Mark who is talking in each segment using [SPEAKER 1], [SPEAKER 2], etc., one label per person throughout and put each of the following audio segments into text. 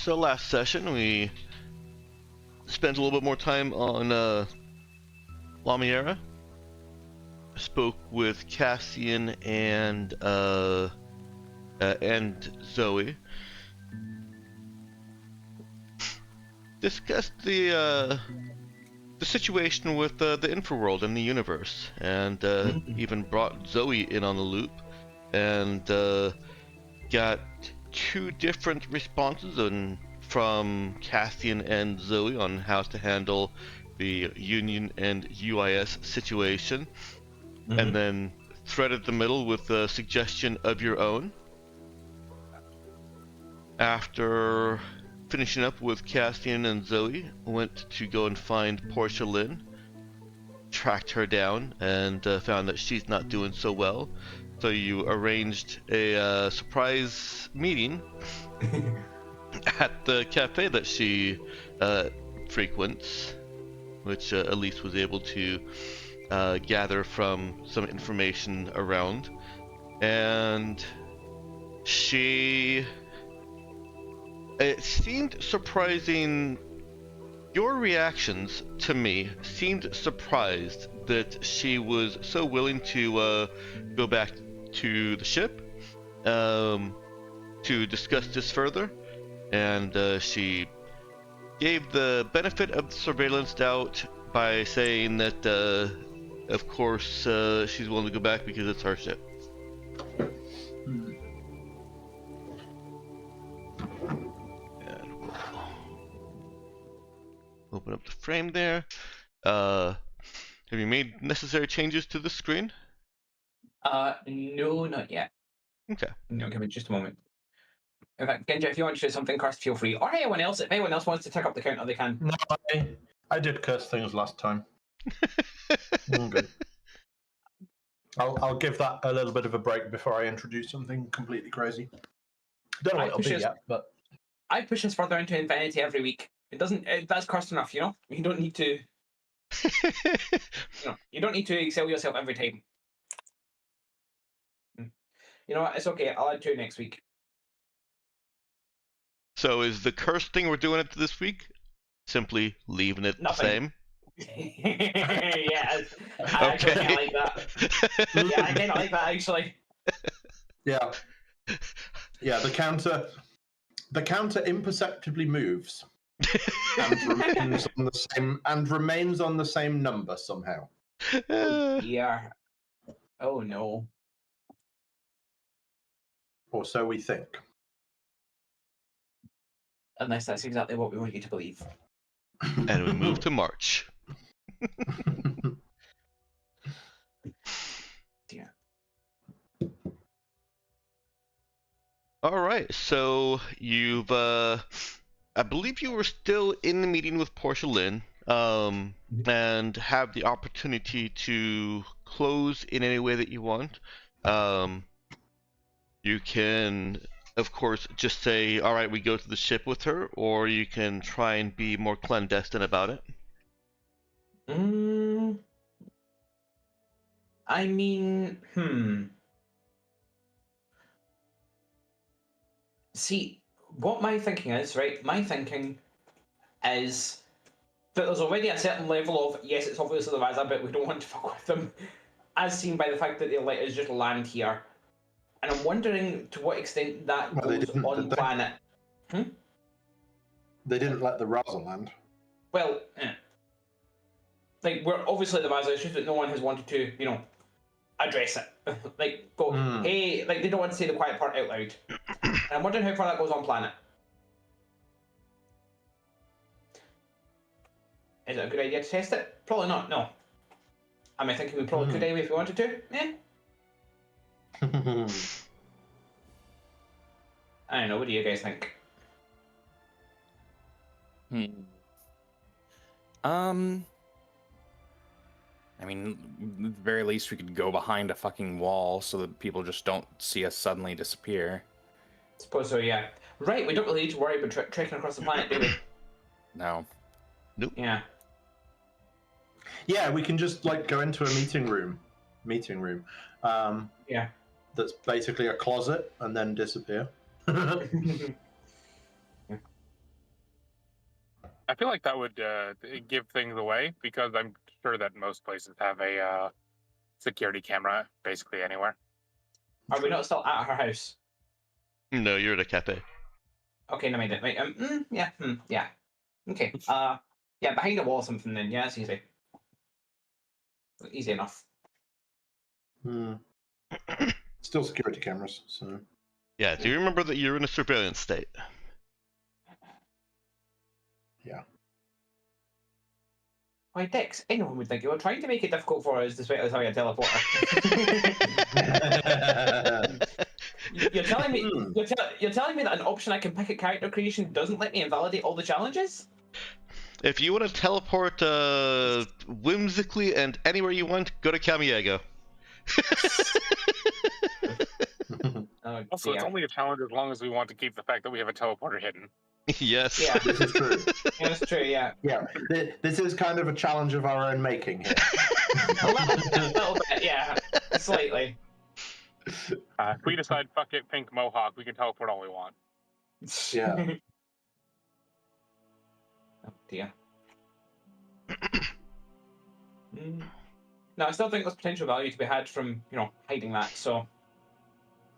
[SPEAKER 1] So last session we spent a little bit more time on Lamiera. Spoke with Cassian and Zoe. Discussed the situation with the Infraworld and the universe, and even brought Zoe in on the loop, and got two different responses from Cassian and Zoe on how to handle the Union and UIS situation, and then threaded the middle with a suggestion of your own. After finishing up with Cassian and Zoe, went to go and find Portia Lin, tracked her down, and found that she's not doing so well. So you arranged a surprise meeting at the cafe that she frequents, which Elise was able to gather from some information around. And it seemed surprising. Your reactions to me seemed surprised that she was so willing to go back to the ship to discuss this further, and she gave the benefit of the surveillance doubt by saying that of course she's willing to go back because it's her ship. Open up the frame there. Have you made necessary changes to the screen?
[SPEAKER 2] No, not yet.
[SPEAKER 1] Okay.
[SPEAKER 2] No, give me just a moment. In fact, Genja, if you want to do something, Kirst, feel free. Or anyone else, if anyone else wants to take up the counter, they can.
[SPEAKER 3] No, I did curse things last time. I'm good. I'll give that a little bit of a break before I introduce something completely crazy. Don't know what it'll be yet, but
[SPEAKER 2] I push us further into infinity every week. That's cursed enough, you know? You don't need to you don't need to excel yourself every time. You know what, it's okay, I'll add 2 next week.
[SPEAKER 1] So is the curse thing we're doing it this week simply leaving it
[SPEAKER 2] Nothing.
[SPEAKER 1] the same?
[SPEAKER 2] Yeah, I actually kind of like that. Yeah, I kind of like that actually.
[SPEAKER 3] Yeah, the counter imperceptibly moves and remains on the same number somehow.
[SPEAKER 2] Oh dear. Oh no.
[SPEAKER 3] Or so we think.
[SPEAKER 2] Unless that's exactly what we want you to believe.
[SPEAKER 1] And we move to March.
[SPEAKER 2] Dear.
[SPEAKER 1] All right, so you've I believe you were still in the meeting with Portia Lin, and have the opportunity to close in any way that you want. You can, of course, just say, all right, we go to the ship with her, or you can try and be more clandestine about it.
[SPEAKER 2] I mean, See, what my thinking is, right? My thinking is that there's already a certain level of, yes, it's obviously the Raza, but we don't want to fuck with them, as seen by the fact that they let us just land here. And I'm wondering to what extent that goes on planet.
[SPEAKER 3] They didn't let the Raza land.
[SPEAKER 2] Well, like, we're obviously the Raza, it's just that no one has wanted to, address it. Like, go, hey, like, they don't want to say the quiet part out loud. And I'm wondering how far that goes on planet. Is it a good idea to test it? Probably not, no. Am I thinking we probably could anyway if we wanted to? I don't know, what do you guys think?
[SPEAKER 4] I mean, at the very least, we could go behind a fucking wall so that people just don't see us suddenly disappear.
[SPEAKER 2] I suppose so, yeah. Right, we don't really need to worry about trekking across the planet, do we?
[SPEAKER 4] No.
[SPEAKER 1] Nope.
[SPEAKER 2] Yeah.
[SPEAKER 3] Yeah, we can just like go into a meeting room.
[SPEAKER 2] Yeah.
[SPEAKER 3] That's basically a closet and then disappear.
[SPEAKER 5] I feel like that would give things away because I'm sure that most places have a security camera basically anywhere.
[SPEAKER 2] Are we not still at her house?
[SPEAKER 1] No, you're at a cafe.
[SPEAKER 2] Okay, no, mind it. Right, yeah, yeah. Okay, yeah, behind a wall or something then. Yeah, that's easy. Easy enough.
[SPEAKER 3] Still security cameras, so.
[SPEAKER 1] Yeah, do you remember that you're in a surveillance state?
[SPEAKER 3] Yeah.
[SPEAKER 2] Why, Dex, anyone would think you were trying to make it difficult for us despite us having a teleporter. You're telling me you're telling me that an option I can pick at character creation doesn't let me invalidate all the challenges?
[SPEAKER 1] If you want to teleport whimsically and anywhere you want, go to Kamiego.
[SPEAKER 2] Oh,
[SPEAKER 5] Also, it's
[SPEAKER 2] dear.
[SPEAKER 5] only a challenge as long as we want to keep the fact that we have a teleporter hidden.
[SPEAKER 1] Yes.
[SPEAKER 2] Yeah.
[SPEAKER 3] This is true.
[SPEAKER 2] Yeah, that's true, yeah.
[SPEAKER 3] Yeah, this is kind of a challenge of our own making here.
[SPEAKER 2] A little bit, yeah. Slightly.
[SPEAKER 5] If we decide fuck it, pink mohawk, we can teleport all we want.
[SPEAKER 3] Yeah.
[SPEAKER 2] Oh dear. No, I still think there's potential value to be had from, hiding that, so...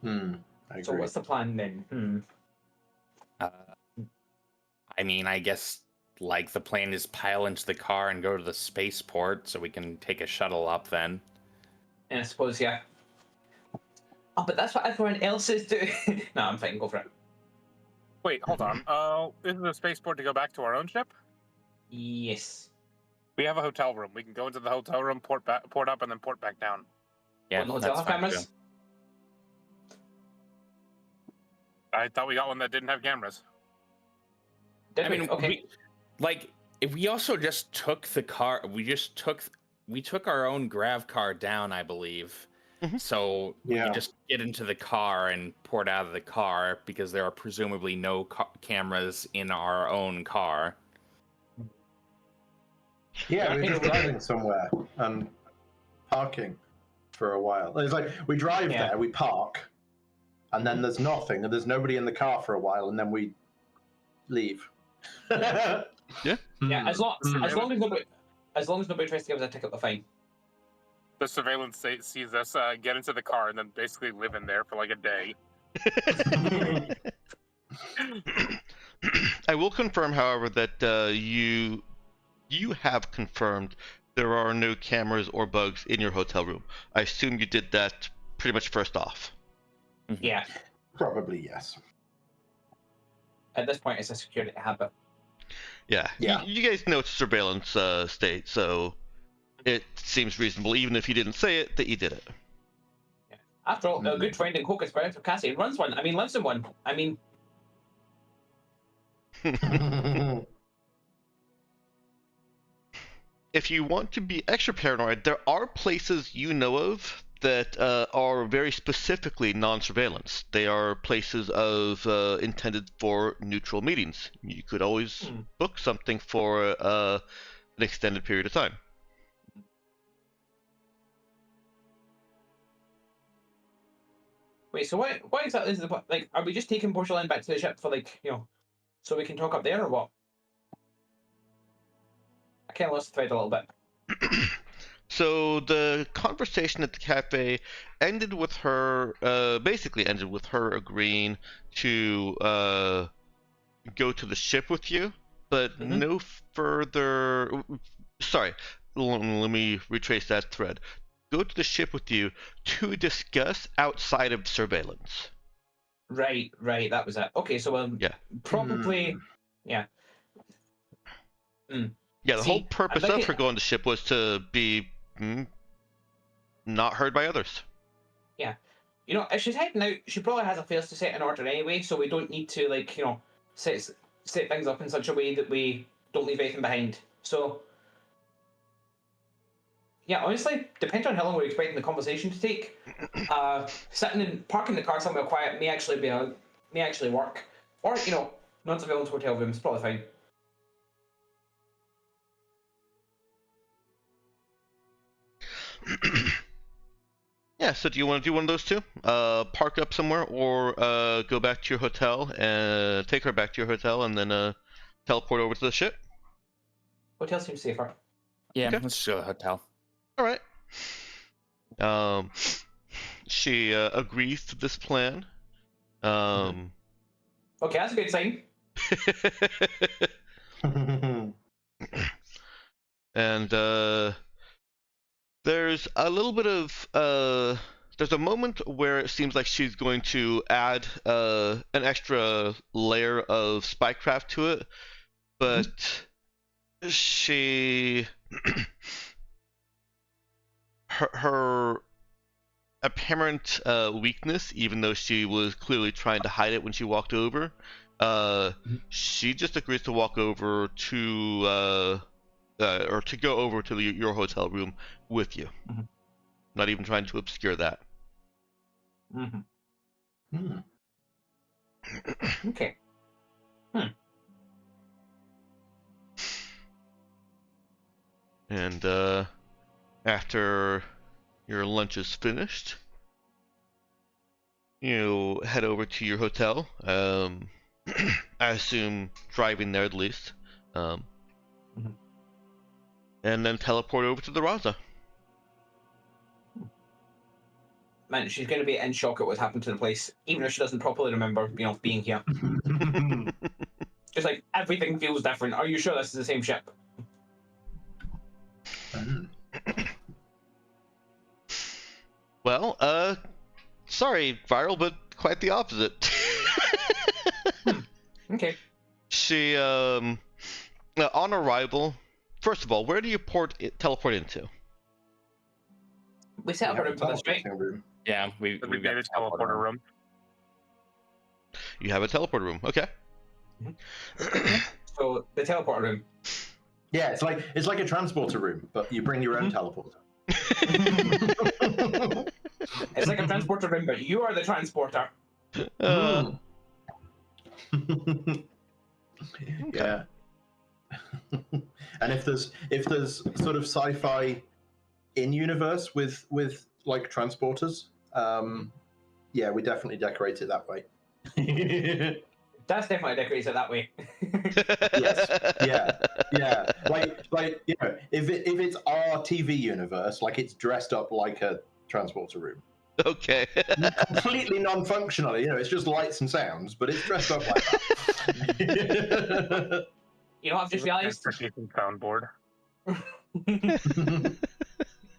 [SPEAKER 3] I agree.
[SPEAKER 2] So what's the plan then?
[SPEAKER 4] I mean, I guess like the plan is pile into the car and go to the spaceport so we can take a shuttle up then.
[SPEAKER 2] And I suppose, yeah. Oh, but that's what everyone else is doing. No, I'm fine, go for it.
[SPEAKER 5] Wait, hold on. Isn't the spaceport to go back to our own ship?
[SPEAKER 2] Yes.
[SPEAKER 5] We have a hotel room. We can go into the hotel room, port up, and then port back down.
[SPEAKER 4] Yeah,
[SPEAKER 2] What, the hotel
[SPEAKER 4] that's
[SPEAKER 2] have
[SPEAKER 4] fine
[SPEAKER 2] cameras?
[SPEAKER 4] too.
[SPEAKER 5] I thought we got one that didn't have cameras.
[SPEAKER 2] Did
[SPEAKER 4] I
[SPEAKER 2] we?
[SPEAKER 4] mean,
[SPEAKER 2] Okay.
[SPEAKER 4] if we also just took the car, we took our own grav car down, I believe.
[SPEAKER 1] Mhm.
[SPEAKER 4] So we
[SPEAKER 3] Yeah.
[SPEAKER 4] can just get into the car and port out of the car because there are presumably no cameras in our own car.
[SPEAKER 3] Yeah, we're just driving somewhere and parking for a while. It's like we drive there, we park, and then there's nothing, and there's nobody in the car for a while, and then we leave.
[SPEAKER 1] Yeah.
[SPEAKER 2] Yeah, as long as nobody tries to give us a ticket, we're fine.
[SPEAKER 5] The surveillance sees us get into the car and then basically live in there for like a day.
[SPEAKER 1] I will confirm, however, that you have confirmed there are no cameras or bugs in your hotel room. I assume you did that pretty much first off.
[SPEAKER 2] Yeah.
[SPEAKER 3] Probably yes.
[SPEAKER 2] At this point, it's a security habit.
[SPEAKER 1] Yeah.
[SPEAKER 3] Yeah.
[SPEAKER 1] You guys know it's a surveillance state, so it seems reasonable, even if you didn't say it, that you did it.
[SPEAKER 2] Yeah. After all, a good friend and co-conspirator Cassie runs one. I mean, lives in one. I mean...
[SPEAKER 1] If you want to be extra paranoid, there are places you know of that are very specifically non-surveillance. They are places of intended for neutral meetings. You could always book something for an extended period of time.
[SPEAKER 2] Wait, so what exactly is the... Like, are we just taking Portia Lin back to the ship for, like, so we can talk up there, or what? I kind of lost the thread a little bit.
[SPEAKER 1] So the conversation at the cafe ended with her, basically ended with her agreeing to go to the ship with you, but no further. Sorry, let me retrace that thread. Go to the ship with you to discuss outside of surveillance.
[SPEAKER 2] Right, that was it. Okay, so
[SPEAKER 1] yeah,
[SPEAKER 2] probably, yeah.
[SPEAKER 1] Yeah, the whole purpose of her going to the ship was to be not heard by others.
[SPEAKER 2] Yeah. If she's heading out, she probably has affairs to set in order anyway, so we don't need to, like, set things up in such a way that we don't leave anything behind. So, yeah, honestly, depending on how long we're expecting the conversation to take, parking the car somewhere quiet may actually work. Or, non-surveillance hotel rooms, probably fine.
[SPEAKER 1] Yeah, so do you want to do one of those two? Park up somewhere, or go back to your hotel and take her back to your hotel and then teleport over to the ship?
[SPEAKER 2] Hotel seems safer.
[SPEAKER 4] Yeah,
[SPEAKER 1] Okay.
[SPEAKER 4] let's just go to the hotel.
[SPEAKER 1] All right. She agrees to this plan.
[SPEAKER 2] Okay, that's a good sign.
[SPEAKER 1] And there's a little bit of there's a moment where it seems like she's going to add an extra layer of spycraft to it, but she her apparent weakness, even though she was clearly trying to hide it when she walked over, she just agrees to walk over to or to go over to your hotel room with you. Not even trying to obscure that.
[SPEAKER 2] Okay.
[SPEAKER 1] And after your lunch is finished, you head over to your hotel. I assume driving there at least. And then teleport over to the Raza.
[SPEAKER 2] Man, she's going to be in shock at what's happened to the place, even if she doesn't properly remember, being here. Just like, everything feels different. Are you sure this is the same ship?
[SPEAKER 1] Well, sorry, Viral, but quite the opposite.
[SPEAKER 2] Okay.
[SPEAKER 1] She, on arrival, first of all, where do you teleport into?
[SPEAKER 2] We set up a room for this, right?
[SPEAKER 4] Yeah,
[SPEAKER 5] We
[SPEAKER 4] we've
[SPEAKER 5] made
[SPEAKER 4] got
[SPEAKER 5] a teleporter room.
[SPEAKER 1] You have a teleport room, okay.
[SPEAKER 2] So, the teleporter room.
[SPEAKER 3] Yeah, it's like a transporter room, but you bring your own teleporter.
[SPEAKER 2] It's like a transporter room, but you are the transporter.
[SPEAKER 3] Yeah. And if there's sort of sci-fi in universe with like transporters, yeah, we definitely decorate it that way.
[SPEAKER 2] That's definitely decorated that way.
[SPEAKER 3] Yes. Yeah. Like if it's our TV universe, like it's dressed up like a transporter room.
[SPEAKER 1] Okay.
[SPEAKER 3] Completely non-functional, it's just lights and sounds, but it's dressed up like that.
[SPEAKER 2] I've just realised.
[SPEAKER 5] Transportation soundboard.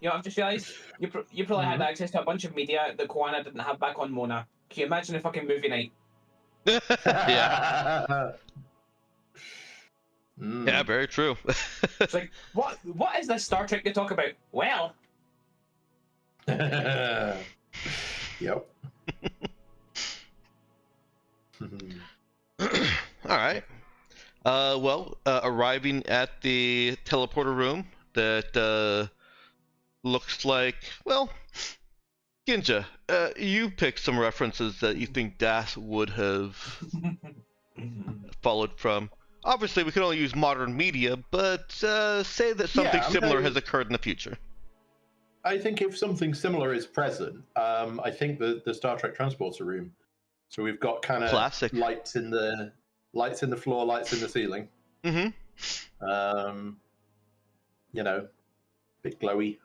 [SPEAKER 2] I've just realised you probably had access to a bunch of media that Koana didn't have back on Mona. Can you imagine a fucking movie night?
[SPEAKER 1] Yeah. Yeah, very true.
[SPEAKER 2] It's like, what is this Star Trek they talk about? Well.
[SPEAKER 3] Yep.
[SPEAKER 1] All right. Arriving at the teleporter room that looks like, well, Ginja, you picked some references that you think Das would have followed from. Obviously, we can only use modern media, but say that something similar has occurred in the future.
[SPEAKER 3] I think if something similar is present, I think the Star Trek transporter room. So we've got kind of
[SPEAKER 1] classic
[SPEAKER 3] lights in the floor, lights in the ceiling.
[SPEAKER 1] Mm-hmm.
[SPEAKER 3] Bit glowy.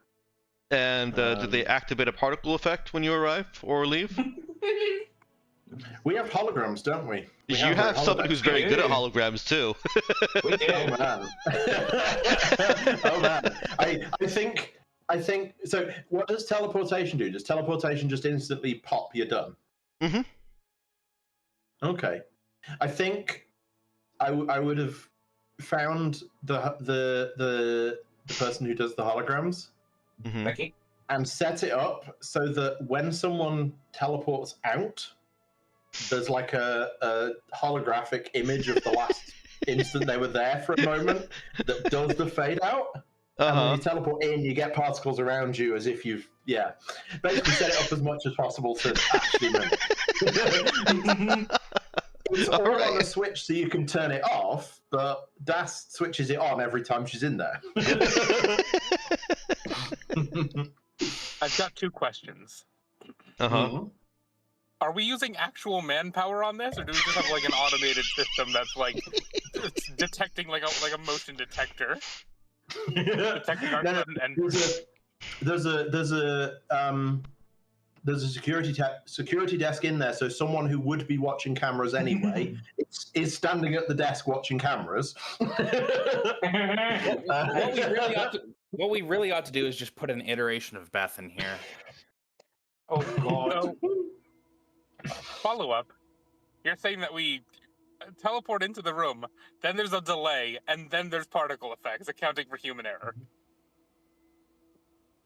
[SPEAKER 1] And do they activate a particle effect when you arrive or leave?
[SPEAKER 3] We have holograms, don't we?
[SPEAKER 1] You have someone who's very good at holograms too.
[SPEAKER 2] We do.
[SPEAKER 3] Oh man. Oh man. I think so. What does teleportation do? Does teleportation just instantly pop? You're done.
[SPEAKER 1] Mm-hmm.
[SPEAKER 3] Okay. I think I would have found the person who does the holograms
[SPEAKER 2] Becky?
[SPEAKER 3] and set it up so that when someone teleports out, there's like a holographic image of the last instant they were there for a moment that does the fade out. And when you teleport in, you get particles around you as if you've, basically set it up as much as possible to actually mimic. It's all on a switch so you can turn it off, but Das switches it on every time she's in there.
[SPEAKER 5] I've got 2 questions.
[SPEAKER 1] Uh-huh.
[SPEAKER 5] Are we using actual manpower on this, or do we just have like an automated system that's like It's detecting like a motion detector.
[SPEAKER 3] Detecting
[SPEAKER 5] our
[SPEAKER 3] no,
[SPEAKER 5] and
[SPEAKER 3] there's a security desk in there, so someone who would be watching cameras anyway is standing at the desk watching cameras.
[SPEAKER 4] What we really ought to do is just put an iteration of Beth in here.
[SPEAKER 2] Oh god.
[SPEAKER 5] Follow up. You're saying that we teleport into the room, then there's a delay, and then there's particle effects, accounting for human error.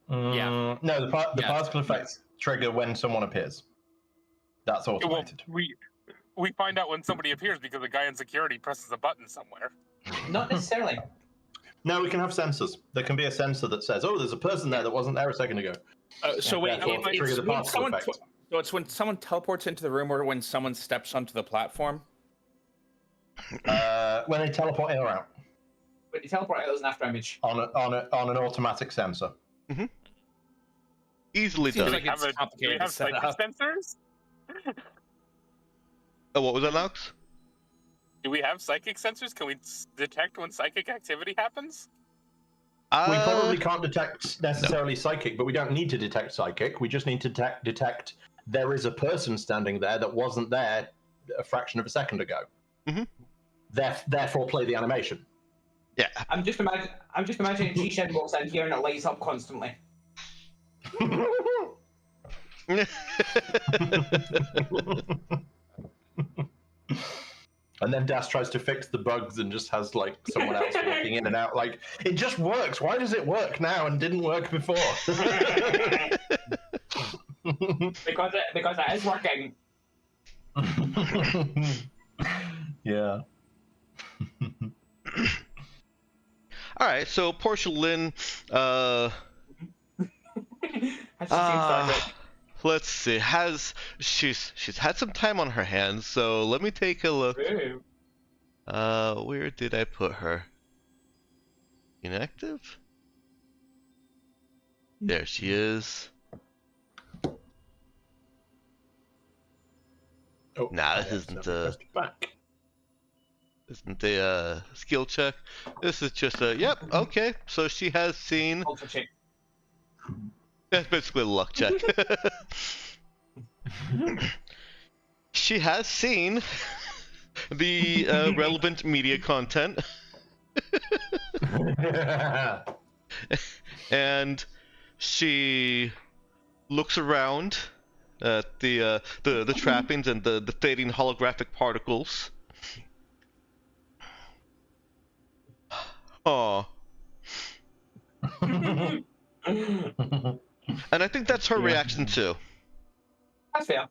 [SPEAKER 4] Yeah.
[SPEAKER 3] No, the particle effects trigger when someone appears. That's automated.
[SPEAKER 5] Well, we find out when somebody appears because the guy in security presses a button somewhere.
[SPEAKER 2] Not necessarily.
[SPEAKER 3] No, we can have sensors. There can be a sensor that says, "Oh, there's a person there that wasn't there a second ago."
[SPEAKER 4] So wait,
[SPEAKER 3] trigger the particle effect.
[SPEAKER 4] So it's when someone teleports into the room or when someone steps onto the platform?
[SPEAKER 3] When they teleport in or out.
[SPEAKER 2] When you teleport out, there's an after image.
[SPEAKER 3] On an automatic sensor.
[SPEAKER 1] Mm-hmm. Easily
[SPEAKER 4] Seems
[SPEAKER 1] done.
[SPEAKER 4] like it's complicated
[SPEAKER 5] do we have
[SPEAKER 4] to set
[SPEAKER 5] psychic
[SPEAKER 4] up.
[SPEAKER 5] sensors?
[SPEAKER 1] Oh, what was that, Alex?
[SPEAKER 5] Do we have psychic sensors? Can we detect when psychic activity happens?
[SPEAKER 3] We probably can't detect necessarily psychic, but we don't need to detect psychic. We just need to detect there is a person standing there that wasn't there a fraction of a second ago.
[SPEAKER 1] Mm-hmm.
[SPEAKER 3] Therefore, play the animation.
[SPEAKER 1] Yeah.
[SPEAKER 2] I'm just imagining G-Shen walks in here and it lights up constantly.
[SPEAKER 3] And then Dash tries to fix the bugs and just has like someone else walking in and out. Like, it just works. Why does it work now and didn't work before?
[SPEAKER 2] because it is working.
[SPEAKER 3] Yeah.
[SPEAKER 1] All right, so Portia Lin, let's see, she's had some time on her hands, so let me take a look.
[SPEAKER 2] Ooh.
[SPEAKER 1] Where did I put her? Inactive? There she is.
[SPEAKER 3] Oh,
[SPEAKER 1] Nah, this isn't a skill check. This is just a yep. Okay, so she has seen.
[SPEAKER 2] Also check.
[SPEAKER 1] That's basically a luck check. She has seen the relevant media content, and she looks around at the trappings and the fading holographic particles. Aw. And I think that's her reaction too.
[SPEAKER 2] That's fair.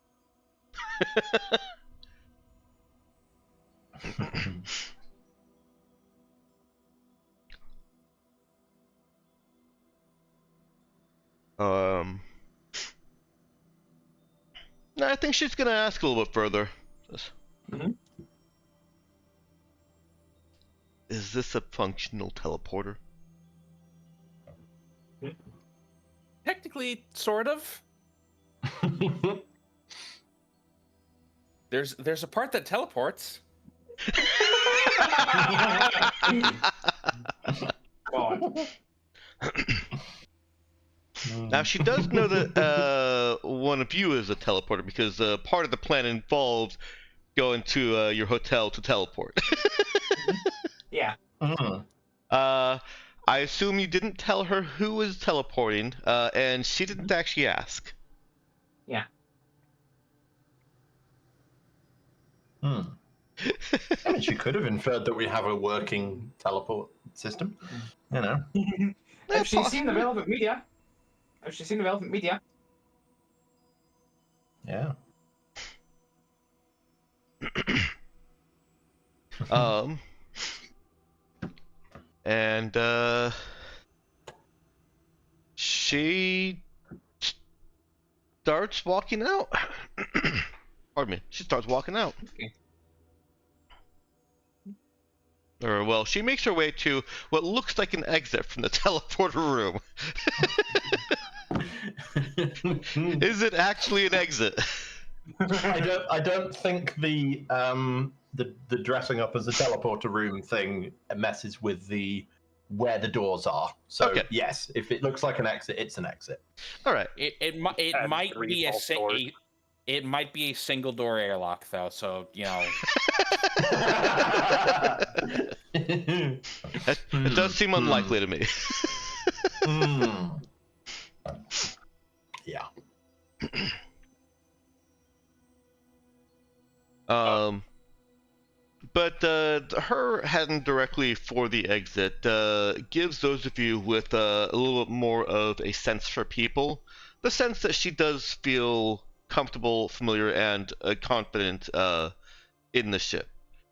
[SPEAKER 1] No, I think she's gonna ask a little bit further. Is this a functional teleporter?
[SPEAKER 4] Technically, sort of. There's a part that teleports.
[SPEAKER 2] God.
[SPEAKER 1] Now she does know that one of you is a teleporter because part of the plan involves going to your hotel to teleport.
[SPEAKER 2] Yeah.
[SPEAKER 1] I assume you didn't tell her who was teleporting, and she didn't actually ask.
[SPEAKER 2] Yeah.
[SPEAKER 3] I mean, she could have inferred that we have a working teleport system. You know.
[SPEAKER 2] If she's seen the relevant media.
[SPEAKER 3] Yeah.
[SPEAKER 1] And she starts walking out. Pardon me. She starts walking out.
[SPEAKER 2] Okay.
[SPEAKER 1] Or, well, she makes her way to what looks like an exit from the teleporter room. Is it actually an exit?
[SPEAKER 3] I don't think the the dressing up as a teleporter room thing messes with where the doors are. So
[SPEAKER 1] Okay.
[SPEAKER 3] yes, if it looks like an exit, it's an exit.
[SPEAKER 1] All right.
[SPEAKER 4] It
[SPEAKER 5] Add
[SPEAKER 4] might
[SPEAKER 5] 3
[SPEAKER 4] be
[SPEAKER 5] false doors.
[SPEAKER 4] it might be a single door airlock though, so you know.
[SPEAKER 1] It does seem unlikely to me.
[SPEAKER 3] Yeah.
[SPEAKER 1] But her heading directly for the exit gives those of you with a little bit more of a sense for people the sense that she does feel comfortable, familiar, and confident in the ship.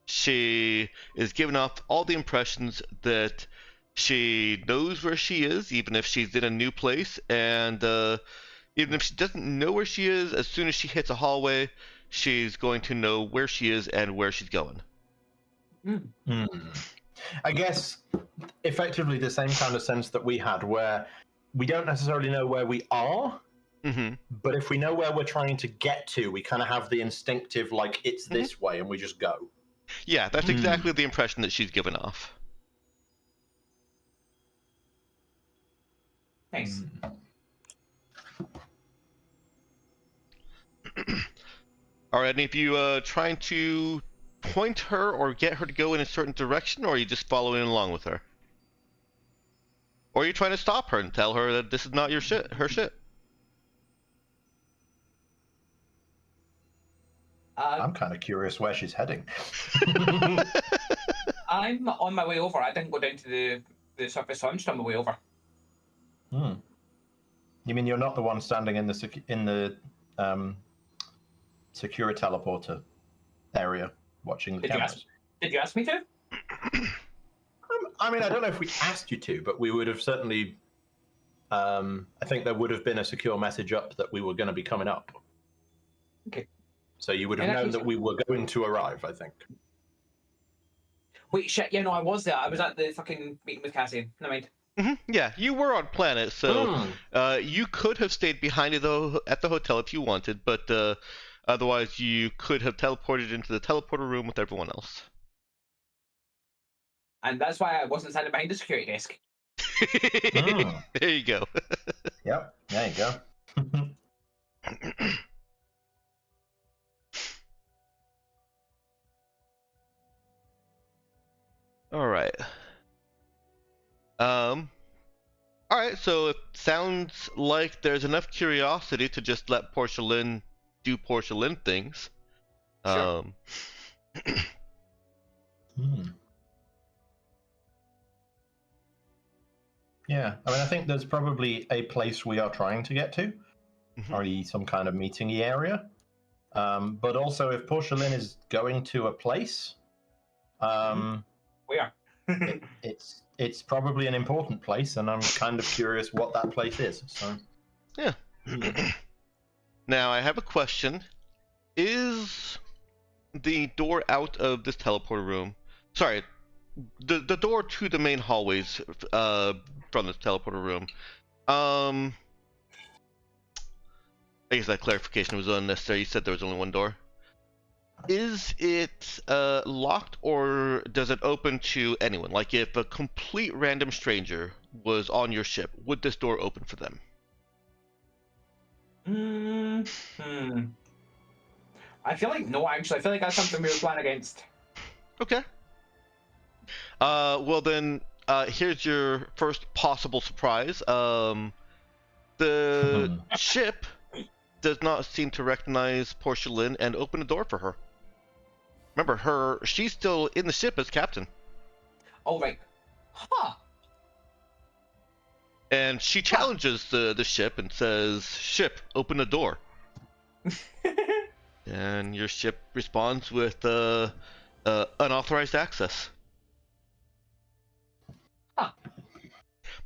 [SPEAKER 1] She is giving off all the impressions that she knows where she is, even if she's in a new place, and even if she doesn't know where she is, as soon as she hits a hallway, she's going to know where she is and where she's going.
[SPEAKER 3] I guess effectively the same kind of sense that we had, where we don't necessarily know where we are, but if we know where we're trying to get to, we kind of have the instinctive, like, it's this way, and we just go.
[SPEAKER 1] Yeah, that's exactly the impression that she's given off.
[SPEAKER 2] Nice.
[SPEAKER 1] Are any of you trying to point her or get her to go in a certain direction, or are you just following along with her? Or are you trying to stop her and tell her that this is not your shit, her shit?
[SPEAKER 3] I'm kind of curious where she's heading.
[SPEAKER 2] I'm on my way over. I didn't go down to the surface, so I'm just on my way over.
[SPEAKER 3] You mean you're not the one standing in the secure teleporter area watching the cameras?
[SPEAKER 2] Did you ask me to?
[SPEAKER 3] I mean, I don't know if we asked you to, but we would have certainly. I think there would have been a secure message up that we were going to be coming up.
[SPEAKER 2] Okay.
[SPEAKER 3] So you would have known that we were going to arrive, I think.
[SPEAKER 2] Wait, shit, yeah, no, I was there. I was at the fucking meeting with Cassie. Never mind.
[SPEAKER 1] Yeah, you were on planet, so you could have stayed behind it at the hotel if you wanted, but otherwise you could have teleported into the teleporter room with everyone else.
[SPEAKER 2] And that's why I wasn't standing behind the security desk.
[SPEAKER 1] There you go.
[SPEAKER 3] Yep, there you go.
[SPEAKER 1] All right. All right, so it sounds like there's enough curiosity to just let Portia Lin do Portia Lin things.
[SPEAKER 2] Sure.
[SPEAKER 3] Yeah, I mean, I think there's probably a place we are trying to get to, or some kind of meeting area. But also, if Portia Lin is going to a place,
[SPEAKER 2] We are.
[SPEAKER 3] it's probably an important place, and I'm kind of curious what that place is. So,
[SPEAKER 1] yeah. Now I have a question: is the door out of this teleporter room? Sorry, the door to the main hallways from this teleporter room. I guess that clarification was unnecessary. You said there was only one door. Is it locked, or does it open to anyone? Like, if a complete random stranger was on your ship, would this door open for them?
[SPEAKER 2] I feel like no, actually. I feel like that's something we were planning against.
[SPEAKER 1] Okay. Well then, here's your first possible surprise. The ship does not seem to recognize Portia Lin and open the door for her. Remember, she's still in the ship as captain.
[SPEAKER 2] Oh, right. Huh.
[SPEAKER 1] And she challenges the ship and says, "Ship, open the door." And your ship responds with unauthorized access.
[SPEAKER 2] Huh.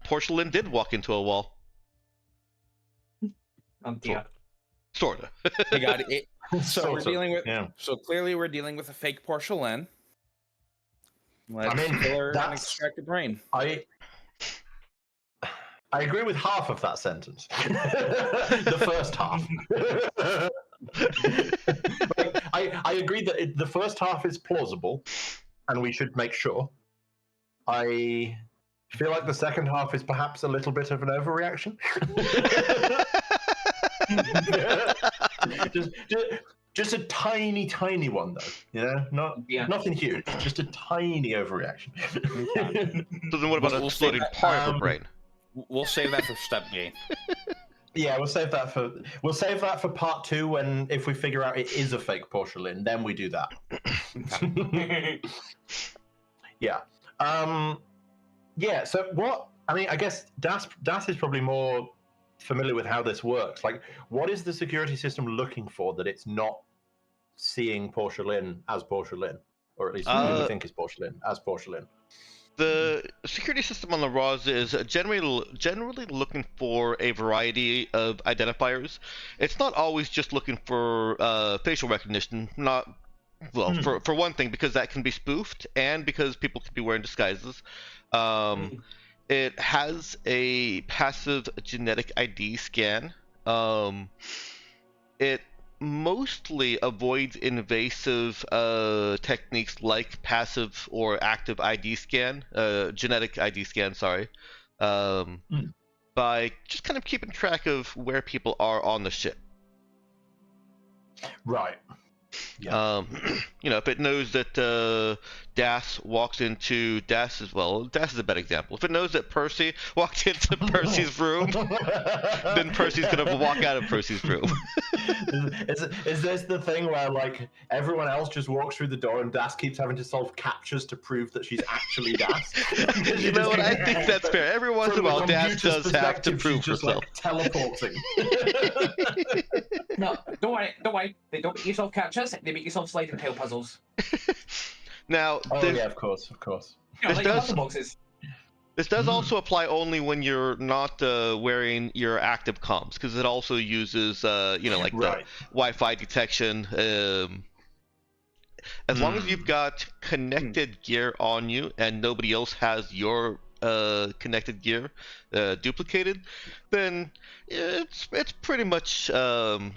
[SPEAKER 1] Portia Lin did walk into a wall.
[SPEAKER 2] Oh, dear.
[SPEAKER 1] Sorta.
[SPEAKER 4] I got it. So
[SPEAKER 3] Sort
[SPEAKER 4] we're
[SPEAKER 3] of,
[SPEAKER 4] dealing with.
[SPEAKER 3] yeah.
[SPEAKER 4] So clearly, we're dealing with a fake Portia Lin. Let's kill her and extract her brain.
[SPEAKER 3] I agree with half of that sentence. The first half. I agree that the first half is plausible, and we should make sure. I feel like the second half is perhaps a little bit of an overreaction. just a tiny, tiny one, though. You know, nothing huge. Just a tiny overreaction.
[SPEAKER 1] So then, what about an exploding part of her brain?
[SPEAKER 4] We'll save that for step game.
[SPEAKER 3] Yeah, we'll save that for part 2 when if we figure out it is a fake Portia Lin, then we do that. Yeah. Yeah. So what? I mean, I guess Das is probably more familiar with how this works. Like, what is the security system looking for that it's not seeing Portia Lin as Portia Lin, or at least who we think is Portia Lin as Portia Lin?
[SPEAKER 1] The security system on the RAWs is generally looking for a variety of identifiers. It's not always just looking for facial recognition. For one thing, because that can be spoofed, and because people could be wearing disguises. It has a passive genetic ID scan. It mostly avoids invasive techniques like passive or active ID scan, genetic ID scan, sorry, by just kind of keeping track of where people are on the ship.
[SPEAKER 3] Right. Yeah.
[SPEAKER 1] If it knows that Das walks into Das is a bad example. If it knows that Percy walked into Percy's room, then Percy's gonna walk out of Percy's room.
[SPEAKER 3] Is this the thing where like everyone else just walks through the door and Das keeps having to solve captures to prove that she's actually Das?
[SPEAKER 1] You know what? I think that's fair. Every once in a while, Das does have to prove
[SPEAKER 3] she's just
[SPEAKER 1] herself.
[SPEAKER 3] like teleporting.
[SPEAKER 2] No, don't worry. They don't make you solve captures. They make you solve sliding tile puzzles.
[SPEAKER 1] Now,
[SPEAKER 3] of course.
[SPEAKER 2] You know, like puzzle boxes.
[SPEAKER 1] This does also apply only when you're not wearing your active comms, because it also uses, the Wi-Fi detection. As long as you've got connected gear on you and nobody else has your connected gear duplicated, then it's pretty much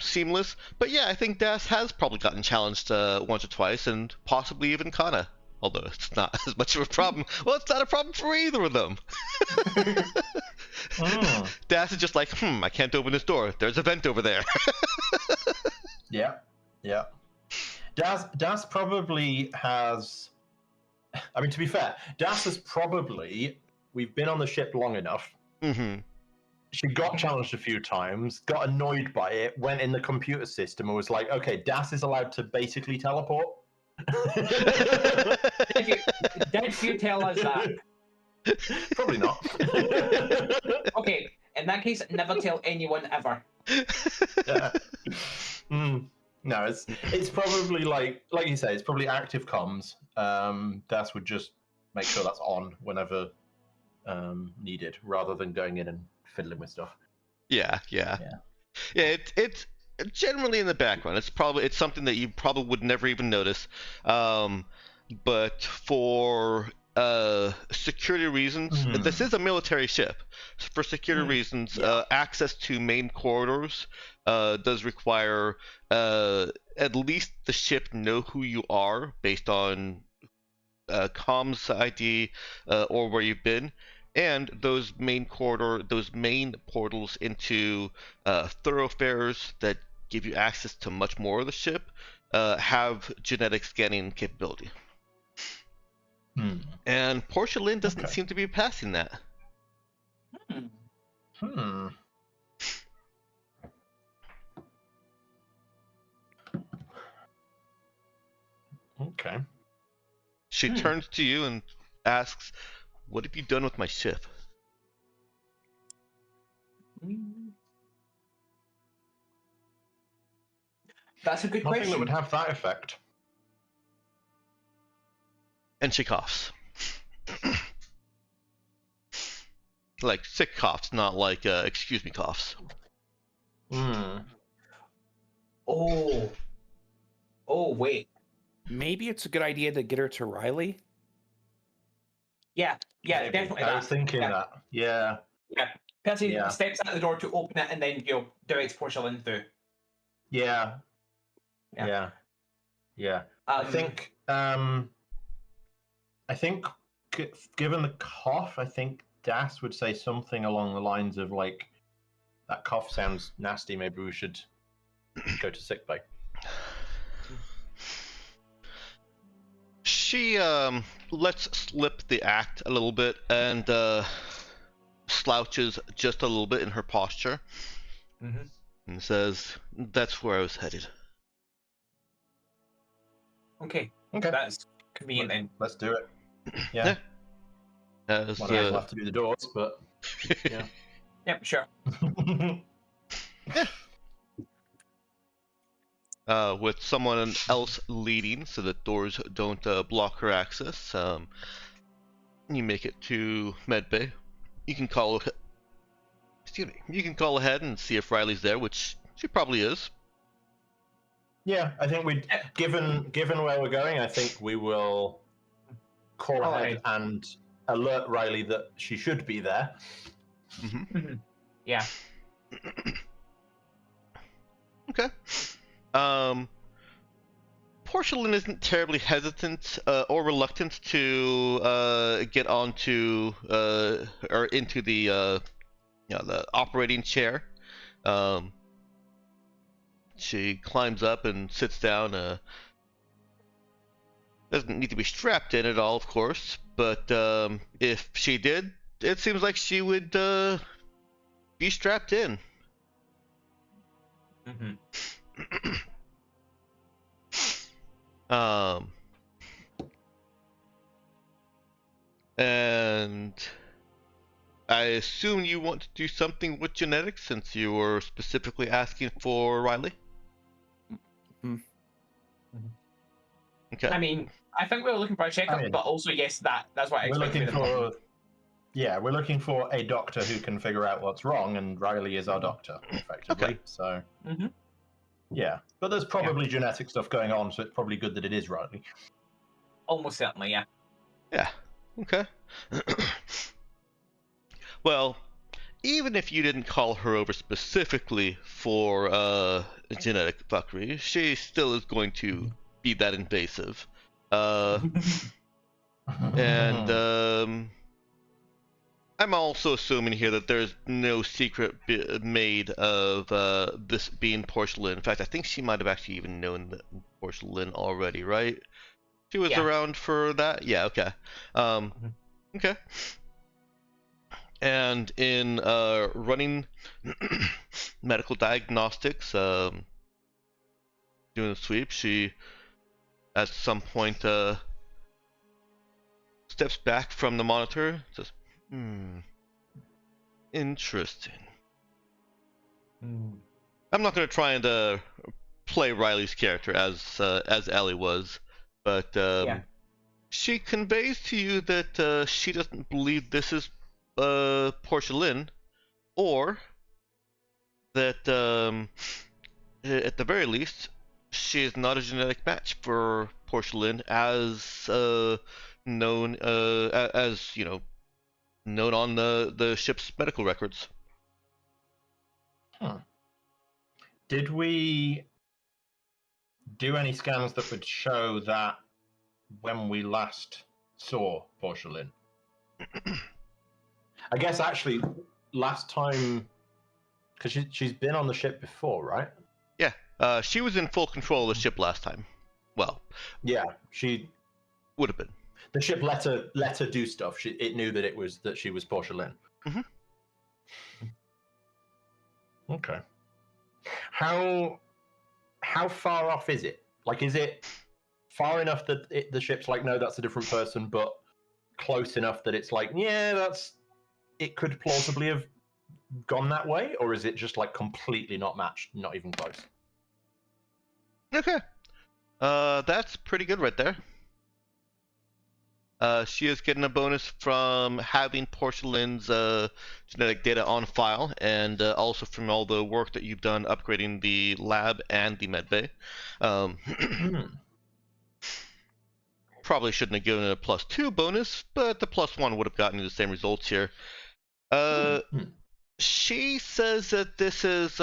[SPEAKER 1] seamless. But yeah, I think Das has probably gotten challenged once or twice, and possibly even Kana. Although it's not as much of a problem. Well, it's not a problem for either of them. Das is just like, I can't open this door. There's a vent over there.
[SPEAKER 3] Yeah. Das probably has. I mean, to be fair, Das has probably. We've been on the ship long enough.
[SPEAKER 1] Mm-hmm.
[SPEAKER 3] She got challenged a few times, got annoyed by it, went in the computer system, and was like, "Okay, Das is allowed to basically teleport."
[SPEAKER 2] Did you tell us that?
[SPEAKER 3] Probably not.
[SPEAKER 2] Okay, in that case, never tell anyone ever.
[SPEAKER 3] No, it's probably like you say, it's probably active comms. Das would just make sure that's on whenever needed, rather than going in and fiddling with stuff.
[SPEAKER 1] Yeah. It's generally in the background. It's something that you probably would never even notice. But for security reasons, this is a military ship. For security reasons, access to main corridors does require at least the ship know who you are based on comms ID or where you've been. And those main portals into thoroughfares that give you access to much more of the ship have genetic scanning capability. And Portia Lin doesn't seem to be passing that.
[SPEAKER 3] Okay.
[SPEAKER 1] She turns to you and asks, "What have you done with my ship?"
[SPEAKER 2] That's a good
[SPEAKER 3] Nothing
[SPEAKER 2] question.
[SPEAKER 3] that would have that effect.
[SPEAKER 1] And she coughs. Like sick coughs, not like excuse me coughs.
[SPEAKER 2] Oh, wait.
[SPEAKER 4] Maybe it's a good idea to get her to Riley.
[SPEAKER 2] Yeah,
[SPEAKER 3] Maybe.
[SPEAKER 2] definitely.
[SPEAKER 3] I was thinking that. Yeah.
[SPEAKER 2] Percy steps out the door to open it and then directs Portia Lin through.
[SPEAKER 3] Yeah. Yeah. I think given the cough, I think Das would say something along the lines of like, that cough sounds nasty, maybe we should go to sickbay.
[SPEAKER 1] She lets slip the act a little bit and slouches just a little bit in her posture and says, "That's where I was headed."
[SPEAKER 2] Okay.
[SPEAKER 3] Okay.
[SPEAKER 2] That's convenient then.
[SPEAKER 3] Let's do it.
[SPEAKER 1] Yeah.
[SPEAKER 3] Well, we'll have to do the doors, but yeah.
[SPEAKER 2] Yep, sure.
[SPEAKER 1] With someone else leading so that doors don't block her access, you make it to medbay. You can call ahead and see if Riley's there, which she probably is.
[SPEAKER 3] Yeah, I think given where we're going, I think we will call ahead and alert Riley that she should be there.
[SPEAKER 2] Yeah.
[SPEAKER 1] Okay. Portia Lin isn't terribly hesitant or reluctant to get onto or into the the operating chair. She climbs up and sits down. Doesn't need to be strapped in at all, of course, but if she did, it seems like she would be strapped in. And I assume you want to do something with genetics since you were specifically asking for Riley? Okay.
[SPEAKER 2] I mean, I think we were looking for a checkup, but also, yes, that's what I expected.
[SPEAKER 3] We're looking for a doctor who can figure out what's wrong, and Riley is our doctor, effectively.
[SPEAKER 1] Okay.
[SPEAKER 3] So, yeah. But there's probably genetic stuff going on, so it's probably good that it is Riley.
[SPEAKER 2] Almost certainly, yeah.
[SPEAKER 1] Yeah. Okay. Well, even if you didn't call her over specifically for genetic fuckery, she still is going to be that invasive. And I'm also assuming here that there's no secret made of this being Portia Lin. In fact, I think she might have actually even known that Portia Lin already, right? She was around for that? Yeah, okay. Okay. And in running medical diagnostics, doing a sweep, she at some point steps back from the monitor, says, interesting. I'm not going to try and play Riley's character as Ellie was, but she conveys to you that she doesn't believe this is Portia Lin, or that at the very least she is not a genetic match for Portia Lin as known as known on the ship's medical records.
[SPEAKER 3] Did we do any scans that would show that when we last saw Portia Lin? I guess actually last time, because she's been on the ship before, right?
[SPEAKER 1] Yeah, she was in full control of the ship last time. Well,
[SPEAKER 3] yeah, she
[SPEAKER 1] would have been.
[SPEAKER 3] The ship let her do stuff. It knew that she was Portia Lin. Okay. How far off is it? Like, is it far enough that the ship's like, no, that's a different person, but close enough that it's like, yeah, it could plausibly have gone that way, or is it just like completely not matched, not even close?
[SPEAKER 1] Okay. That's pretty good right there. She is getting a bonus from having Portia Lin's genetic data on file, and also from all the work that you've done upgrading the lab and the medbay. Probably shouldn't have given it a +2 bonus, but the +1 would have gotten you the same results here. She says that this is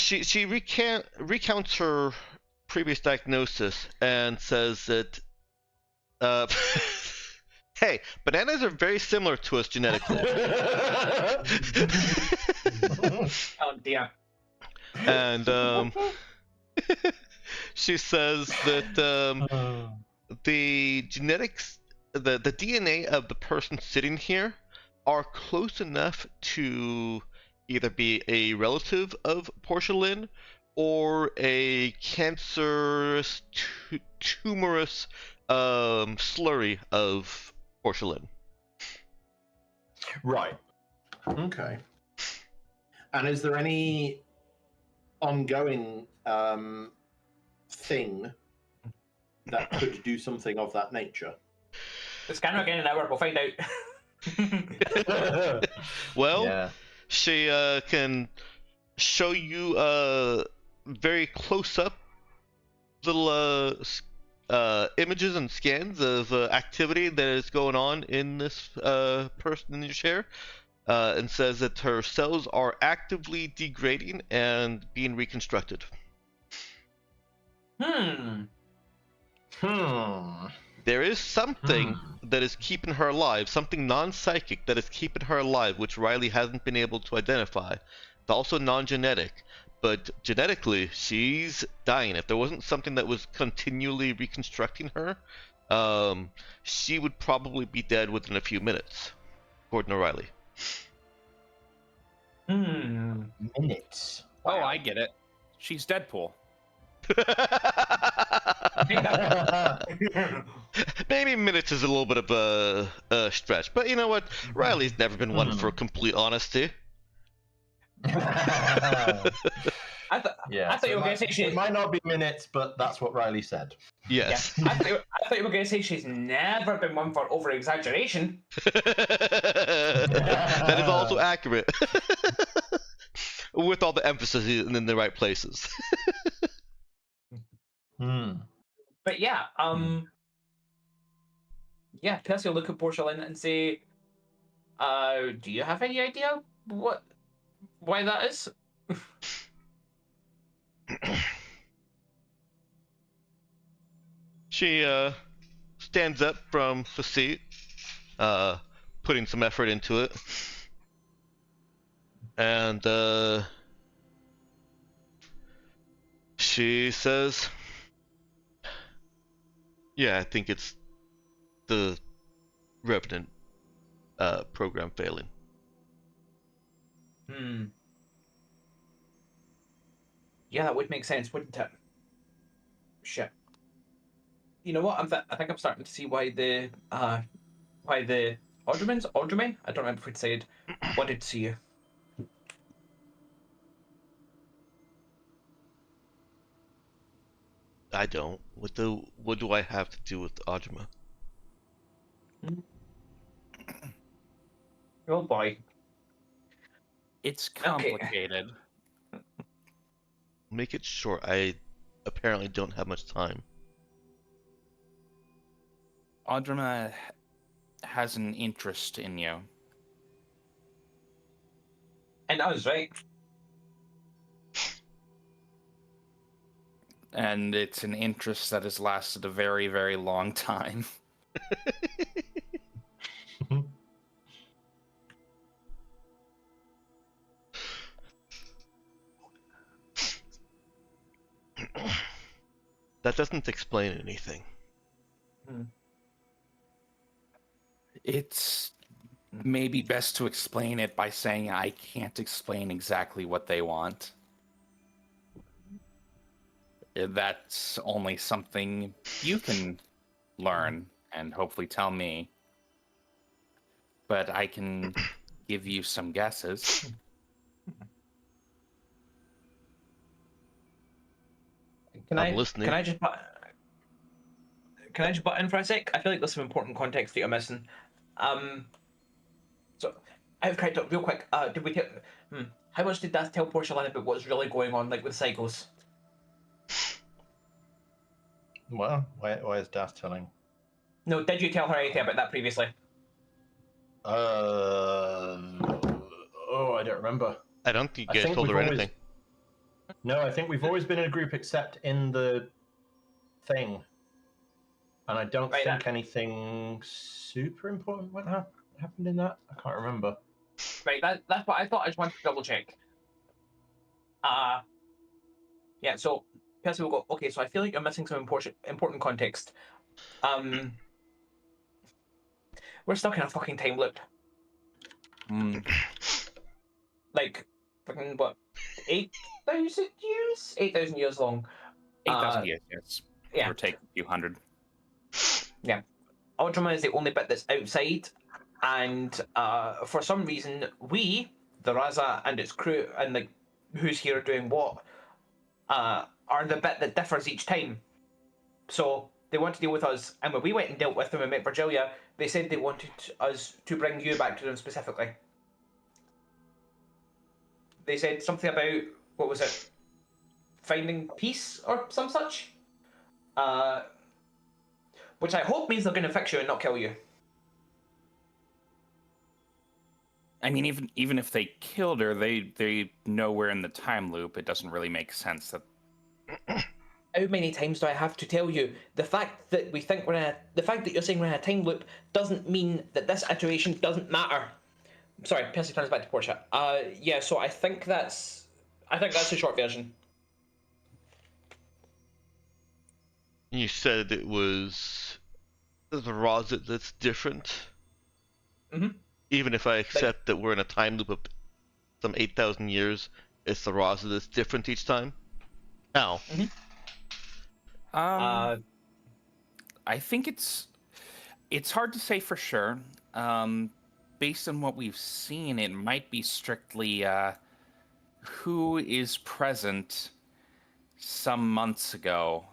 [SPEAKER 1] she recounts her previous diagnosis and says that, hey, bananas are very similar to us genetically.
[SPEAKER 2] Oh dear.
[SPEAKER 1] And she says that the genetics, the DNA of the person sitting here are close enough to either be a relative of Portia Lin or a cancerous, tumorous slurry of Portia Lin.
[SPEAKER 3] Right. Okay. And is there any ongoing thing that could do something of that nature?
[SPEAKER 2] The scanner again in an hour, we'll find out.
[SPEAKER 1] Well,
[SPEAKER 3] Yeah.
[SPEAKER 1] she can show you very close up little images and scans of activity that is going on in this person in your chair, and says that her cells are actively degrading and being reconstructed.
[SPEAKER 2] Hmm.
[SPEAKER 1] There is something that is keeping her alive, something non-psychic that is keeping her alive, which Riley hasn't been able to identify. It's also non-genetic, but genetically, she's dying. If there wasn't something that was continually reconstructing her, she would probably be dead within a few minutes, according to Riley.
[SPEAKER 3] Minutes.
[SPEAKER 4] Oh, I get it. She's Deadpool.
[SPEAKER 1] Maybe minutes is a little bit of a stretch, but you know what? Riley's never been one for complete honesty.
[SPEAKER 2] I thought you were going to say she.
[SPEAKER 3] It might not be minutes, but that's what Riley said.
[SPEAKER 1] Yes.
[SPEAKER 2] Yeah, I thought you were going to say she's never been one for over exaggeration.
[SPEAKER 1] That is also accurate. With all the emphasis in the right places.
[SPEAKER 2] But yeah, yeah, Percy will look at Portia Lin and say, do you have any idea why that is?
[SPEAKER 1] She stands up from the seat, putting some effort into it, and she says, "Yeah, I think it's the Revenant program failing."
[SPEAKER 2] Yeah, that would make sense, wouldn't it? Shit. You know what? I think I'm starting to see why the Audrima? I don't remember if we'd said wanted to see you.
[SPEAKER 1] I don't. What do I have to do with Audrima?
[SPEAKER 2] Oh boy.
[SPEAKER 4] It's complicated.
[SPEAKER 1] Make it short. I apparently don't have much time.
[SPEAKER 4] Audrima has an interest in you.
[SPEAKER 2] And I was right.
[SPEAKER 4] And it's an interest that has lasted a very, very long time.
[SPEAKER 1] That doesn't explain anything.
[SPEAKER 4] It's maybe best to explain it by saying I can't explain exactly what they want. That's only something you can learn and hopefully tell me. But I can give you some guesses.
[SPEAKER 1] I'm listening.
[SPEAKER 2] Can I just butt in for a sec? I feel like there's some important context that you're missing. So I've tried to real quick. Did we tell? How much did that tell Portia Lin about what's really going on, like with cycles?
[SPEAKER 3] Well, why is Das telling?
[SPEAKER 2] No, did you tell her anything about that previously?
[SPEAKER 3] Oh, I don't remember.
[SPEAKER 1] I don't think you
[SPEAKER 3] I
[SPEAKER 1] guys
[SPEAKER 3] think
[SPEAKER 1] told her
[SPEAKER 3] we've
[SPEAKER 1] anything.
[SPEAKER 3] No, I think we've always been in a group except in the thing. And I don't
[SPEAKER 2] Right,
[SPEAKER 3] think anything super important happened in that. I can't remember.
[SPEAKER 2] Right, that's what I thought. I just wanted to double check. Yeah, so Percy will go, okay, so I feel like you're missing some important context. We're stuck in a fucking time loop. Like, fucking, what, 8,000 years? 8,000 years long.
[SPEAKER 4] 8,000 years, yes.
[SPEAKER 2] Yeah.
[SPEAKER 4] Or take a few hundred.
[SPEAKER 2] Yeah. Audrima is the only bit that's outside, and for some reason, we, the Raza and its crew, and like who's here doing what, are the bit that differs each time. So they want to deal with us, and when we went and dealt with them and met Virgilia, they said they wanted us to bring you back to them specifically. They said something about, what was it, finding peace or some such? Which I hope means they're going to fix you and not kill you.
[SPEAKER 4] I mean, even if they killed her, they know we're in the time loop. It doesn't really make sense that.
[SPEAKER 2] How many times do I have to tell you? The fact that we think the fact that you're saying we're in a time loop doesn't mean that this iteration doesn't matter. Sorry, Percy turns back to Portia. Yeah, so I think that's the short version.
[SPEAKER 1] You said it was the Raza that's different.
[SPEAKER 2] Mm-hmm.
[SPEAKER 1] Even if I accept that we're in a time loop of some 8,000 years, it's the Raza that's different each time. How?
[SPEAKER 2] Mm-hmm.
[SPEAKER 4] I think it's hard to say for sure. Based on what we've seen, it might be strictly who is present some months ago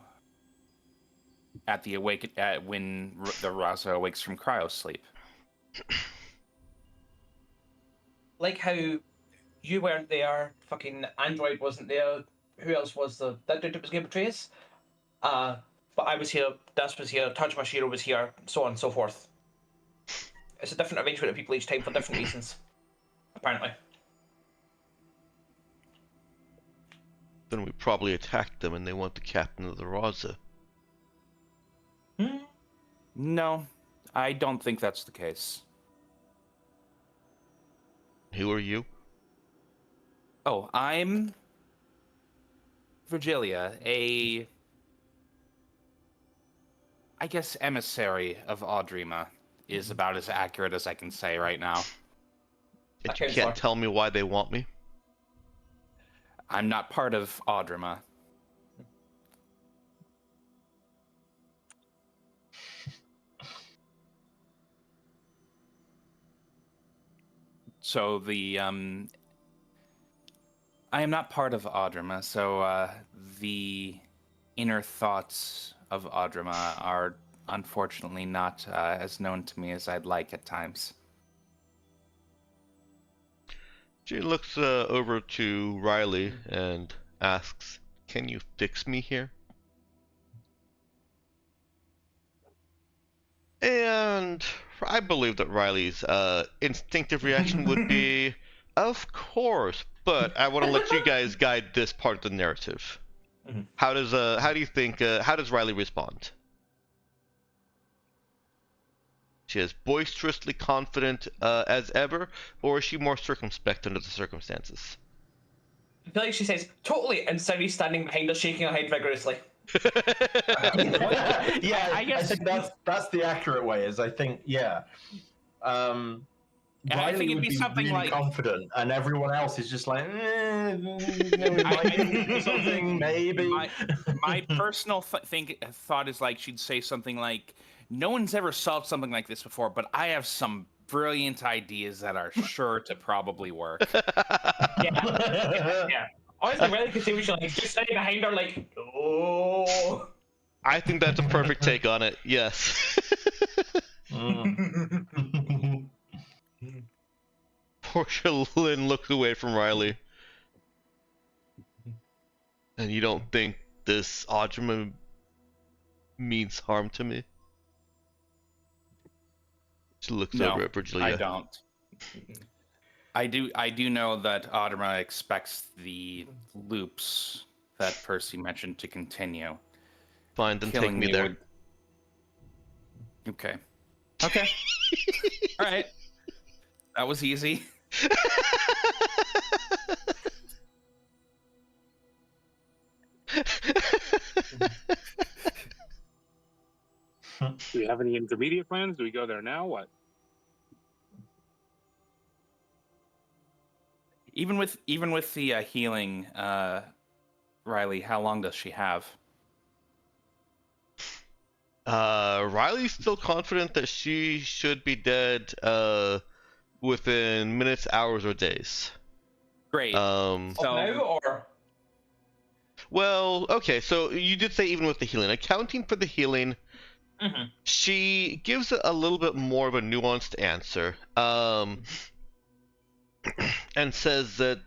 [SPEAKER 4] at the when the Raza awakes from cryosleep.
[SPEAKER 2] Like how you weren't there, fucking Android wasn't there. Who else was there? That dude that was going to betray us? But I was here, Das was here, Taj Mashiro was here, so on and so forth. It's a different arrangement of people each time for different reasons, apparently.
[SPEAKER 1] Then we probably attacked them and they want the captain of the Raza.
[SPEAKER 4] No, I don't think that's the case.
[SPEAKER 1] Who are you?
[SPEAKER 4] Oh, I'm Virgilia, I guess emissary of Audrima is about as accurate as I can say right now.
[SPEAKER 1] And you can't tell me why they want me?
[SPEAKER 4] I'm not part of Audrima. So I am not part of Audrima, so the inner thoughts of Audrima are unfortunately not as known to me as I'd like at times.
[SPEAKER 1] She looks over to Riley and asks, "Can you fix me here?" And I believe that Riley's instinctive reaction would be, "Of course," but I want to let you guys guide this part of the narrative.
[SPEAKER 2] Mm-hmm.
[SPEAKER 1] How do you think, how does Riley respond? She is boisterously confident as ever, or is she more circumspect under the circumstances?
[SPEAKER 2] I feel like she says, totally, and Siri's standing behind her, shaking her head vigorously.
[SPEAKER 3] Yeah, I think that's the accurate way. Is I think Riley
[SPEAKER 4] think it'd
[SPEAKER 3] would
[SPEAKER 4] be
[SPEAKER 3] be
[SPEAKER 4] something
[SPEAKER 3] really
[SPEAKER 4] like
[SPEAKER 3] confident, and everyone else is just like, we might do something, maybe.
[SPEAKER 4] My personal thought is like she'd say something like, "No one's ever solved something like this before, but I have some brilliant ideas that are sure to probably work."
[SPEAKER 2] Yeah. Honestly, Riley could see what she's like, just standing behind her, like, oh.
[SPEAKER 1] I think that's a perfect take on it. Yes. Portia Lin looks away from Riley. And you don't think this Audrima means harm to me? She looks over at Virgilia.
[SPEAKER 4] I don't. I do know that Audrima expects the loops that Percy mentioned to continue.
[SPEAKER 1] Fine, then take
[SPEAKER 4] Killing
[SPEAKER 1] me there.
[SPEAKER 4] would. Okay. Okay. All right. That was easy.
[SPEAKER 5] Do we have any intermediate plans? Do we go there now? What?
[SPEAKER 4] Even with the healing, Riley, how long does she have?
[SPEAKER 1] Riley's still confident that she should be dead within minutes, hours, or days.
[SPEAKER 4] Great.
[SPEAKER 2] Of now, or
[SPEAKER 1] Well, okay, so you did say even with the healing. Accounting for the healing,
[SPEAKER 2] Mhm.
[SPEAKER 1] she gives a little bit more of a nuanced answer, and says that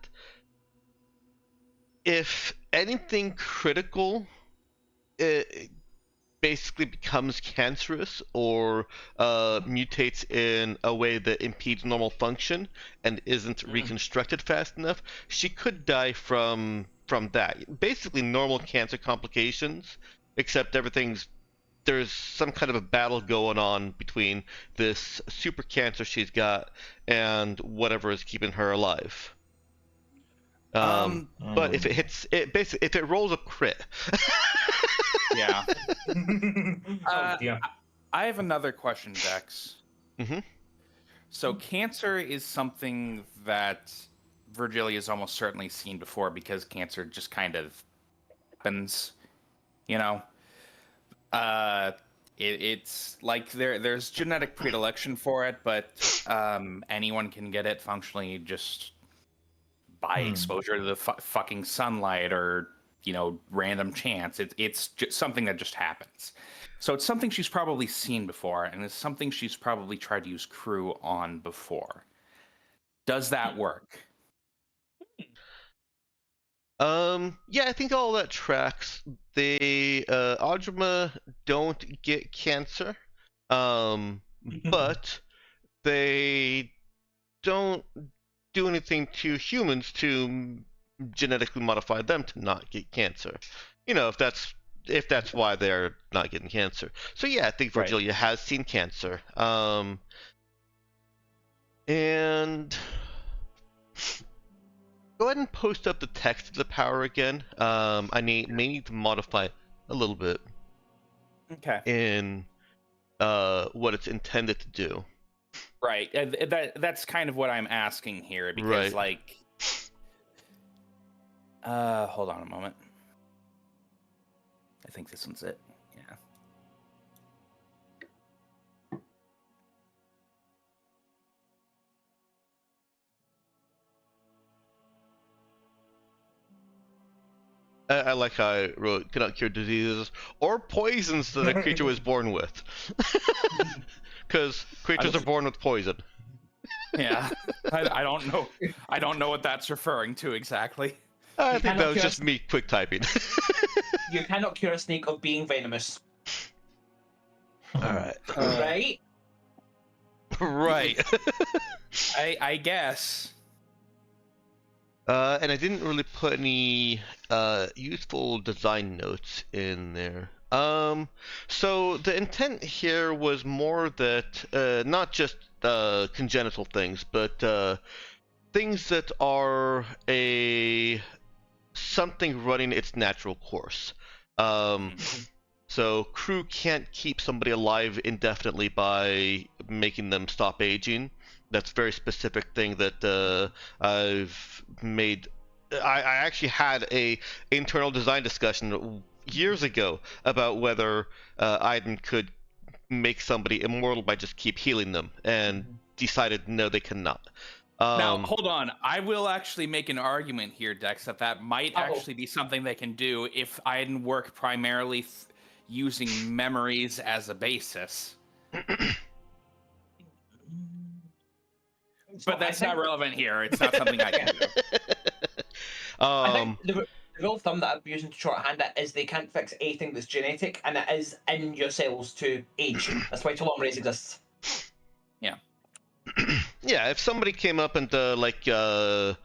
[SPEAKER 1] if anything critical, it basically becomes cancerous or mutates in a way that impedes normal function and isn't reconstructed fast enough, she could die from that. Basically normal cancer complications, except there's some kind of a battle going on between this super cancer she's got and whatever is keeping her alive. But if it hits it, basically if it rolls a crit.
[SPEAKER 4] Yeah.
[SPEAKER 2] Oh dear.
[SPEAKER 4] I have another question, Dex.
[SPEAKER 1] Mhm.
[SPEAKER 4] So cancer is something that Virgilia has almost certainly seen before because cancer just kind of happens, you know. It's like there's genetic predilection for it, but anyone can get it functionally just by exposure to the fucking sunlight or random chance. It's just something that just happens. So it's something she's probably seen before, and it's something she's probably tried to use crew on before. Does that work?
[SPEAKER 1] Yeah, I think all that tracks. They Audrima don't get cancer, but they don't do anything to humans to genetically modify them to not get cancer. If that's why they're not getting cancer. So yeah, I think
[SPEAKER 4] Right.
[SPEAKER 1] Virgilia has seen cancer. And go ahead and post up the text of the power again. I may need to modify a little bit
[SPEAKER 4] Okay.
[SPEAKER 1] in what it's intended to do.
[SPEAKER 4] Right. That's kind of what I'm asking here because,
[SPEAKER 1] Right.
[SPEAKER 4] hold on a moment. I think this one's it. Yeah.
[SPEAKER 1] I like how I wrote cannot cure diseases or poisons that a creature was born with. Because creatures are born with poison.
[SPEAKER 4] Yeah. I don't know. I don't know what that's referring to exactly.
[SPEAKER 1] I
[SPEAKER 2] You
[SPEAKER 1] think that
[SPEAKER 2] cannot
[SPEAKER 1] was
[SPEAKER 2] cure
[SPEAKER 1] just me quick typing.
[SPEAKER 2] You cannot cure a snake of being venomous.
[SPEAKER 1] Alright.
[SPEAKER 2] Right?
[SPEAKER 1] Right.
[SPEAKER 4] I guess.
[SPEAKER 1] And I didn't really put any useful design notes in there. So the intent here was more that not just congenital things, but things that are something running its natural course. So crew can't keep somebody alive indefinitely by making them stop aging. That's a very specific thing that I've made. I actually had a internal design discussion years ago about whether Aiden could make somebody immortal by just keep healing them, and decided no, they cannot.
[SPEAKER 4] Now, hold on. I will actually make an argument here, Dex, that might
[SPEAKER 2] Uh-oh.
[SPEAKER 4] actually be something they can do if I didn't work primarily using memories as a basis. But that's not relevant here. It's not something I can do.
[SPEAKER 2] I think the rule of thumb that I've used to shorthand it is they can't fix anything that's genetic, and it is in your cells to age. That's why telomerase exists.
[SPEAKER 4] Yeah.
[SPEAKER 1] Yeah, if somebody came up and did a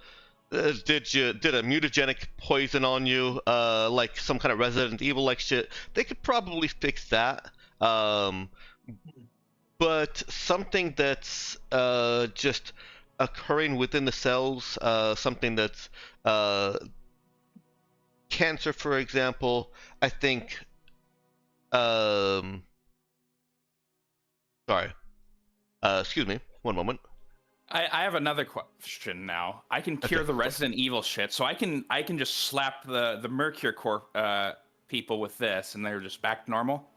[SPEAKER 1] mutagenic poison on you, like some kind of Resident Evil like shit, they could probably fix that. But something that's just occurring within the cells, something that's cancer, for example, I think. Sorry. Excuse me. One moment.
[SPEAKER 4] I have another question now. I can cure the Resident Evil shit, so I can just slap the Mercure Corp people with this, and they're just back to normal.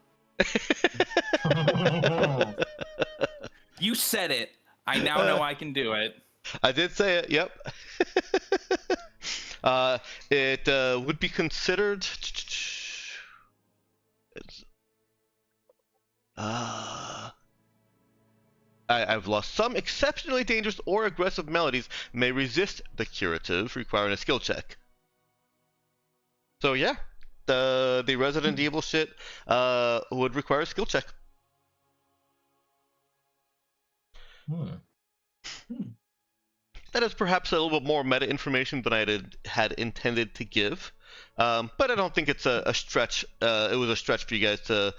[SPEAKER 4] You said it. I now know I can do it.
[SPEAKER 1] I did say it. Yep. It would be considered. I've lost. Some exceptionally dangerous or aggressive melodies may resist the curative, requiring a skill check. So yeah, the Resident Evil shit would require a skill check. That is perhaps a little bit more meta information than I had intended to give, but I don't think it's a stretch. It was a stretch for you guys to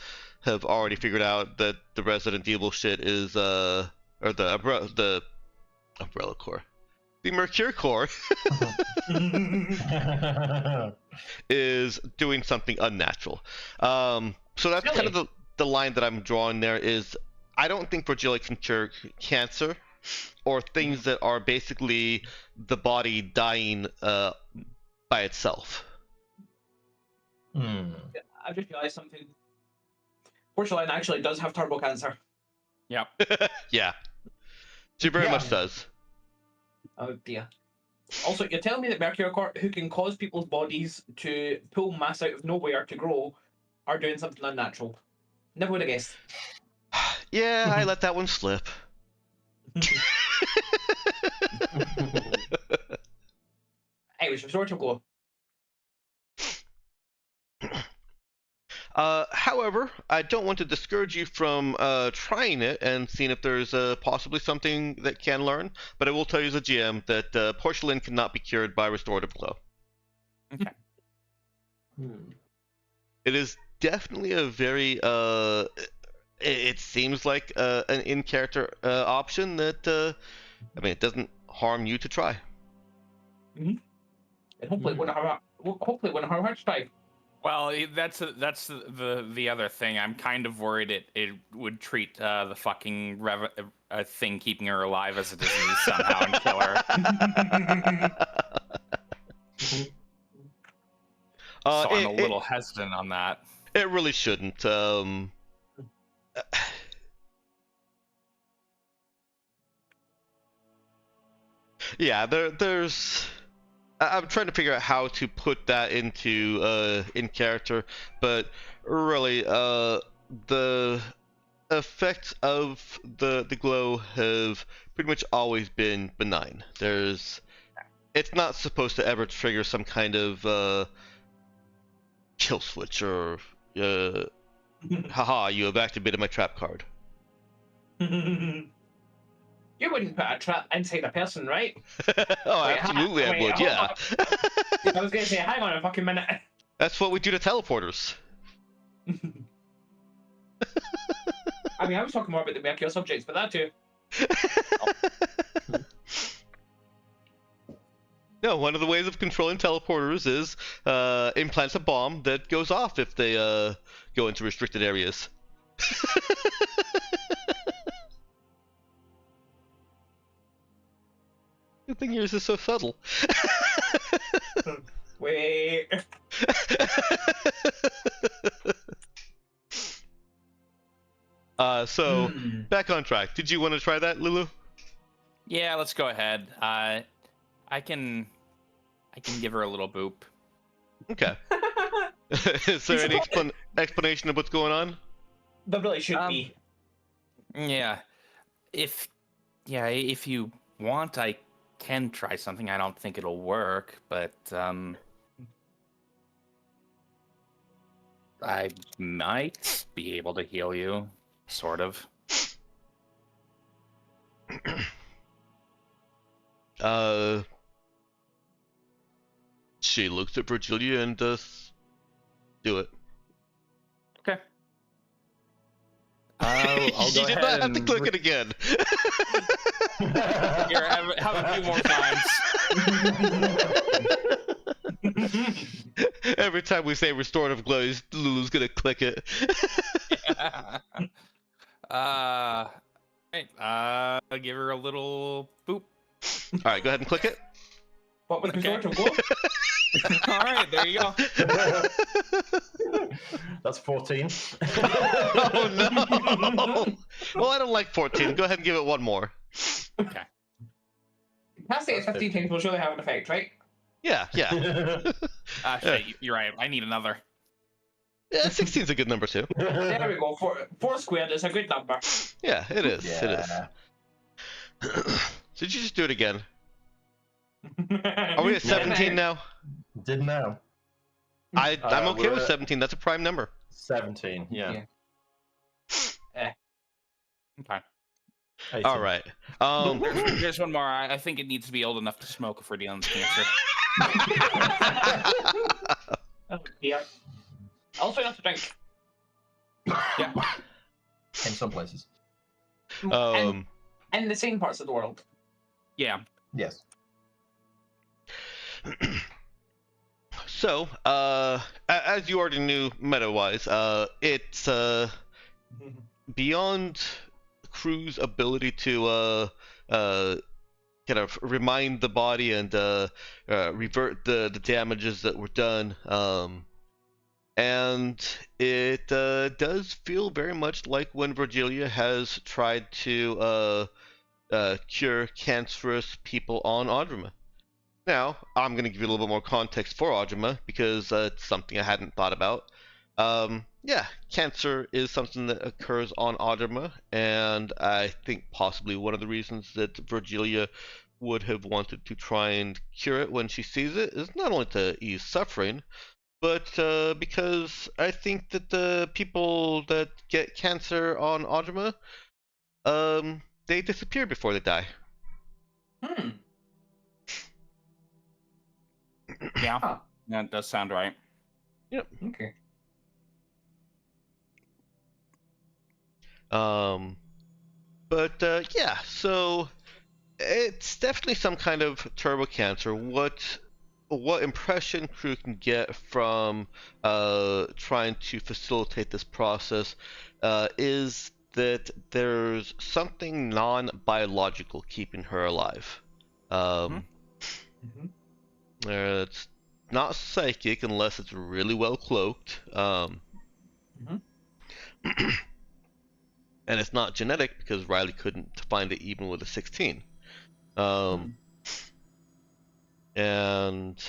[SPEAKER 1] have already figured out that the Resident Evil shit is or the Umbrella Core, the Mercure Core is doing something unnatural. So that's
[SPEAKER 2] Really?
[SPEAKER 1] kind of the line that I'm drawing there. Is I don't think Virgilia can cure cancer or things that are basically the body dying by itself.
[SPEAKER 2] I've just realized something. Portia Lin actually does have turbo cancer.
[SPEAKER 4] Yep.
[SPEAKER 1] Yeah, she very much does.
[SPEAKER 2] Oh dear. Also, you're telling me that Mercury Corp, who can cause people's bodies to pull mass out of nowhere to grow, are doing something unnatural. Never would have guessed.
[SPEAKER 1] Yeah, I let that one slip.
[SPEAKER 2] Anyways, restore to glow.
[SPEAKER 1] However, I don't want to discourage you from trying it and seeing if there's possibly something that can learn, but I will tell you as a GM that Portia Lin cannot be cured by restorative glow.
[SPEAKER 4] Okay.
[SPEAKER 1] It is definitely a very it seems like an in-character option that I mean, it doesn't harm you to try.
[SPEAKER 2] And hopefully, it wouldn't have a heart strike.
[SPEAKER 4] Well, that's the other thing. I'm kind of worried it would treat the fucking thing keeping her alive as a disease somehow and kill her. So I'm a little hesitant on that.
[SPEAKER 1] It really shouldn't. Yeah, there's. I'm trying to figure out how to put that into in character, but really, the effects of the glow have pretty much always been benign. It's not supposed to ever trigger some kind of kill switch or haha, you have activated my trap card.
[SPEAKER 2] You wouldn't put a trap inside a person, right?
[SPEAKER 1] Oh, wait, absolutely, I would. Yeah.
[SPEAKER 2] I was gonna say, hang on a fucking minute.
[SPEAKER 1] That's what we do to teleporters.
[SPEAKER 2] I mean, I was talking more about the Mercure subjects, but that too.
[SPEAKER 1] No, one of the ways of controlling teleporters is implants a bomb that goes off if they go into restricted areas. Good thing yours is so subtle.
[SPEAKER 2] Wait.
[SPEAKER 1] So back on track. Did you want to try that, Lulu?
[SPEAKER 4] Yeah, let's go ahead. I can give her a little boop.
[SPEAKER 1] Okay. Is there any explanation of what's going on?
[SPEAKER 2] There really should be.
[SPEAKER 4] Yeah. If you want, I can try something. I don't think it'll work, but I might be able to heal you, sort of.
[SPEAKER 1] She looks at Virgilia and does do it.
[SPEAKER 4] Okay. I'll
[SPEAKER 1] You
[SPEAKER 4] go
[SPEAKER 1] did
[SPEAKER 4] ahead
[SPEAKER 1] not have
[SPEAKER 4] and
[SPEAKER 1] to click it again.
[SPEAKER 4] Here, have a few more times.
[SPEAKER 1] Every time we say restorative glow, Lulu's gonna click it.
[SPEAKER 4] Right. I'll give her a little boop.
[SPEAKER 1] All right, go ahead and click it.
[SPEAKER 2] What with
[SPEAKER 4] Okay.
[SPEAKER 2] restorative glow?
[SPEAKER 4] All right, there you go.
[SPEAKER 3] That's 14.
[SPEAKER 1] Oh no! Well, I don't like 14. Go ahead and give it one more.
[SPEAKER 4] Okay.
[SPEAKER 2] Capacity is
[SPEAKER 3] That's
[SPEAKER 2] 15 things will surely have an effect, right?
[SPEAKER 1] Yeah.
[SPEAKER 4] Shit, you're right. I need another.
[SPEAKER 1] Yeah, 16's a good number too.
[SPEAKER 2] There we go. Four squared is a good number.
[SPEAKER 1] Yeah, it is. It
[SPEAKER 3] Yeah.
[SPEAKER 1] is. So did you just do it again? Are we at 17 now?
[SPEAKER 3] Didn't know.
[SPEAKER 1] I'm okay
[SPEAKER 3] we're
[SPEAKER 1] with
[SPEAKER 3] at
[SPEAKER 1] 17. That's a prime number.
[SPEAKER 3] 17, yeah.
[SPEAKER 4] Okay.
[SPEAKER 3] 18.
[SPEAKER 1] All right.
[SPEAKER 4] There's one more. I think it needs to be old enough to smoke if we're dealing with cancer.
[SPEAKER 2] Oh dear. Also enough to drink.
[SPEAKER 4] Yeah.
[SPEAKER 3] In some places.
[SPEAKER 2] In the same parts of the world.
[SPEAKER 4] Yeah.
[SPEAKER 3] Yes.
[SPEAKER 1] So, as you already knew, meta-wise, it's beyond Crew's ability to kind of remind the body and revert the damages that were done. And it does feel very much like when Virgilia has tried to cure cancerous people on Audrima. Now, I'm going to give you a little bit more context for Audrima because it's something I hadn't thought about. Yeah, cancer is something that occurs on Audrima, and I think possibly one of the reasons that Virgilia would have wanted to try and cure it when she sees it is not only to ease suffering, but because I think that the people that get cancer on Audrima, they disappear before they die.
[SPEAKER 4] Yeah.
[SPEAKER 2] Huh.
[SPEAKER 4] That does sound right.
[SPEAKER 2] Okay.
[SPEAKER 1] But yeah, so it's definitely some kind of turbo cancer. What impression Crew can get from trying to facilitate this process is that there's something non-biological keeping her alive. It's not psychic unless it's really well cloaked. And it's not genetic because Riley couldn't find it even with a 16. And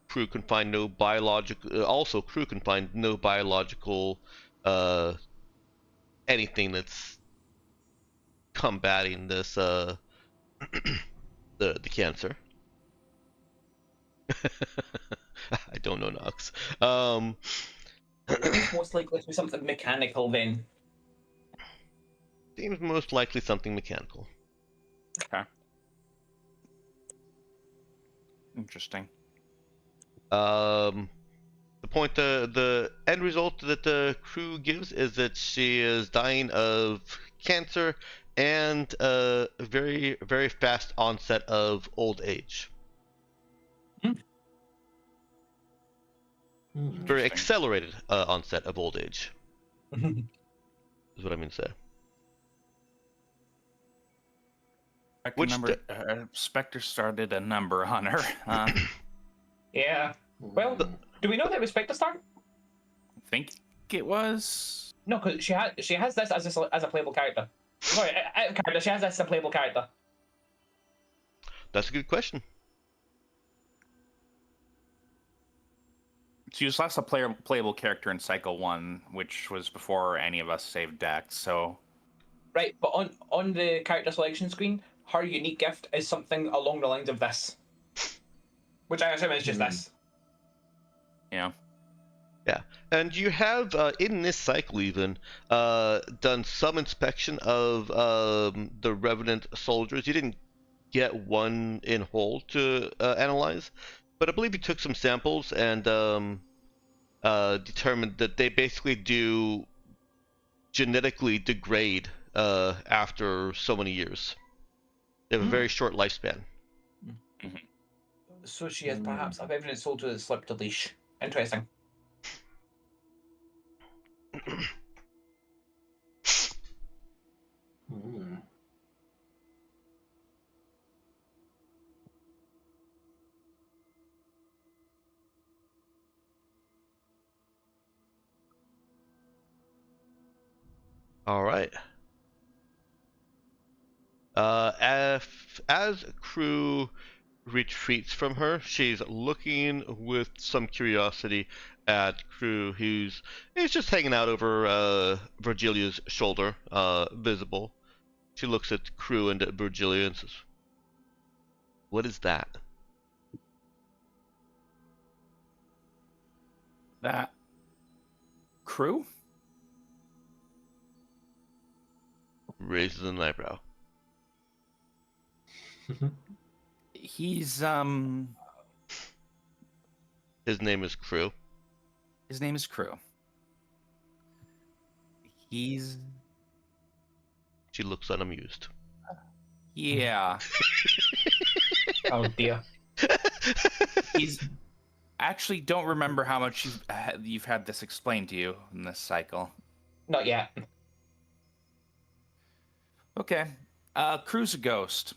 [SPEAKER 1] Crew can find no biological. Also, Crew can find no biological anything that's combating this the cancer. I don't know, Nox.
[SPEAKER 2] It's most likely to be something mechanical then.
[SPEAKER 1] Seems most likely something mechanical.
[SPEAKER 4] Okay. Interesting.
[SPEAKER 1] The point, the end result that the Crew gives is that she is dying of cancer and a very, very fast onset of old age. Very accelerated onset of old age. Is what I mean to say.
[SPEAKER 4] Spectre started a number on her.
[SPEAKER 2] Yeah. Well, do we know that Spectre start?
[SPEAKER 4] I think it was.
[SPEAKER 2] No, because she has this as a playable character. Sorry, she has this as a playable character.
[SPEAKER 1] That's a good question.
[SPEAKER 4] She was last a playable character in Cycle 1, which was before any of us saved Dax, so...
[SPEAKER 2] Right, but on the character selection screen, her unique gift is something along the lines of this. Which I assume is just this.
[SPEAKER 4] Yeah.
[SPEAKER 1] Yeah, and you have, in this cycle even, done some inspection of the Revenant soldiers. You didn't get one in whole to analyze, but I believe he took some samples and determined that they basically do genetically degrade after so many years. They have a very short lifespan.
[SPEAKER 2] So she has perhaps a revenant soldier that slipped a leash. Interesting.
[SPEAKER 3] Hmm.
[SPEAKER 1] All right. As crew retreats from her, she's looking with some curiosity at crew who's is just hanging out over Virgilia's shoulder, visible. She looks at crew and at Virgilia and says, "What is that?"
[SPEAKER 4] That crew?
[SPEAKER 1] Raises an eyebrow.
[SPEAKER 4] He's
[SPEAKER 1] His name is Crew.
[SPEAKER 4] his name is Crew. He's
[SPEAKER 1] She looks unamused.
[SPEAKER 4] yeah.
[SPEAKER 2] Oh dear.
[SPEAKER 4] He's actually don't remember how much you've had this explained to you in this cycle.
[SPEAKER 2] Not yet.
[SPEAKER 4] Okay. Crew's a ghost.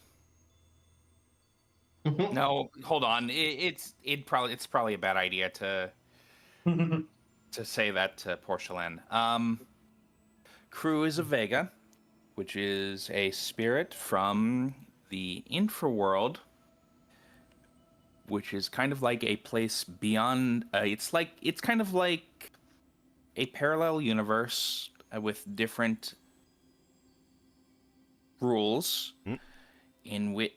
[SPEAKER 4] No, hold on. It's probably a bad idea to say that to Portia Lin. Crew is a Vega, which is a spirit from the infraworld, which is kind of like a place beyond. It's kind of like a parallel universe with different rules, in which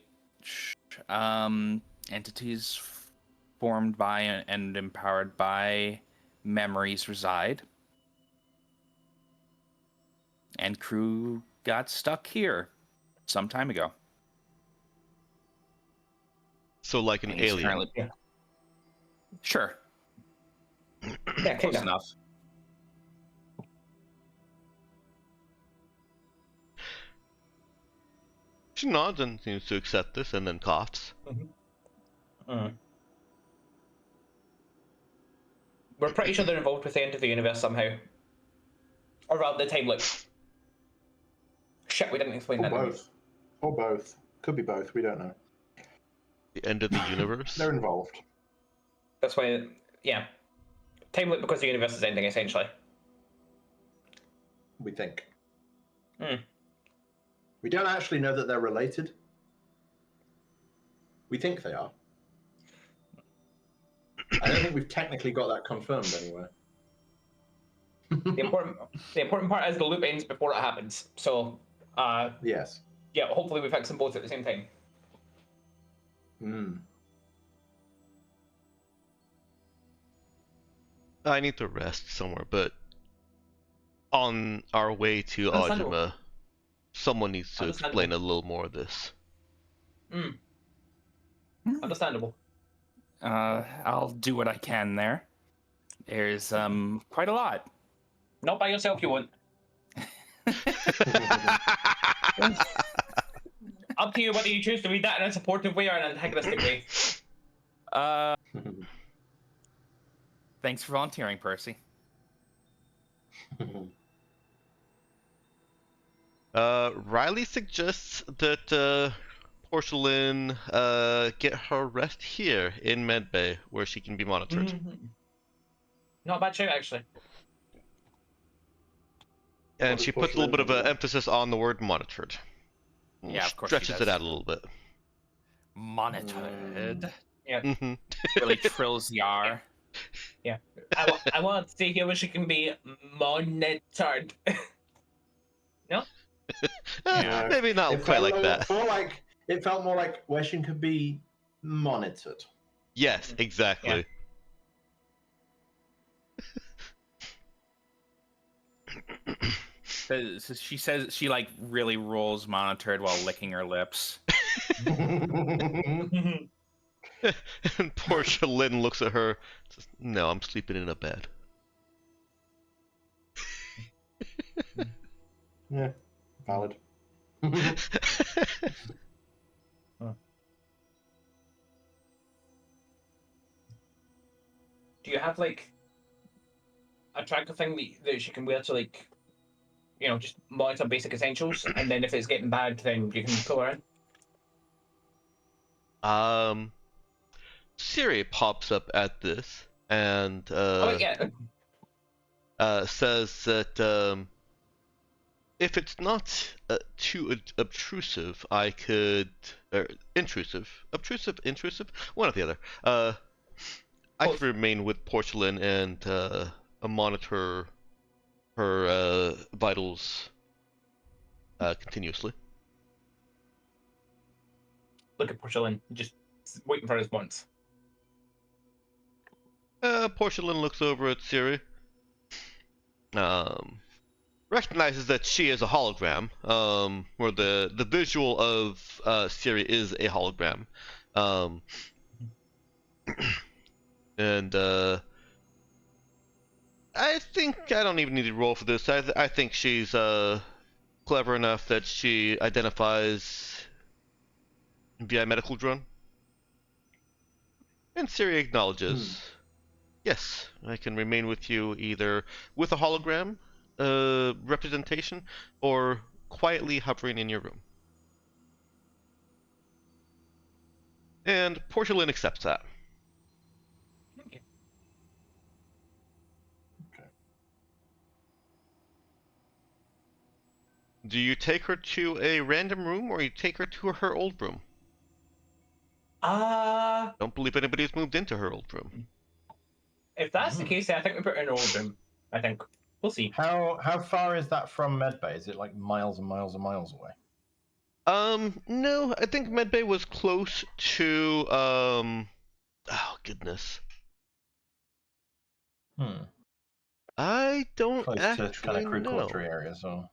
[SPEAKER 4] entities formed by and empowered by memories reside. And Crew got stuck here some time ago.
[SPEAKER 1] So like an
[SPEAKER 4] And he's
[SPEAKER 1] alien.
[SPEAKER 4] currently-
[SPEAKER 2] Yeah.
[SPEAKER 4] Sure.
[SPEAKER 2] Yeah,
[SPEAKER 4] Close
[SPEAKER 2] kinda.
[SPEAKER 4] enough.
[SPEAKER 1] She nods and seems to accept this and then coughs.
[SPEAKER 2] We're pretty sure they're involved with the end of the universe somehow. Or rather, the time loop. Shit, we didn't explain
[SPEAKER 3] Or
[SPEAKER 2] that. did we?
[SPEAKER 3] both. Or both. Could be both. We don't know.
[SPEAKER 1] The end of the universe.
[SPEAKER 3] They're involved.
[SPEAKER 2] That's why, yeah. Time loop because the universe is ending, essentially.
[SPEAKER 3] We think.
[SPEAKER 2] Hmm.
[SPEAKER 3] We don't actually know that they're related. We think they are. I don't think we've technically got that confirmed anywhere.
[SPEAKER 2] The important part is the loop ends before it happens. So,
[SPEAKER 3] Yes.
[SPEAKER 2] yeah, hopefully we fix them both at the same time.
[SPEAKER 3] Hmm.
[SPEAKER 1] I need to rest somewhere, but on our way to
[SPEAKER 2] Understandable.
[SPEAKER 1] Audrima, someone needs to
[SPEAKER 2] Understandable.
[SPEAKER 1] explain a little more of this.
[SPEAKER 2] Understandable.
[SPEAKER 4] I'll do what I can there. There's quite a lot.
[SPEAKER 2] Not by yourself, you won't. Up to you whether you choose to read that in a supportive way or an antagonistic way.
[SPEAKER 4] Thanks for volunteering, Percy.
[SPEAKER 1] Riley suggests that Portia Lin get her rest here in Medbay, where she can be monitored.
[SPEAKER 2] Mhm. Not a bad shout, actually.
[SPEAKER 1] And
[SPEAKER 3] What
[SPEAKER 1] she
[SPEAKER 3] does
[SPEAKER 1] puts a
[SPEAKER 3] Portia
[SPEAKER 1] little bit
[SPEAKER 3] Lin
[SPEAKER 1] of
[SPEAKER 3] do?
[SPEAKER 1] emphasis on the word monitored.
[SPEAKER 4] Yeah, of course she
[SPEAKER 1] Stretches
[SPEAKER 4] does.
[SPEAKER 1] it out a little bit.
[SPEAKER 4] Monitored.
[SPEAKER 1] Mhm.
[SPEAKER 4] Really trills the R.
[SPEAKER 2] Yeah. I want to see here where she can be monitored. No?
[SPEAKER 4] Yeah.
[SPEAKER 1] Maybe not
[SPEAKER 3] It
[SPEAKER 1] quite
[SPEAKER 3] felt
[SPEAKER 1] like that.
[SPEAKER 3] It felt more like where she could be monitored.
[SPEAKER 1] Yes, exactly.
[SPEAKER 4] So she says she like really rolls monitored while licking her lips.
[SPEAKER 1] And Portia Lin looks at her and says, "No, I'm sleeping in a bed."
[SPEAKER 3] Yeah, valid.
[SPEAKER 2] Do you have like a tracker thing that she can wear to like, just monitor basic essentials, and then if it's getting bad, then you can pull her in?
[SPEAKER 1] Siri pops up at this and
[SPEAKER 2] Oh yeah.
[SPEAKER 1] says that if it's not too obtrusive, I could, or intrusive, one or the other. I could remain with Portia Lin and monitor her vitals continuously.
[SPEAKER 2] Look at Portia Lin, just waiting for a response.
[SPEAKER 1] Portia Lin looks over at Siri. Recognizes that she is a hologram, or the visual of Siri is a hologram. And I think I don't even need to roll for this. I think she's clever enough that she identifies via medical drone. And Siri acknowledges, yes, I can remain with you either with a hologram representation or quietly hovering in your room. And Portia Lin accepts that.
[SPEAKER 2] Okay.
[SPEAKER 1] Do you take her to a random room or you take her to her old room? Don't believe anybody's moved into her old room.
[SPEAKER 2] If that's the case, then I think we put her in an old room. I think we'll see.
[SPEAKER 3] How far is that from Medbay? Is it like miles and miles and miles away?
[SPEAKER 1] No, I think Medbay was close to oh goodness. I don't
[SPEAKER 3] Close
[SPEAKER 1] actually
[SPEAKER 3] to kind of crew
[SPEAKER 1] know.
[SPEAKER 3] quarter area, so.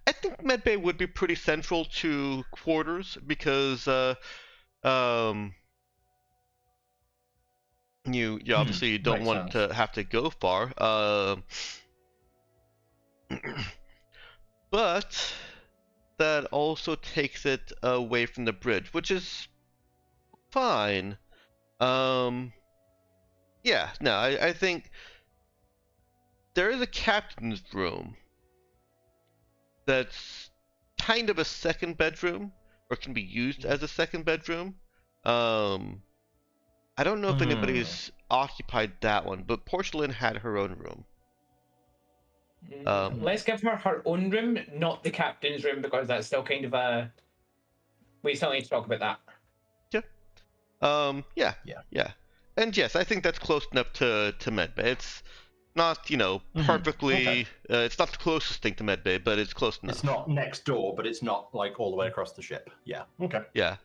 [SPEAKER 1] I think Medbay would be pretty central to quarters because you obviously don't
[SPEAKER 3] makes
[SPEAKER 1] want
[SPEAKER 3] sense.
[SPEAKER 1] to have to go far. But that also takes it away from the bridge, which is fine. Yeah, no, I think there is a captain's room that's kind of a second bedroom, or can be used as a second bedroom. I don't know if anybody's occupied that one, but Portia Lin had her own room.
[SPEAKER 2] Let's give her her own room, not the captain's room, because that's still kind of a. We still need to talk about that.
[SPEAKER 1] Yeah. And yes, I think that's close enough to Medbay. It's not, perfectly.
[SPEAKER 3] Okay.
[SPEAKER 1] It's not the closest thing to Medbay, but it's close enough.
[SPEAKER 3] It's not next door, but it's not like all the way across the ship. Yeah. Okay.
[SPEAKER 1] Yeah.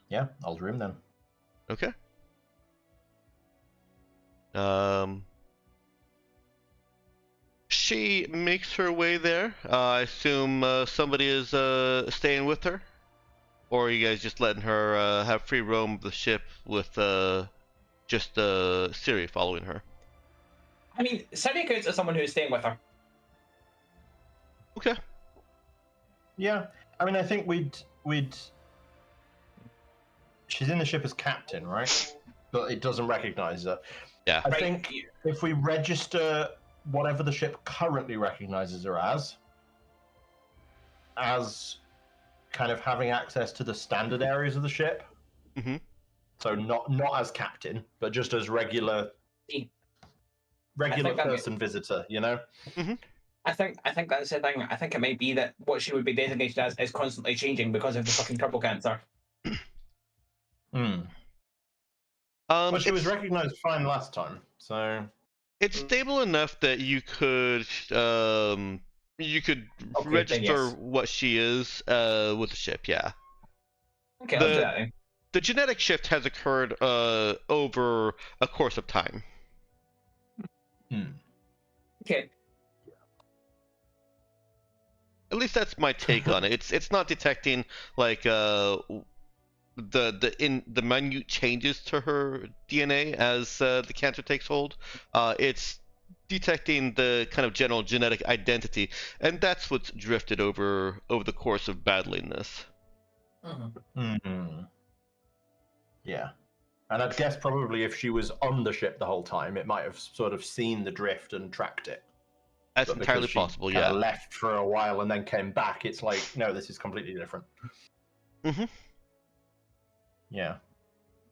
[SPEAKER 3] Yeah, old room then.
[SPEAKER 1] Okay. She makes her way there. I assume somebody is staying with her, or are you guys just letting her have free roam of the ship with just Siri following her?
[SPEAKER 2] I mean, Siri counts as someone who's staying with her.
[SPEAKER 1] Okay.
[SPEAKER 3] Yeah, I mean, I think we'd. She's in the ship as captain, right? But it doesn't recognize her.
[SPEAKER 1] Yeah.
[SPEAKER 3] I think if we register whatever the ship currently recognizes her as kind of having access to the standard areas of the ship.
[SPEAKER 1] Mm-hmm.
[SPEAKER 3] So not as captain, but just as regular person visitor,
[SPEAKER 1] Mm-hmm.
[SPEAKER 2] I think that's the thing. I think it might be that what she would be designated as is constantly changing because of the fucking trouble cancer.
[SPEAKER 3] Well, she was recognized fine last time, so
[SPEAKER 1] it's stable enough that you could register what she is with the ship. Yeah.
[SPEAKER 2] Okay, I'll do that then.
[SPEAKER 1] The genetic shift has occurred over a course of time.
[SPEAKER 2] Okay.
[SPEAKER 1] At least that's my take on it. It's not detecting like the minute changes to her DNA as the cancer takes hold. It's detecting the kind of general genetic identity, and that's what's drifted over the course of battling this.
[SPEAKER 3] Mm-hmm. Yeah. And I'd guess probably if she was on the ship the whole time, it might have sort of seen the drift and tracked it.
[SPEAKER 1] That's
[SPEAKER 3] But
[SPEAKER 1] entirely
[SPEAKER 3] because she
[SPEAKER 1] possible.
[SPEAKER 3] kind
[SPEAKER 1] Yeah.
[SPEAKER 3] of left for a while and then came back, it's like, no, this is completely different.
[SPEAKER 1] Mm-hmm.
[SPEAKER 3] Yeah.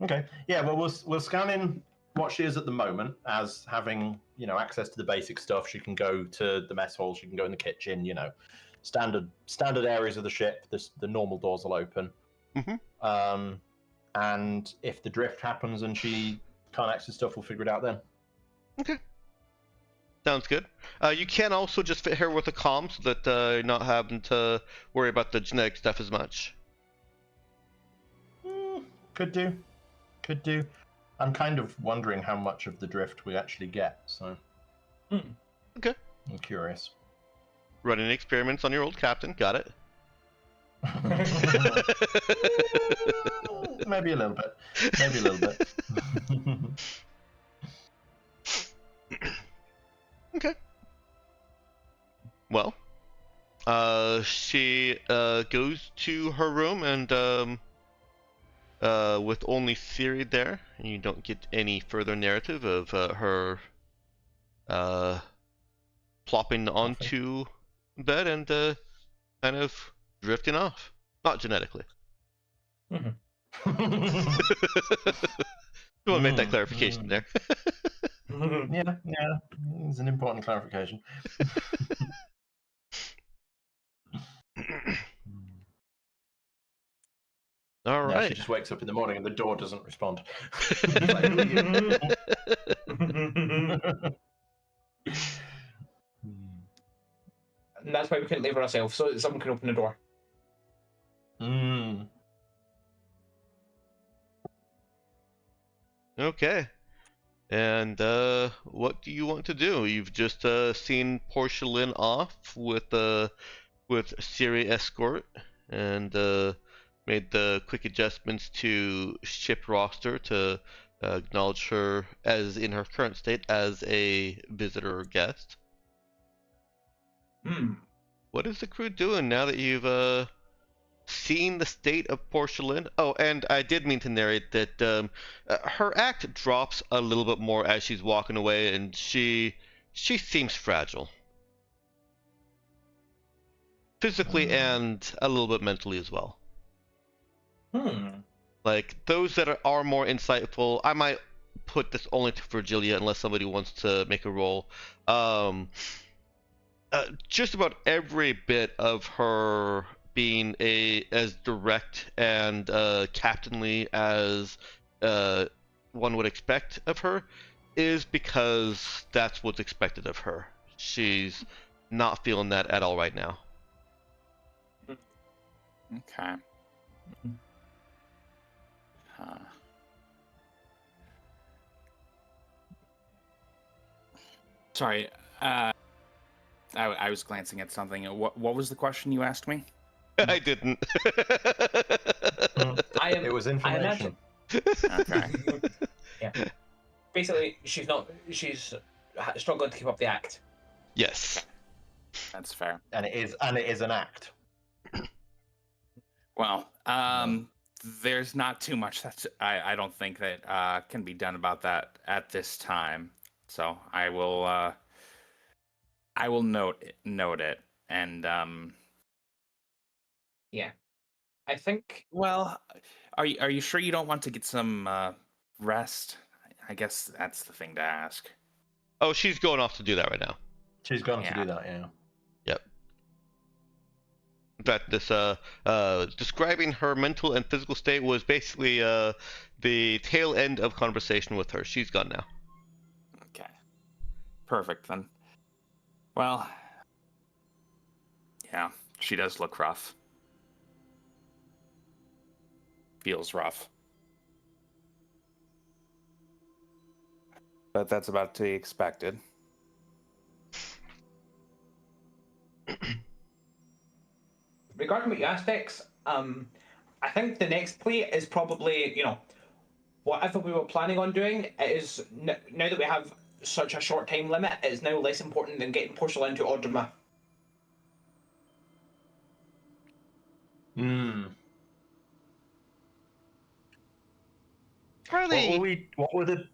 [SPEAKER 3] Okay. Yeah. Well, we'll scan in what she is at the moment as having, access to the basic stuff. She can go to the mess hall. She can go in the kitchen. Standard areas of the ship. The normal doors will open.
[SPEAKER 1] Mm-hmm.
[SPEAKER 3] And if the drift happens and she can't access stuff, we'll figure it out then.
[SPEAKER 1] Okay. Sounds good. You can also just fit her with a comm so that you're not having to worry about the genetic stuff as much.
[SPEAKER 3] Could do. I'm kind of wondering how much of the drift we actually get, so.
[SPEAKER 1] Okay.
[SPEAKER 3] I'm curious.
[SPEAKER 1] Running experiments on your old captain. Got it.
[SPEAKER 3] Maybe a little bit.
[SPEAKER 1] Okay. Well, she goes to her room and with only Siri there, you don't get any further narrative of her plopping onto bed and kind of drifting off. Not genetically.
[SPEAKER 2] Mm-hmm.
[SPEAKER 1] I want to make that clarification there.
[SPEAKER 3] Yeah, it's an important clarification.
[SPEAKER 1] All right.
[SPEAKER 3] She just wakes up in the morning and the door doesn't respond.
[SPEAKER 2] And that's why we couldn't leave her ourselves, so that someone can open the door.
[SPEAKER 1] Okay. And what do you want to do? You've just seen Portia Lin off with Siri escort and made the quick adjustments to ship roster to acknowledge her as in her current state as a visitor or guest. What is the crew doing now that you've seen the state of Portia Lin? Oh, and I did mean to narrate that her act drops a little bit more as she's walking away, and she seems fragile, physically and a little bit mentally as well. Like those that are more insightful, I might put this only to Virgilia unless somebody wants to make a roll. Just about every bit of her being as direct and captainly as one would expect of her is because that's what's expected of her. She's not feeling that at all right now.
[SPEAKER 4] Okay. Sorry, I was glancing at something. What was the question you asked me?
[SPEAKER 1] I didn't.
[SPEAKER 3] It was information.
[SPEAKER 4] Okay.
[SPEAKER 2] Yeah. Basically, she's struggling to keep up the act.
[SPEAKER 1] Yes.
[SPEAKER 4] That's fair.
[SPEAKER 3] And it is an act.
[SPEAKER 4] Well, there's not too much that I don't think that can be done about that at this time. So I will note it and
[SPEAKER 2] Yeah. I think.
[SPEAKER 4] Well, are you sure you don't want to get some rest? I guess that's the thing to ask.
[SPEAKER 1] Oh, she's going off to do that right now.
[SPEAKER 3] She's gone to do that, yeah.
[SPEAKER 1] Yep. In fact, this describing her mental and physical state was basically the tail end of conversation with her. She's gone now.
[SPEAKER 4] Okay. Perfect then. Well, yeah, she does look rough. Feels rough. But that's about to be expected.
[SPEAKER 2] regarding what you asked, Dex, I think the next play is probably, whatever we were planning on doing, it is, now that we have such a short time limit, it is now less important than getting Portia Lin to Audrima.
[SPEAKER 1] Harley.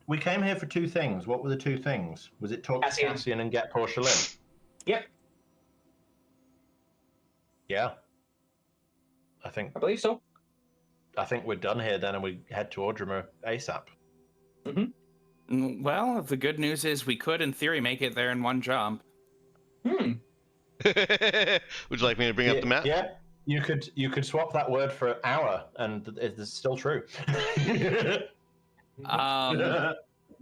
[SPEAKER 3] We came here for two things. What were the two things? Was it talk to
[SPEAKER 2] Cassian.
[SPEAKER 3] Cassian and get Portia Lin?
[SPEAKER 2] Yep,
[SPEAKER 3] Yeah. I
[SPEAKER 2] believe so.
[SPEAKER 3] think we're done here then, and we head to Audrima ASAP.
[SPEAKER 4] Well, the good news is we could, in theory, make it there in one jump.
[SPEAKER 1] Would you like me to bring up the map?
[SPEAKER 3] Yeah. You could swap that word for hour, and it's still true.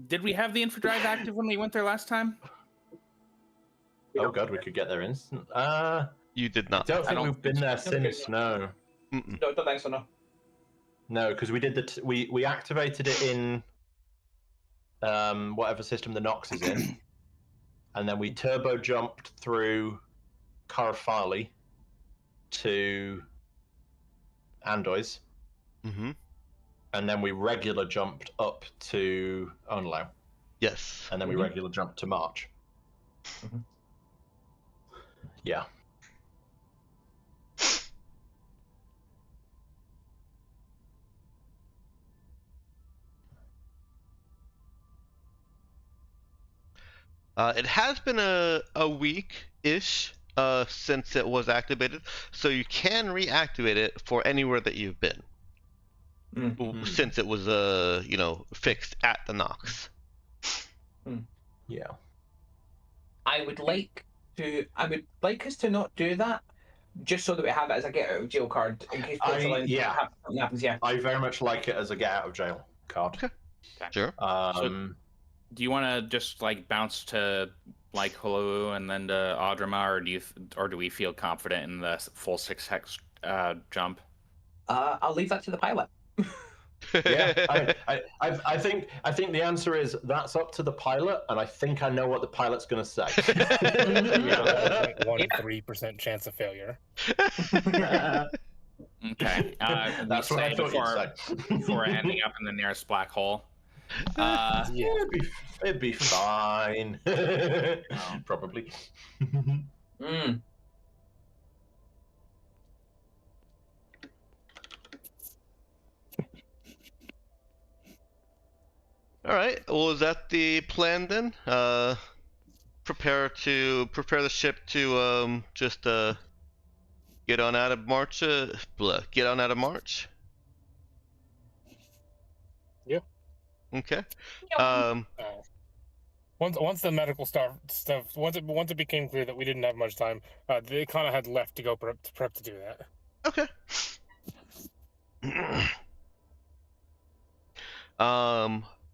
[SPEAKER 4] Did we have the infodrive active when we went there last time?
[SPEAKER 3] Oh god, we could get there instant.
[SPEAKER 1] You did not.
[SPEAKER 3] I don't think
[SPEAKER 4] don't
[SPEAKER 3] we've been there since. No,
[SPEAKER 1] Mm-mm.
[SPEAKER 2] No, don't think so, no.
[SPEAKER 3] no, because we did we activated it in whatever system the Nox is in, and then we turbo jumped through Carafali to Andois,
[SPEAKER 1] Mm-hmm.
[SPEAKER 3] and then we regular jumped up to Onlau,
[SPEAKER 1] Yes.
[SPEAKER 3] and then we regular jumped to March. Yeah.
[SPEAKER 1] It has been a week-ish since it was activated, so you can reactivate it for anywhere that you've been. Since it was fixed at the Nox.
[SPEAKER 3] Yeah.
[SPEAKER 2] I would like us to not do that, just so that we have it as a get out of jail card in case Portia Lin something happens. Yeah.
[SPEAKER 3] I very much like it as a get out of jail card.
[SPEAKER 1] Okay. Sure.
[SPEAKER 4] Do you want to just bounce to Honolulu and then to Audrima, or do we feel confident in the full 6 hex jump?
[SPEAKER 2] I'll leave that to the pilot.
[SPEAKER 3] Yeah, I think the answer is that's up to the pilot, and I think I know what the pilot's going to say.
[SPEAKER 5] 1.13% chance of failure.
[SPEAKER 4] Okay.
[SPEAKER 3] That's what I thought you'd say.
[SPEAKER 4] Before ending up in the nearest black hole.
[SPEAKER 3] It'd be fine. Probably.
[SPEAKER 1] All right. Well, is that the plan then? Prepare the ship to just get on out of March. Get on out of March.
[SPEAKER 5] Yeah.
[SPEAKER 1] Okay.
[SPEAKER 5] Once the medical stuff once it became clear that we didn't have much time, they kind of had left to go prep to do that.
[SPEAKER 1] Okay.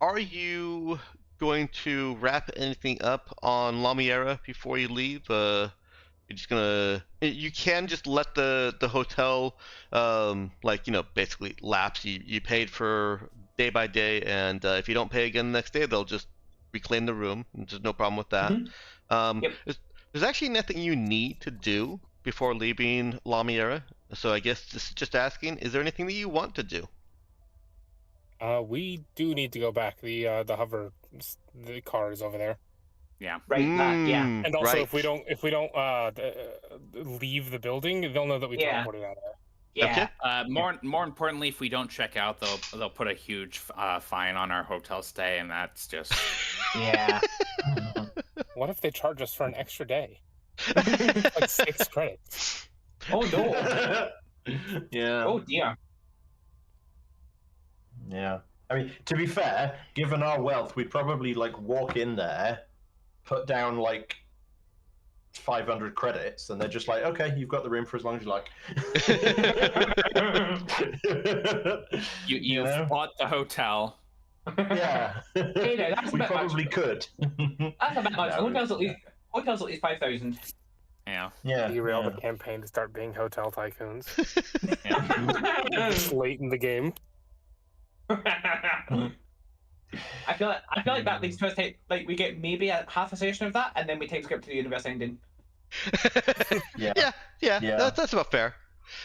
[SPEAKER 1] Are you going to wrap anything up on Lamiera before you leave? You're just gonna. You can just let the hotel, basically lapse. You paid for day by day, and if you don't pay again the next day, they'll just reclaim the room. There's no problem with that.
[SPEAKER 2] Yep.
[SPEAKER 1] There's actually nothing you need to do before leaving Lamiera. So I guess just asking, is there anything that you want to do?
[SPEAKER 5] We do need to go back. The hover, the car is over there.
[SPEAKER 4] Yeah.
[SPEAKER 2] Right. Yeah.
[SPEAKER 5] And also,
[SPEAKER 1] right.
[SPEAKER 5] if we don't leave the building, they'll know that we teleported out of there.
[SPEAKER 2] Yeah.
[SPEAKER 1] Okay.
[SPEAKER 4] More importantly, if we don't check out, they'll put a huge fine on our hotel stay, and that's just
[SPEAKER 2] Yeah.
[SPEAKER 5] What if they charge us for an extra day? Like 6 credits.
[SPEAKER 2] Oh no.
[SPEAKER 3] Yeah.
[SPEAKER 2] Oh dear.
[SPEAKER 3] Yeah. I mean, to be fair, given our wealth, we'd probably walk in there, put down 500 credits, and they're just like, okay, you've got the room for as long as you like.
[SPEAKER 4] you bought the hotel.
[SPEAKER 3] Yeah.
[SPEAKER 2] Hey, no, that's a
[SPEAKER 3] we
[SPEAKER 2] bit
[SPEAKER 3] probably
[SPEAKER 2] much.
[SPEAKER 3] could.
[SPEAKER 2] That's a bit much.
[SPEAKER 3] No,
[SPEAKER 2] Hotels at least 5,000.
[SPEAKER 4] Yeah.
[SPEAKER 3] Yeah.
[SPEAKER 5] Derail the campaign to start being hotel tycoons.
[SPEAKER 4] Yeah.
[SPEAKER 5] It's late in the game.
[SPEAKER 2] I feel like that leads to us we get maybe a half a session of that, and then we time skip to the universe ending.
[SPEAKER 3] Yeah.
[SPEAKER 1] Yeah. That's about fair.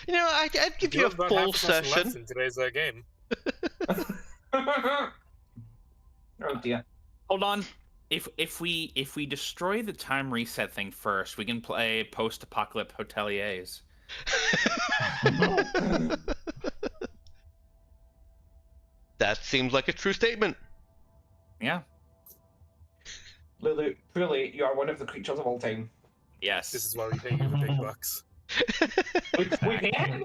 [SPEAKER 1] You know, I'd give you a
[SPEAKER 5] have about
[SPEAKER 1] full
[SPEAKER 5] half a session left
[SPEAKER 1] session.
[SPEAKER 5] in today's game.
[SPEAKER 2] Oh dear.
[SPEAKER 4] Hold on. If we destroy the time reset thing first, we can play post-apocalypse hoteliers.
[SPEAKER 1] That seems like a true statement.
[SPEAKER 4] Yeah.
[SPEAKER 2] Lulu, truly, you are one of the creatures of all time.
[SPEAKER 4] Yes.
[SPEAKER 5] This is why we pay you the big bucks.
[SPEAKER 2] We can.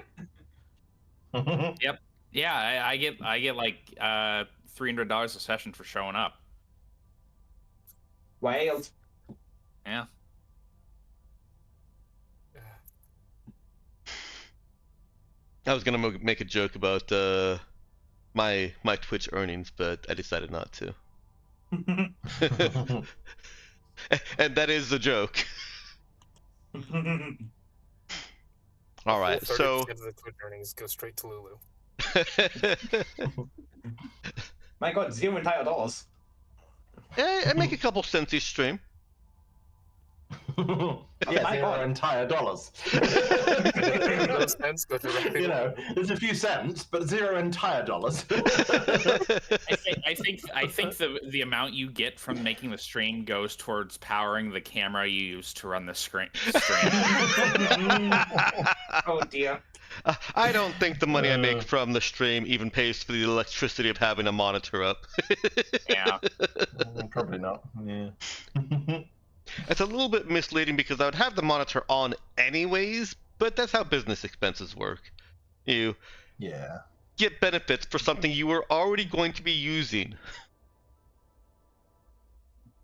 [SPEAKER 4] Yep. Yeah, I get like $300 a session for showing up.
[SPEAKER 2] Wild.
[SPEAKER 4] Yeah.
[SPEAKER 1] I was gonna make a joke about my Twitch earnings, but I decided not to. And that is the joke. All right, so
[SPEAKER 5] 30% of the Twitch earnings go straight to Lulu.
[SPEAKER 2] My God, $0 entire dollars.
[SPEAKER 1] I make a couple cents each stream.
[SPEAKER 3] Yeah,
[SPEAKER 2] My
[SPEAKER 3] $0
[SPEAKER 2] God.
[SPEAKER 3] entire dollars.
[SPEAKER 5] Those cents go directly
[SPEAKER 3] You
[SPEAKER 5] to
[SPEAKER 3] know,
[SPEAKER 5] Lulu.
[SPEAKER 3] there's a few cents, but $0 entire dollars.
[SPEAKER 4] I think the amount you get from making the stream goes towards powering the camera you use to run the stream.
[SPEAKER 2] Oh dear.
[SPEAKER 1] I don't think the money I make from the stream even pays for the electricity of having a monitor up.
[SPEAKER 4] Yeah.
[SPEAKER 3] Probably not. Yeah.
[SPEAKER 1] It's a little bit misleading because I would have the monitor on anyways, but that's how business expenses work. You
[SPEAKER 3] Yeah.
[SPEAKER 1] get benefits for something you were already going to be using.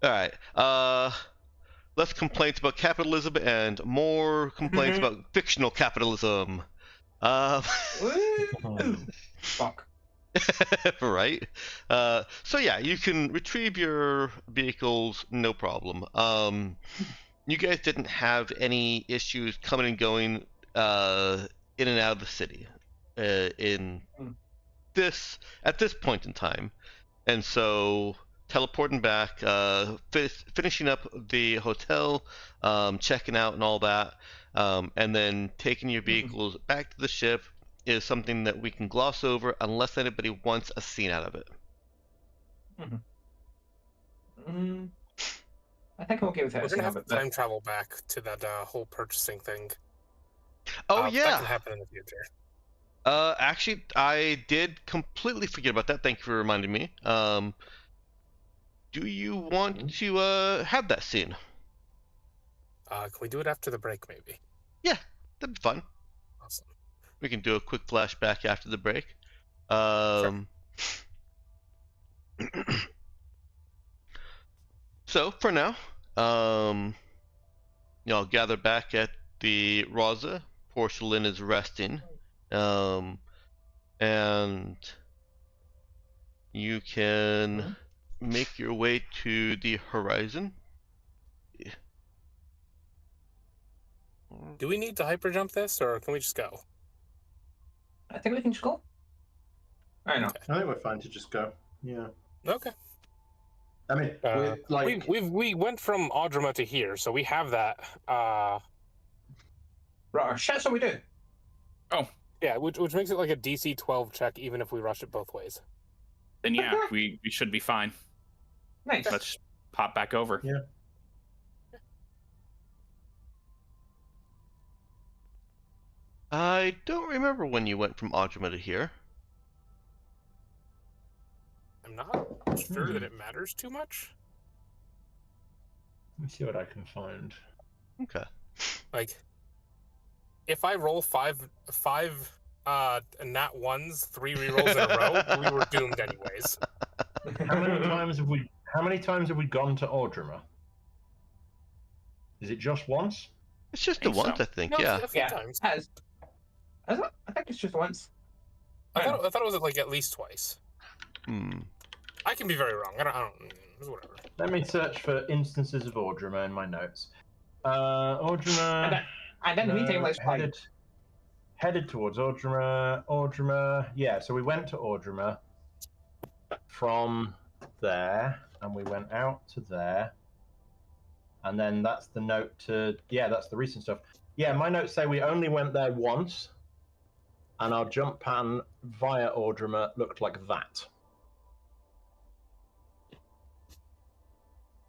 [SPEAKER 1] Alright, less complaints about capitalism and more complaints about fictional capitalism.
[SPEAKER 2] Fuck.
[SPEAKER 1] Right? So yeah, you can retrieve your vehicles, no problem. You guys didn't have any issues coming and going in and out of the city at this point in time, and so teleporting back, finishing up the hotel, checking out and all that, and then taking your vehicles back to the ship is something that we can gloss over unless anybody wants a scene out of it.
[SPEAKER 2] I think I'm okay with that.
[SPEAKER 5] We're gonna have to time travel back to that whole purchasing thing.
[SPEAKER 1] Oh
[SPEAKER 5] That
[SPEAKER 1] yeah.
[SPEAKER 5] can happen in the future.
[SPEAKER 1] Actually, I did completely forget about that. Thank you for reminding me. Do you want to have that scene?
[SPEAKER 5] Can we do it after the break, maybe?
[SPEAKER 1] Yeah, that'd be fun.
[SPEAKER 5] Awesome.
[SPEAKER 1] We can do a quick flashback after the break. So for now, y'all gather back at the Raza. Portia Lin is resting, and you can make your way to the horizon.
[SPEAKER 5] Do we need to hyper jump this, or can we just go?
[SPEAKER 2] I think we can just go. I know.
[SPEAKER 3] I think we're fine to just go. Yeah.
[SPEAKER 5] Okay.
[SPEAKER 3] I mean,
[SPEAKER 5] we went from Audrima to here, so we have that.
[SPEAKER 2] Right, shit, so we do.
[SPEAKER 4] Oh.
[SPEAKER 5] Yeah, which makes it like a DC 12 check, even if we rush it both ways.
[SPEAKER 4] Then yeah, we should be fine.
[SPEAKER 2] Nice.
[SPEAKER 4] Let's pop back over.
[SPEAKER 3] Yeah.
[SPEAKER 1] I don't remember when you went from Audrima to here.
[SPEAKER 5] I'm not sure that it matters too much.
[SPEAKER 3] Let me see what I can find.
[SPEAKER 1] Okay.
[SPEAKER 5] Like, if I roll five nat ones, 3 rerolls in a row, we were doomed anyways.
[SPEAKER 3] How many times have we gone to Audrima? Is it just once?
[SPEAKER 1] It's just the
[SPEAKER 4] Think so.
[SPEAKER 1] once, I think.
[SPEAKER 5] No,
[SPEAKER 1] Yeah.
[SPEAKER 5] a few times.
[SPEAKER 2] Has. Is it? I think it's just once.
[SPEAKER 5] I thought it was like at least twice. I can be very wrong. I don't. It's whatever.
[SPEAKER 3] Let me search for instances of Audrima in my notes. Audrima.
[SPEAKER 2] And in the meantime, let's play.
[SPEAKER 3] Headed towards Audrima. Audrima. Yeah, so we went to Audrima from there, and we went out to there. And then that's the note to... Yeah, that's the recent stuff. Yeah, my notes say we only went there once, and our jump pan via Audrima looked like that.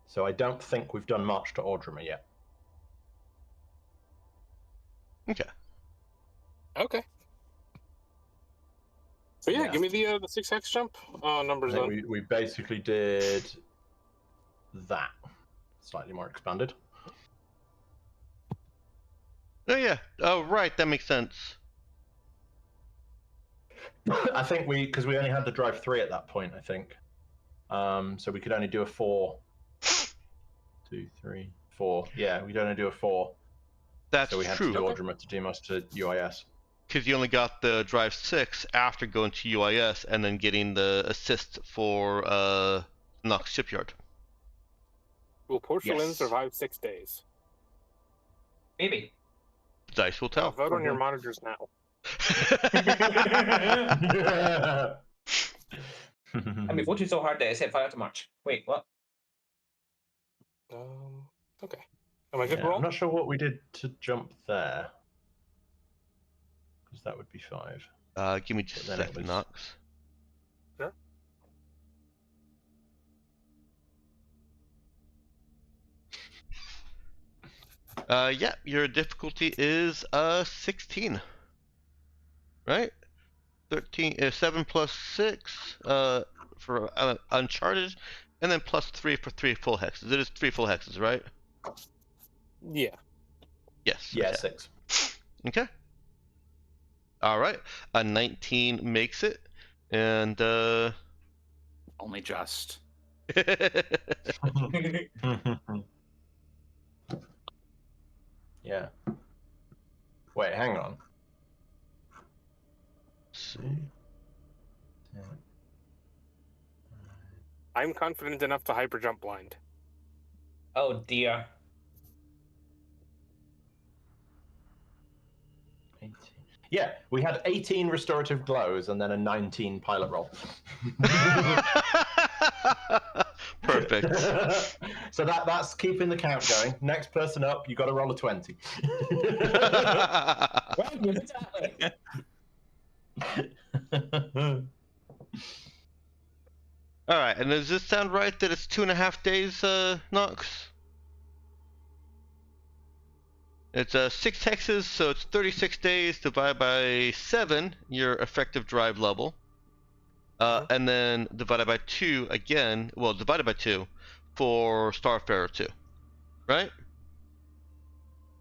[SPEAKER 3] So I don't think we've done much to Audrima yet.
[SPEAKER 1] Okay.
[SPEAKER 5] Okay. So yeah,
[SPEAKER 3] Yeah.
[SPEAKER 5] give me the 6x jump numbers
[SPEAKER 3] I
[SPEAKER 5] then.
[SPEAKER 3] think we basically did that. Slightly more expanded.
[SPEAKER 1] Oh yeah. Oh right, that makes sense.
[SPEAKER 3] I think because we only had to drive 3 at that point, I think. So we could only do a 4. 2, 3, 4. Yeah, we'd only do a 4.
[SPEAKER 1] That's
[SPEAKER 3] so we had
[SPEAKER 1] true.
[SPEAKER 3] to do Audrima to Demos to UIS.
[SPEAKER 1] Because you only got the drive 6 after going to UIS and then getting the assist for Nox Shipyard.
[SPEAKER 5] Will Portia Lin
[SPEAKER 3] Yes.
[SPEAKER 5] survive 6 days?
[SPEAKER 2] Maybe.
[SPEAKER 1] Dice will tell.
[SPEAKER 5] Vote on your monitors now.
[SPEAKER 2] And we voted so hard that it set fire to March. Wait, what?
[SPEAKER 5] Okay. Am I good to roll?
[SPEAKER 3] I'm not sure what we did to jump there. Because that would be 5.
[SPEAKER 1] Give me just a
[SPEAKER 3] Then it
[SPEAKER 1] second,
[SPEAKER 3] was-
[SPEAKER 1] Nox.
[SPEAKER 5] Sure.
[SPEAKER 1] Yeah, your difficulty is 16. Right? 13, 7 plus 6 for Uncharted, and then plus 3 for 3 full hexes. It is 3 full hexes, right?
[SPEAKER 5] Yeah.
[SPEAKER 1] Yes.
[SPEAKER 3] Yeah,
[SPEAKER 1] okay.
[SPEAKER 3] 6.
[SPEAKER 1] Okay. All right. A 19 makes it, and
[SPEAKER 4] Only just.
[SPEAKER 3] Yeah. Wait, hang on.
[SPEAKER 1] Let's see.
[SPEAKER 3] Yeah.
[SPEAKER 5] I'm confident enough to hyper jump blind.
[SPEAKER 2] Oh dear.
[SPEAKER 3] 18. Yeah, we had 18 restorative glows and then a 19 pilot roll.
[SPEAKER 1] Perfect.
[SPEAKER 3] So that's keeping the count going. Next person up, you got to roll a 20.
[SPEAKER 2] Well, exactly.
[SPEAKER 1] All right, and does this sound right that it's 2.5 days, Nox? It's 6 hexes, so it's 36 days divided by 7, your effective drive level. And then divided by 2 again, well, divided by 2 for Starfarer 2, right?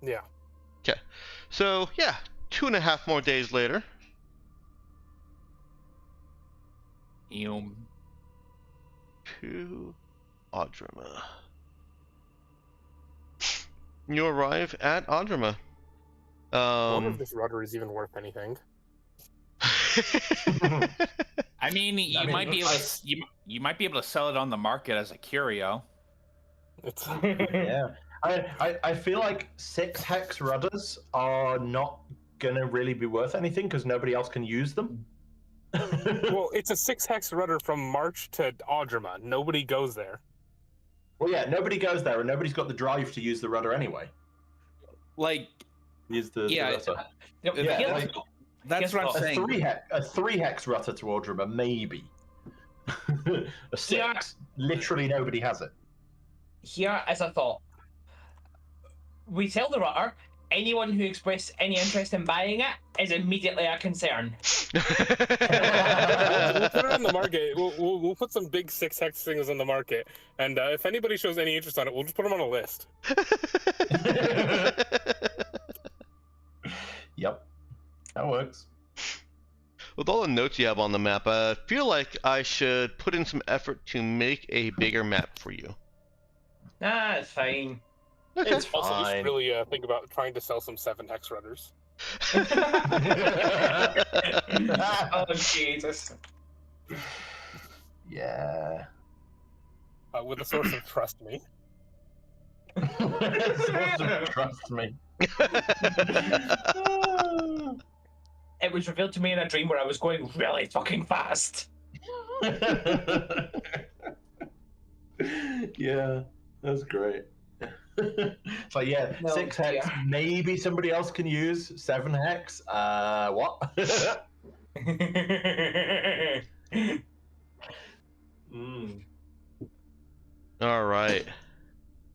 [SPEAKER 5] Yeah.
[SPEAKER 1] Okay, so yeah, 2.5 more days later. To Audrima. You arrive at Audrima.
[SPEAKER 5] I wonder if this rudder is even worth anything.
[SPEAKER 4] I mean, you might be able to you might be able to sell it on the market as a curio.
[SPEAKER 5] It's
[SPEAKER 3] Yeah. I feel like 6 hex rudders are not going to really be worth anything because nobody else can use them.
[SPEAKER 5] well, it's a 6 hex rudder from March to Audrima. Nobody goes there.
[SPEAKER 3] Well, yeah, nobody goes there, and nobody's got the drive to use the rudder anyway.
[SPEAKER 4] Like,
[SPEAKER 3] Use the
[SPEAKER 4] yeah,
[SPEAKER 3] rudder.
[SPEAKER 2] Yeah,
[SPEAKER 3] like,
[SPEAKER 4] that's what I'm saying.
[SPEAKER 3] A 3 hex rudder to Audrima, maybe. A 6, literally nobody has it.
[SPEAKER 2] Here is a thought. We sell the rudder. Anyone who expressed any interest in buying it is immediately a concern.
[SPEAKER 5] We'll put it on the market. We'll put some big 6 hex things on the market, and if anybody shows any interest on it, we'll just put them on a list.
[SPEAKER 3] Yep, that works.
[SPEAKER 1] With all the notes you have on the map, I feel like I should put in some effort to make a bigger map for you.
[SPEAKER 2] Nah, it's fine.
[SPEAKER 1] Okay.
[SPEAKER 3] It's
[SPEAKER 5] Also, you should
[SPEAKER 3] fine.
[SPEAKER 5] really think about trying to sell some 7 hex rudders.
[SPEAKER 2] Oh Jesus.
[SPEAKER 3] Yeah.
[SPEAKER 5] With a source of trust me.
[SPEAKER 3] Trust me.
[SPEAKER 2] It was revealed to me in a dream where I was going really fucking fast.
[SPEAKER 3] Yeah, that's great. It's like, yeah,
[SPEAKER 2] No,
[SPEAKER 3] 6 hex.
[SPEAKER 2] yeah.
[SPEAKER 3] Maybe somebody else can use 7 hex. What?
[SPEAKER 1] All right.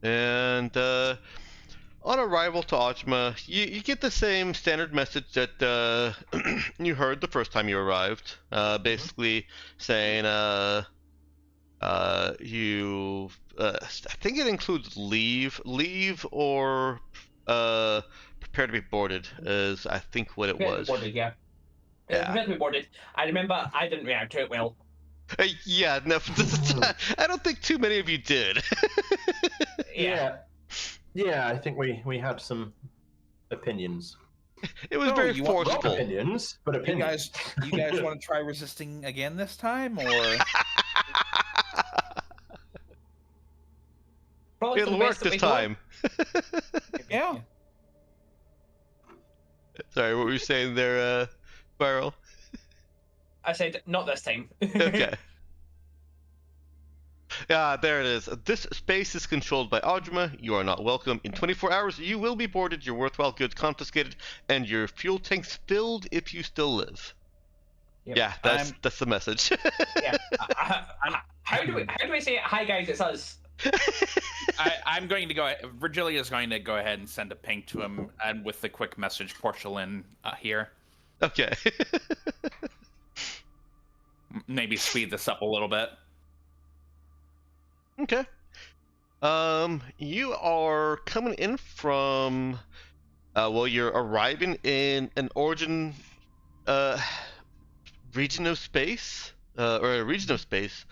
[SPEAKER 1] And on arrival to Audrima, you get the same standard message that you heard the first time you arrived. Basically saying you I think it includes leave or prepare to be boarded is I think what it was.
[SPEAKER 2] Boarded, yeah.
[SPEAKER 1] Yeah.
[SPEAKER 2] Prepare to be boarded. I remember I didn't react to it well.
[SPEAKER 1] Yeah, no, I don't think too many of you did.
[SPEAKER 3] Yeah. Yeah, I think we had some opinions.
[SPEAKER 1] It was
[SPEAKER 4] Oh,
[SPEAKER 1] very
[SPEAKER 4] you want
[SPEAKER 3] Wrong
[SPEAKER 1] forceful.
[SPEAKER 3] opinions, but
[SPEAKER 4] You
[SPEAKER 3] opinions.
[SPEAKER 4] guys want to try resisting again this time, or
[SPEAKER 2] Probably for
[SPEAKER 1] It'll
[SPEAKER 2] the
[SPEAKER 1] work
[SPEAKER 2] best that
[SPEAKER 1] this
[SPEAKER 2] we hope.
[SPEAKER 1] time.
[SPEAKER 4] yeah?
[SPEAKER 1] Sorry, what were you saying there, Spiral?
[SPEAKER 2] I said, not this time.
[SPEAKER 1] Okay. Ah, there it is. This space is controlled by Audrima. You are not welcome. In 24 hours, you will be boarded, your worthwhile goods confiscated, and your fuel tanks filled if you still live.
[SPEAKER 2] Yep.
[SPEAKER 1] Yeah, that's the message.
[SPEAKER 2] Yeah. How do we say, hi guys, it's us?
[SPEAKER 4] I'm going to go. Virgilia is going to go ahead and send a ping to him, and with the quick message, Portia Lin here.
[SPEAKER 1] Okay.
[SPEAKER 4] Maybe speed this up a little bit.
[SPEAKER 1] Okay. You are coming in from, well, you're arriving in an origin, region of space, or a region of space.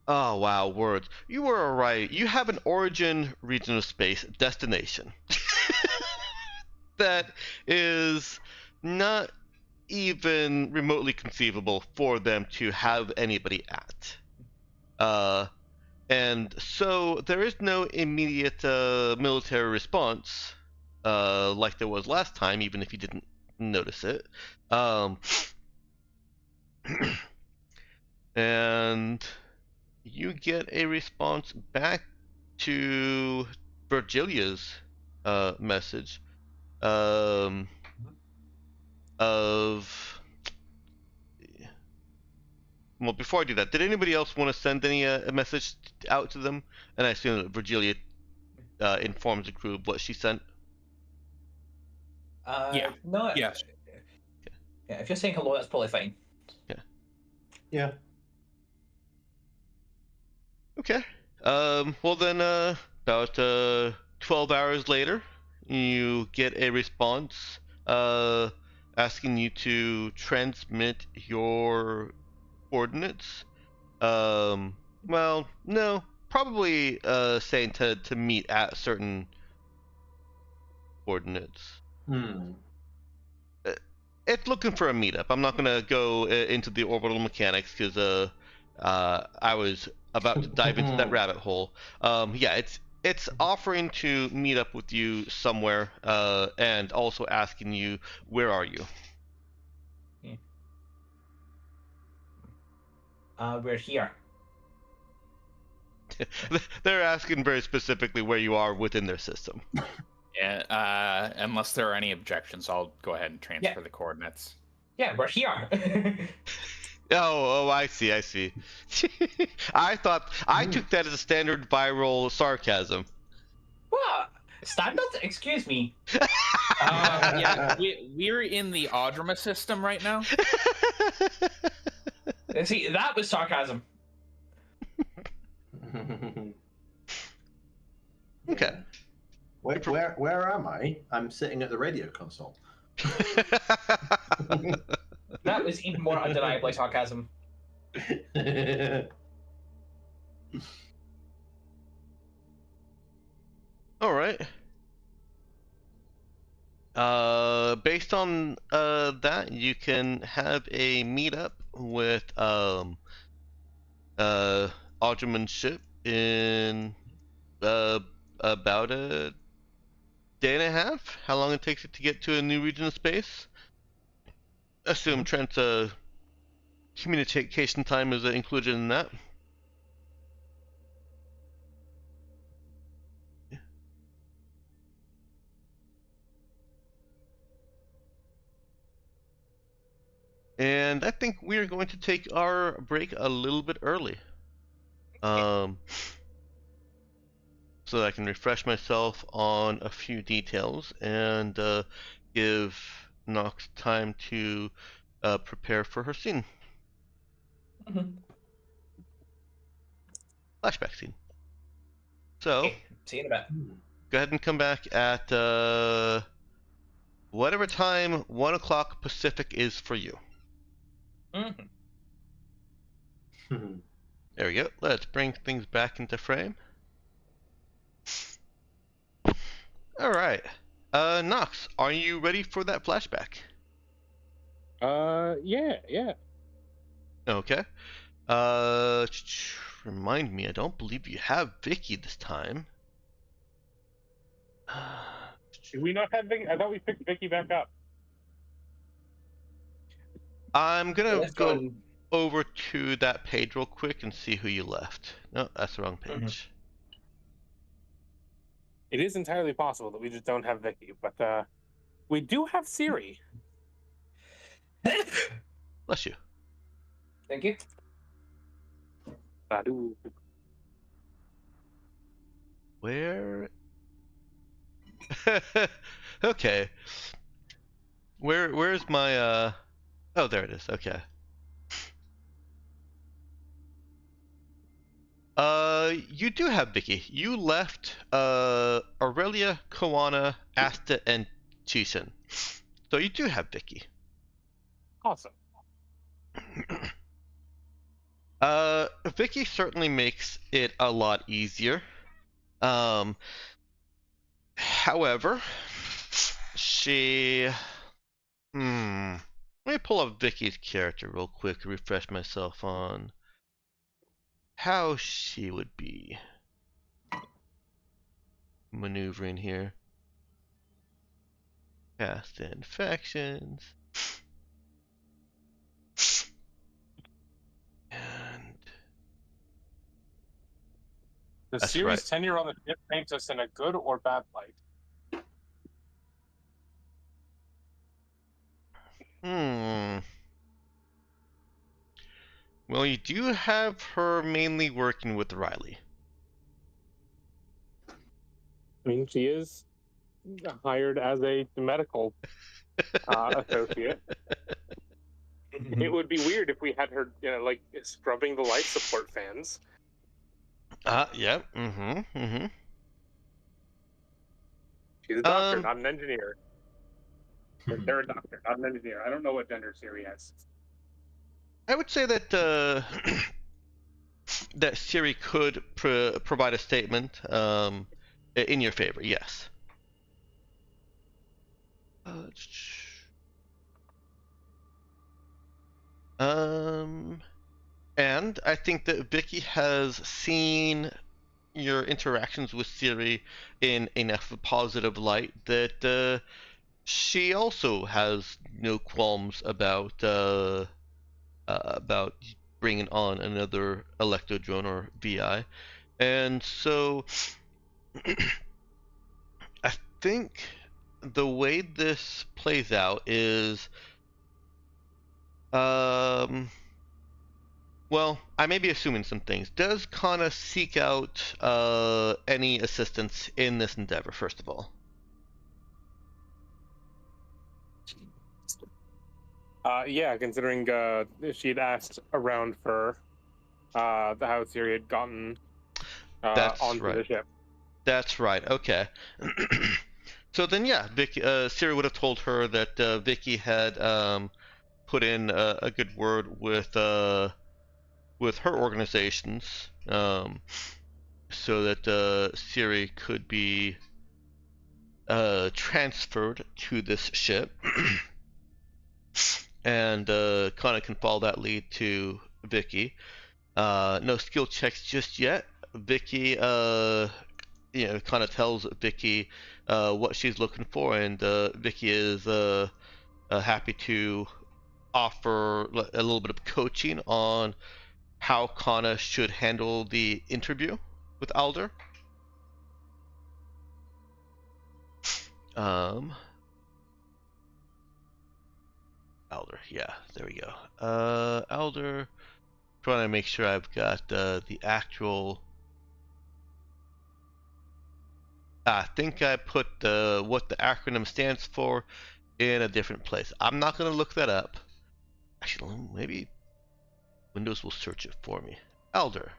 [SPEAKER 1] Oh wow, words. You were right. You have an origin region of space destination that is not even remotely conceivable for them to have anybody at. And so there is no immediate military response like there was last time, even if you didn't notice it. And you get a response back to Virgilia's message of well, before I do that, did anybody else want to send any a message out to them? And I assume that Virgilia informs the crew of what she sent.
[SPEAKER 4] Yeah.
[SPEAKER 2] No.
[SPEAKER 4] Yes.
[SPEAKER 2] Yeah, if you're saying hello, that's probably fine.
[SPEAKER 3] Yeah.
[SPEAKER 1] Okay. Well then, about 12 hours later, you get a response asking you to transmit your coordinates. Well, no, probably saying to meet at certain coordinates. It's looking for a meetup. I'm not gonna go into the orbital mechanics because I was about to dive into that rabbit hole. Yeah, it's offering to meet up with you somewhere, and also asking you where are you.
[SPEAKER 2] We're here.
[SPEAKER 1] They're asking very specifically where you are within their system.
[SPEAKER 4] Yeah. Unless there are any objections, I'll go ahead and transfer the coordinates.
[SPEAKER 2] Yeah, we're here.
[SPEAKER 1] Oh, I see. I took that as a standard viral sarcasm.
[SPEAKER 2] What? Standard? Excuse me.
[SPEAKER 4] Yeah, we're in the Audrima system right now.
[SPEAKER 2] See, that was sarcasm.
[SPEAKER 1] Okay.
[SPEAKER 3] Where am I? I'm sitting at the radio console.
[SPEAKER 2] That was even more undeniably sarcasm.
[SPEAKER 1] All right. Based on that, you can have a meetup with Audriman's ship in about a day and a half. How long it takes it to get to a new region of space? Assume Trent's communication time is included in that. And I think we're going to take our break a little bit early. So that I can refresh myself on a few details and give Nox time to prepare for her scene. Flashback scene. So,
[SPEAKER 2] Okay, see you in a bit.
[SPEAKER 1] go ahead and come back at whatever time 1 o'clock Pacific is for you.
[SPEAKER 2] Mhm.
[SPEAKER 1] There we go. Let's bring things back into frame. Alright. Nox, are you ready for that flashback?
[SPEAKER 5] Yeah.
[SPEAKER 1] Okay. Remind me, I don't believe you have Vicky this time.
[SPEAKER 5] Do we not have Vicky? I thought we picked Vicky back up.
[SPEAKER 1] I'm gonna
[SPEAKER 2] Let's
[SPEAKER 1] go
[SPEAKER 2] and-
[SPEAKER 1] over to that page real quick and see who you left. No, that's the wrong page.
[SPEAKER 5] It is entirely possible that we just don't have Vicky, but we do have Siri.
[SPEAKER 1] Bless you.
[SPEAKER 2] Thank you.
[SPEAKER 5] Badu.
[SPEAKER 1] Where? Okay. Where's my Oh, there it is. Okay. You do have Vicky. You left Aurelia, Koana, Asta, and Chisun. So you do have Vicky.
[SPEAKER 5] Awesome.
[SPEAKER 1] Vicky certainly makes it a lot easier. However, she let me pull up Vicky's character real quick to refresh myself on how she would be maneuvering here. Past infections. And
[SPEAKER 5] The
[SPEAKER 1] That's
[SPEAKER 5] Siri's
[SPEAKER 1] right.
[SPEAKER 5] tenure on the ship paints us in a good or bad light.
[SPEAKER 1] Well, you do have her mainly working with Riley.
[SPEAKER 5] I mean, she is hired as a medical associate. It would be weird if we had her, like scrubbing the life support fans.
[SPEAKER 1] Yeah. Mm-hmm.
[SPEAKER 5] She's a doctor, not an engineer. They're a doctor, not an engineer. I don't know what gender Siri has.
[SPEAKER 1] I would say that that Siri could provide a statement in your favor. Yes. And I think that Vicky has seen your interactions with Siri in enough a positive light that she also has no qualms about bringing on another Electro drone or VI, and so I think the way this plays out is, well, I may be assuming some things. Does Kana seek out any assistance in this endeavor, first of all?
[SPEAKER 5] Yeah, considering she had asked around for how Siri had gotten
[SPEAKER 1] That's
[SPEAKER 5] onto
[SPEAKER 1] right.
[SPEAKER 5] the ship.
[SPEAKER 1] That's right. Okay. So then, yeah, Siri would have told her that Vicky had put in a good word with her organizations, so that Siri could be transferred to this ship, and kind of can follow that lead to Vicky. No skill checks just yet. Vicky, kind of tells Vicky what she's looking for, and Vicky is happy to offer a little bit of coaching on how Kana should handle the interview with Alder. Elder. Yeah, there we go. Elder. Trying to make sure I've got the actual. I think I put what the acronym stands for in a different place. I'm not going to look that up. Actually, maybe Windows will search it for me. Elder.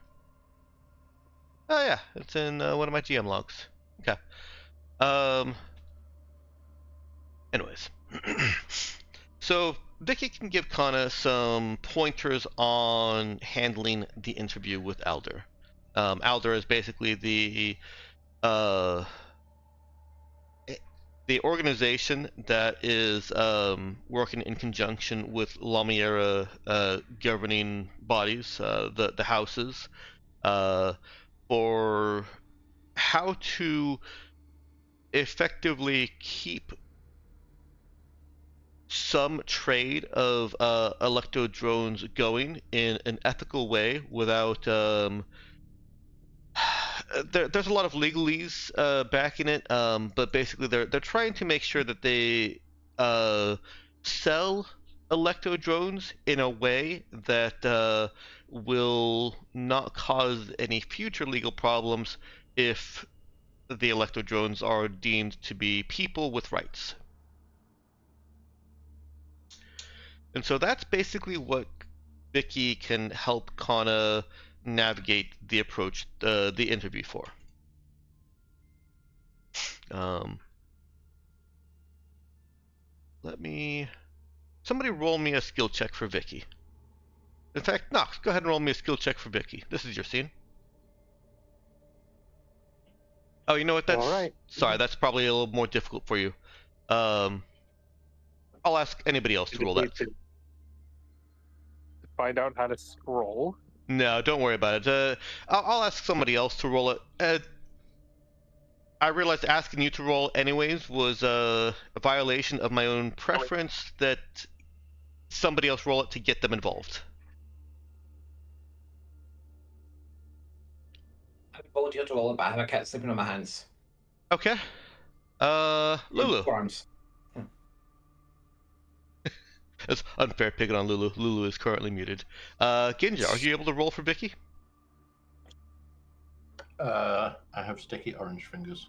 [SPEAKER 1] Oh yeah, it's in one of my GM logs. Okay. Anyways. So Vicky can give Kana some pointers on handling the interview with Elder. Elder is basically uh, the organization that is working in conjunction with Lamiera governing bodies, the houses, for how to effectively keep some trade of electro drones going in an ethical way without there's a lot of legalese backing it, but basically they're trying to make sure that they sell electro drones in a way that will not cause any future legal problems if the electro drones are deemed to be people with rights. And so that's basically what Vicky can help Kana navigate the approach, the interview for. Somebody roll me a skill check for Vicky. In fact, Nox, go ahead and roll me a skill check for Vicky. This is your scene. Oh, you know what?
[SPEAKER 5] All right.
[SPEAKER 1] Sorry, that's probably a little more difficult for you. I'll ask anybody else to roll that.
[SPEAKER 5] To find out how to scroll.
[SPEAKER 1] No, don't worry about it. I'll ask somebody else to roll it. I realized asking you to roll anyways was a violation of my own preference that somebody else roll it to get them involved.
[SPEAKER 2] I volunteer to roll it, but I have a cat sleeping on my hands.
[SPEAKER 1] Okay. Lulu.
[SPEAKER 2] Arms.
[SPEAKER 1] It's unfair picking on Lulu. Lulu is currently muted. Ginja, are you able to roll for Vicky?
[SPEAKER 3] I have sticky orange fingers.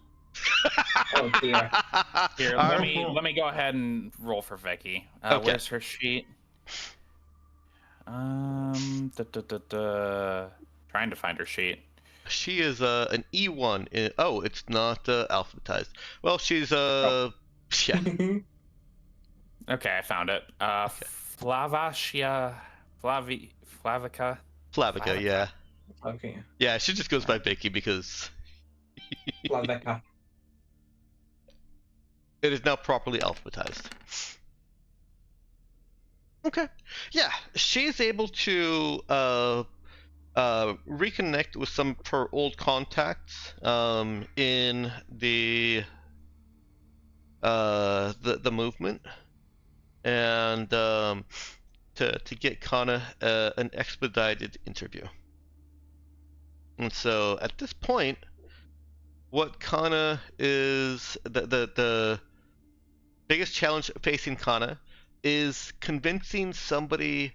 [SPEAKER 2] Oh dear.
[SPEAKER 4] Here, let me go ahead and roll for Vicky.
[SPEAKER 1] Okay.
[SPEAKER 4] Where's her sheet? Trying to find her sheet.
[SPEAKER 1] She is an E1. It's not alphabetized. Well, she's yeah.
[SPEAKER 4] Okay, I found it. Flavica.
[SPEAKER 1] Flavica, yeah.
[SPEAKER 2] Okay.
[SPEAKER 1] Yeah, she just goes by Vicky because
[SPEAKER 2] Flavica.
[SPEAKER 1] it is now properly alphabetized. Okay. Yeah, she's able to reconnect with some of her old contacts in the movement, and to get Kana an expedited interview. And so at this point, what Kana is the biggest challenge facing Kana is convincing somebody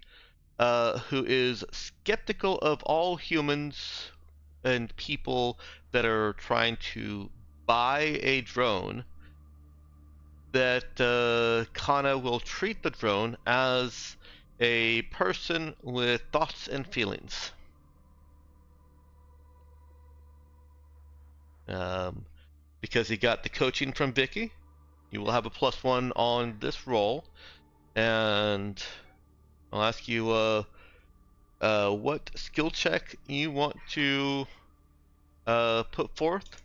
[SPEAKER 1] who is skeptical of all humans and people that are trying to buy a drone that Kana will treat the drone as a person with thoughts and feelings. Because he got the coaching from Vicky, you will have a +1 on this roll, and I'll ask you what skill check you want to put forth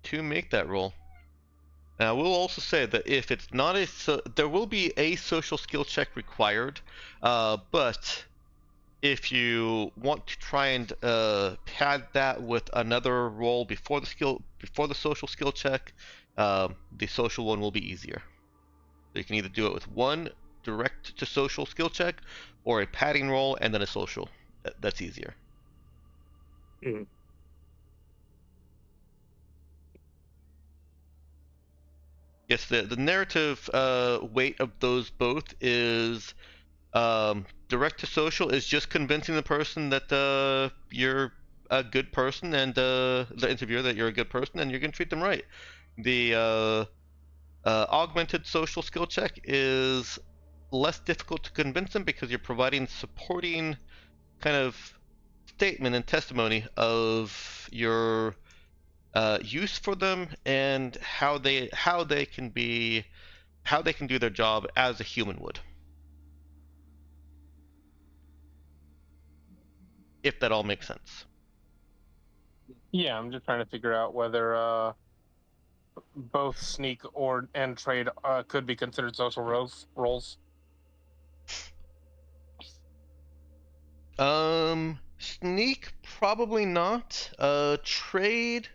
[SPEAKER 1] to make that roll. Now, we'll also say that if it's not there will be a social skill check required, but if you want to try and pad that with another roll before the social skill check, the social one will be easier. So you can either do it with one direct to social skill check, or a padding roll and then a social. That's easier. Yes, the narrative weight of those both is direct to social is just convincing the person that you're a good person, and the interviewer that you're a good person and you're gonna treat them right. The augmented social skill check is less difficult to convince them because you're providing supporting kind of statement and testimony of your use for them and how they can do their job as a human would, if that all makes sense.
[SPEAKER 5] Yeah, I'm just trying to figure out whether both sneak and trade could be considered social roles.
[SPEAKER 1] Sneak probably not. Trade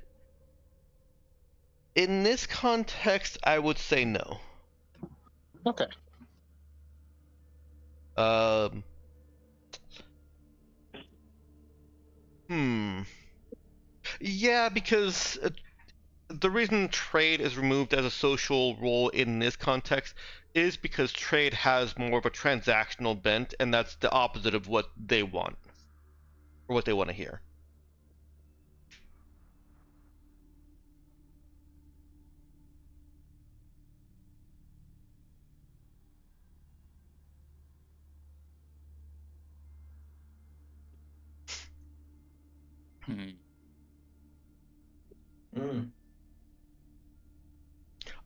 [SPEAKER 1] in this context, I would say no.
[SPEAKER 5] Okay.
[SPEAKER 1] Um. Yeah, because the reason trade is removed as a social role in this context is because trade has more of a transactional bent, and that's the opposite of what they want or what they want to hear.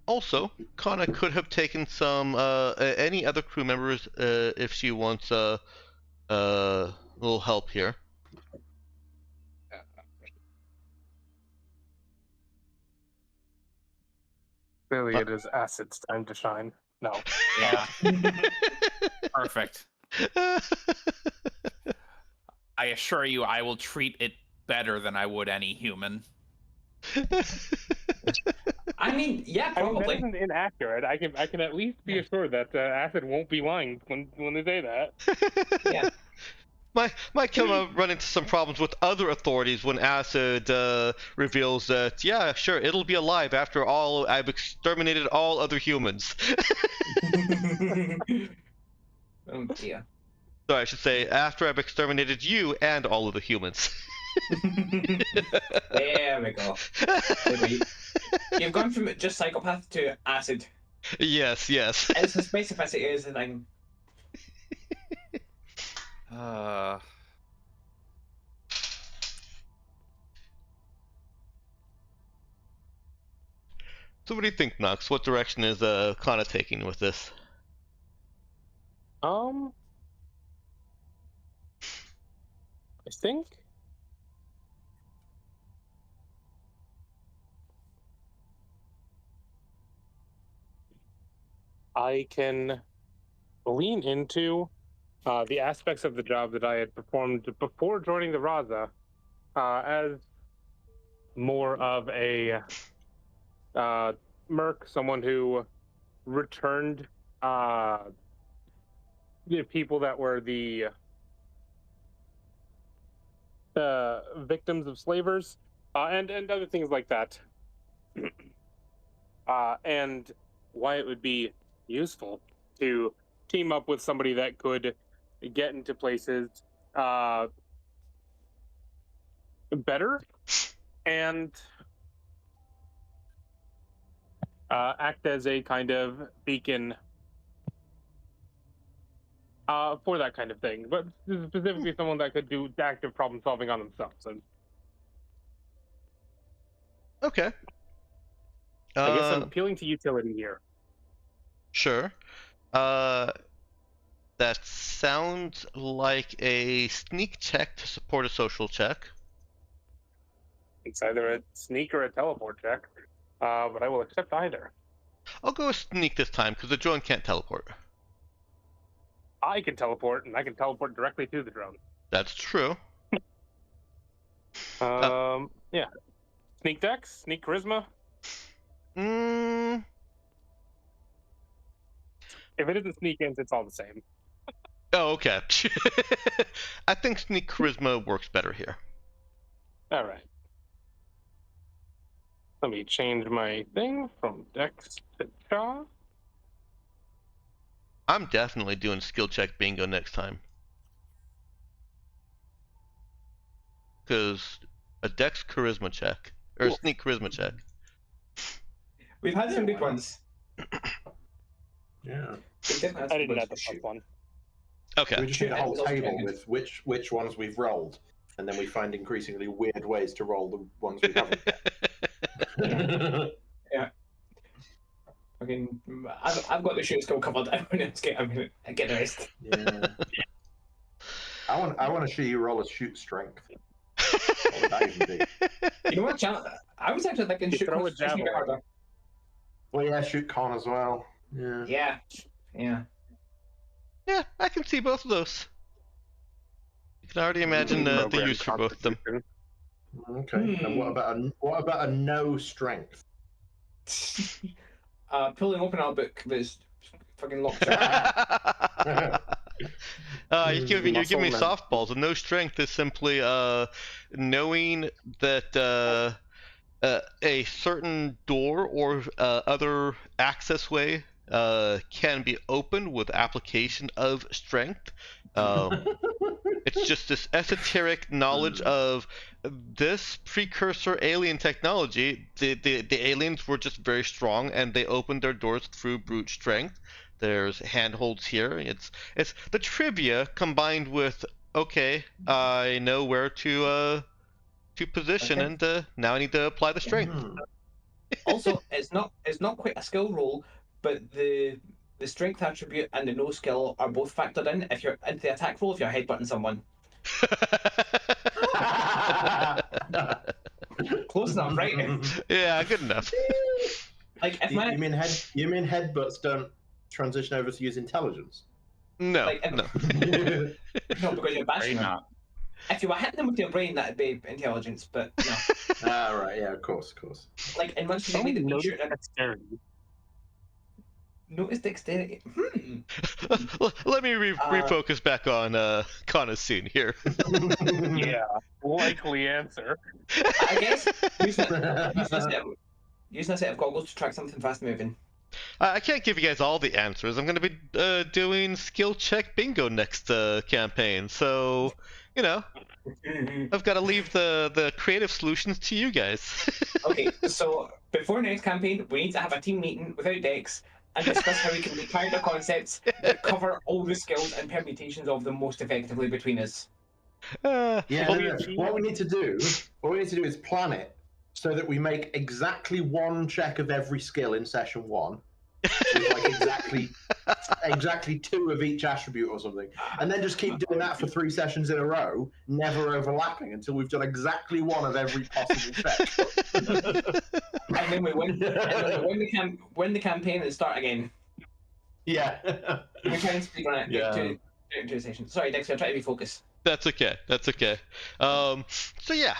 [SPEAKER 1] Also, Kana could have taken some any other crew members if she wants little help here.
[SPEAKER 5] Clearly, it is Acid's time to shine. No.
[SPEAKER 4] Yeah. Perfect. I assure you, I will treat it better than I would any human.
[SPEAKER 2] I mean, yeah,
[SPEAKER 5] I mean, that
[SPEAKER 2] probably.
[SPEAKER 5] isn't inaccurate. I can at least be assured that Acid won't be lying when they say that.
[SPEAKER 2] Yeah.
[SPEAKER 1] Might run into some problems with other authorities when Acid reveals that, yeah, sure, it'll be alive after all. I've exterminated all other humans.
[SPEAKER 2] Oh dear.
[SPEAKER 1] Sorry, I should say after I've exterminated you and all of the humans.
[SPEAKER 2] There we go. You've gone from just psychopath to Acid.
[SPEAKER 1] Yes.
[SPEAKER 2] It's the specificity is the thing.
[SPEAKER 1] So what do you think, Knox? What direction is Kana taking with this?
[SPEAKER 5] I think I can lean into the aspects of the job that I had performed before joining the Raza as more of a merc, someone who returned the people that were the victims of slavers and other things like that. And why it would be useful to team up with somebody that could get into places better and act as a kind of beacon for that kind of thing, but specifically someone that could do active problem solving on themselves. And
[SPEAKER 1] Okay.
[SPEAKER 5] I guess I'm appealing to utility here.
[SPEAKER 1] Sure. That sounds like a sneak check to support a social check.
[SPEAKER 5] It's either a sneak or a teleport check, but I will accept either.
[SPEAKER 1] I'll go with sneak this time because the drone can't teleport.
[SPEAKER 5] I can teleport, and I can teleport directly to the drone.
[SPEAKER 1] That's true.
[SPEAKER 5] Yeah. Sneak dex, sneak charisma. If it isn't sneak ins, it's all the same.
[SPEAKER 1] Oh, okay. I think sneak charisma works better here.
[SPEAKER 5] All right. Let me change my thing from Dex to Cha.
[SPEAKER 1] I'm definitely doing skill check bingo next time. Because a Dex charisma check, or a sneak charisma check.
[SPEAKER 2] We've had some good ones.
[SPEAKER 3] Yeah.
[SPEAKER 2] We've definitely had
[SPEAKER 5] I
[SPEAKER 2] some
[SPEAKER 5] didn't
[SPEAKER 2] good
[SPEAKER 5] have the
[SPEAKER 2] ones.
[SPEAKER 5] first one.
[SPEAKER 1] Okay.
[SPEAKER 3] We just need a whole
[SPEAKER 2] It's also
[SPEAKER 3] table
[SPEAKER 2] very
[SPEAKER 3] with which ones we've rolled, and then we find increasingly weird ways to roll the ones we haven't yet.
[SPEAKER 2] Yeah. Okay, I've got the shoot skill covered. I'm gonna get the rest.
[SPEAKER 3] Yeah. I want to see you roll a shoot strength. What would that even be?
[SPEAKER 2] You know what, Chan? I was actually thinking
[SPEAKER 5] You
[SPEAKER 2] shoot
[SPEAKER 5] throw a
[SPEAKER 2] concentration a bit
[SPEAKER 5] javelin.
[SPEAKER 2] harder.
[SPEAKER 3] Well, yeah, shoot con as well. Yeah.
[SPEAKER 2] Yeah.
[SPEAKER 1] Yeah, I can see both of those. You can already imagine the
[SPEAKER 5] Program
[SPEAKER 1] use for both of them.
[SPEAKER 5] Constitution.
[SPEAKER 3] Okay. And what about a no strength?
[SPEAKER 2] Pulling open our book that's fucking locked.
[SPEAKER 1] You're giving me
[SPEAKER 5] Muscle memory.
[SPEAKER 1] softballs, and no strength is simply knowing that a certain door or other access way can be opened with application of strength. It's just this esoteric knowledge of this precursor alien technology. The aliens were just very strong, and they opened their doors through brute strength. There's handholds here. It's the trivia combined with, okay, I know where to position,
[SPEAKER 2] Okay.
[SPEAKER 1] and now I need to apply the strength.
[SPEAKER 2] Also, it's not quite a skill roll, but the strength attribute and the no skill are both factored in if you're into the attack roll if you're headbutting someone. Close enough, right?
[SPEAKER 1] Yeah, good enough.
[SPEAKER 2] Like if
[SPEAKER 3] You mean headbutts don't transition over to use intelligence?
[SPEAKER 1] No,
[SPEAKER 2] like if,
[SPEAKER 1] no.
[SPEAKER 2] no, because you're bashing
[SPEAKER 4] Very
[SPEAKER 2] them.
[SPEAKER 4] not.
[SPEAKER 2] If you were hitting them with your brain, that'd be intelligence, but no.
[SPEAKER 3] Right, yeah, of course.
[SPEAKER 2] Like in much
[SPEAKER 5] Someone
[SPEAKER 2] made it
[SPEAKER 5] noticed
[SPEAKER 2] easier.
[SPEAKER 5] dexterity.
[SPEAKER 2] Notice dexterity.
[SPEAKER 1] Let me refocus back on Conasune here.
[SPEAKER 5] Yeah, likely answer.
[SPEAKER 2] I guess using a set of goggles to track something fast moving.
[SPEAKER 1] I can't give you guys all the answers. I'm going to be doing skill check bingo next campaign, so I've got to leave the creative solutions to you guys.
[SPEAKER 2] Okay, so before next campaign, we need to have a team meeting without decks and discuss how we can make character concepts that cover all the skills and permutations of them most effectively between us.
[SPEAKER 3] Yeah,
[SPEAKER 1] well,
[SPEAKER 3] no. What we need to do is plan it so that we make exactly one check of every skill in session one, with like exactly 2 of each attribute or something, and then just keep doing that for 3 sessions in a row, never overlapping until we've done exactly 1 of every possible check.
[SPEAKER 2] And then we win the campaign and start again.
[SPEAKER 3] Yeah.
[SPEAKER 2] We try and speak on it
[SPEAKER 3] Yeah.
[SPEAKER 2] to a session. Sorry, Dexter, try to be focused.
[SPEAKER 1] That's okay. So yeah.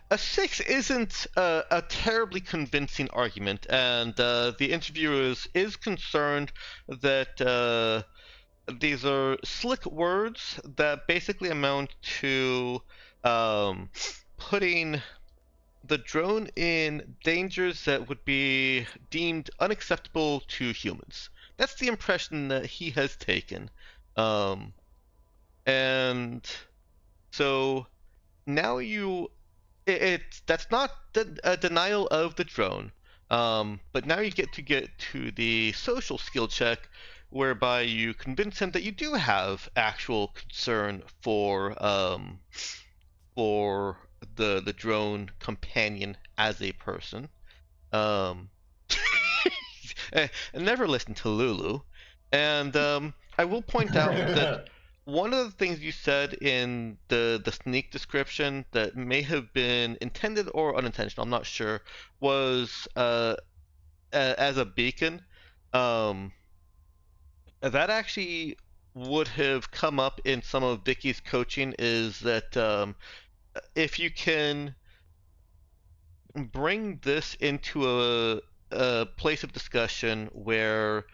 [SPEAKER 1] A 6 isn't a terribly convincing argument, and the interviewer is concerned that these are slick words that basically amount to putting the drone in dangers that would be deemed unacceptable to humans. That's the impression that he has taken. And so now that's not a denial of the drone, but now you get to the social skill check, whereby you convince him that you do have actual concern for the drone companion as a person. Never listen to Lulu, and I will point out that one of the things you said in the sneak description that may have been intended or unintentional, I'm not sure, was as a beacon. That actually would have come up in some of Vicky's coaching, is that if you can bring this into a place of discussion where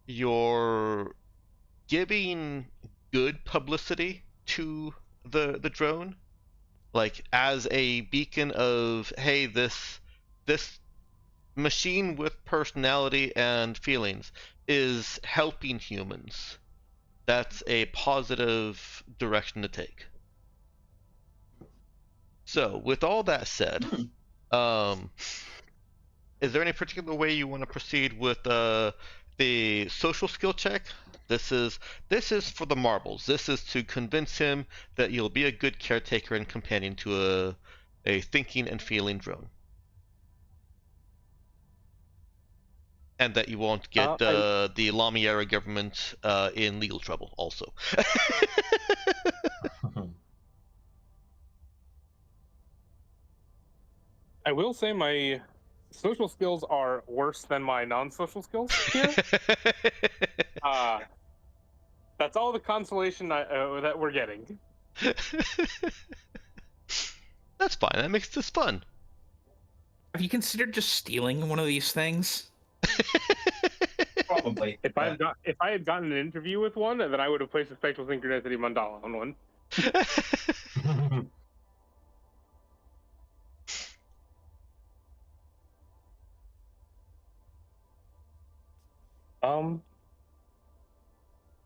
[SPEAKER 1] you're giving good publicity to the drone, like as a beacon of, hey, this this machine with personality and feelings is helping humans, that's a positive direction to take. So, with all that said, is there any particular way you want to proceed with the social skill check? This is for the marbles. This is to convince him that you'll be a good caretaker and companion to a thinking and feeling drone, and that you won't get the Lamiera government in legal trouble. Also.
[SPEAKER 5] I will say my social skills are worse than my non-social skills here. That's all the consolation that we're getting.
[SPEAKER 1] That's fine. That makes this fun.
[SPEAKER 4] Have you considered just stealing one of these things?
[SPEAKER 2] Probably.
[SPEAKER 5] If I had gotten an interview with one, then I would have placed a spectral synchronicity mandala on one.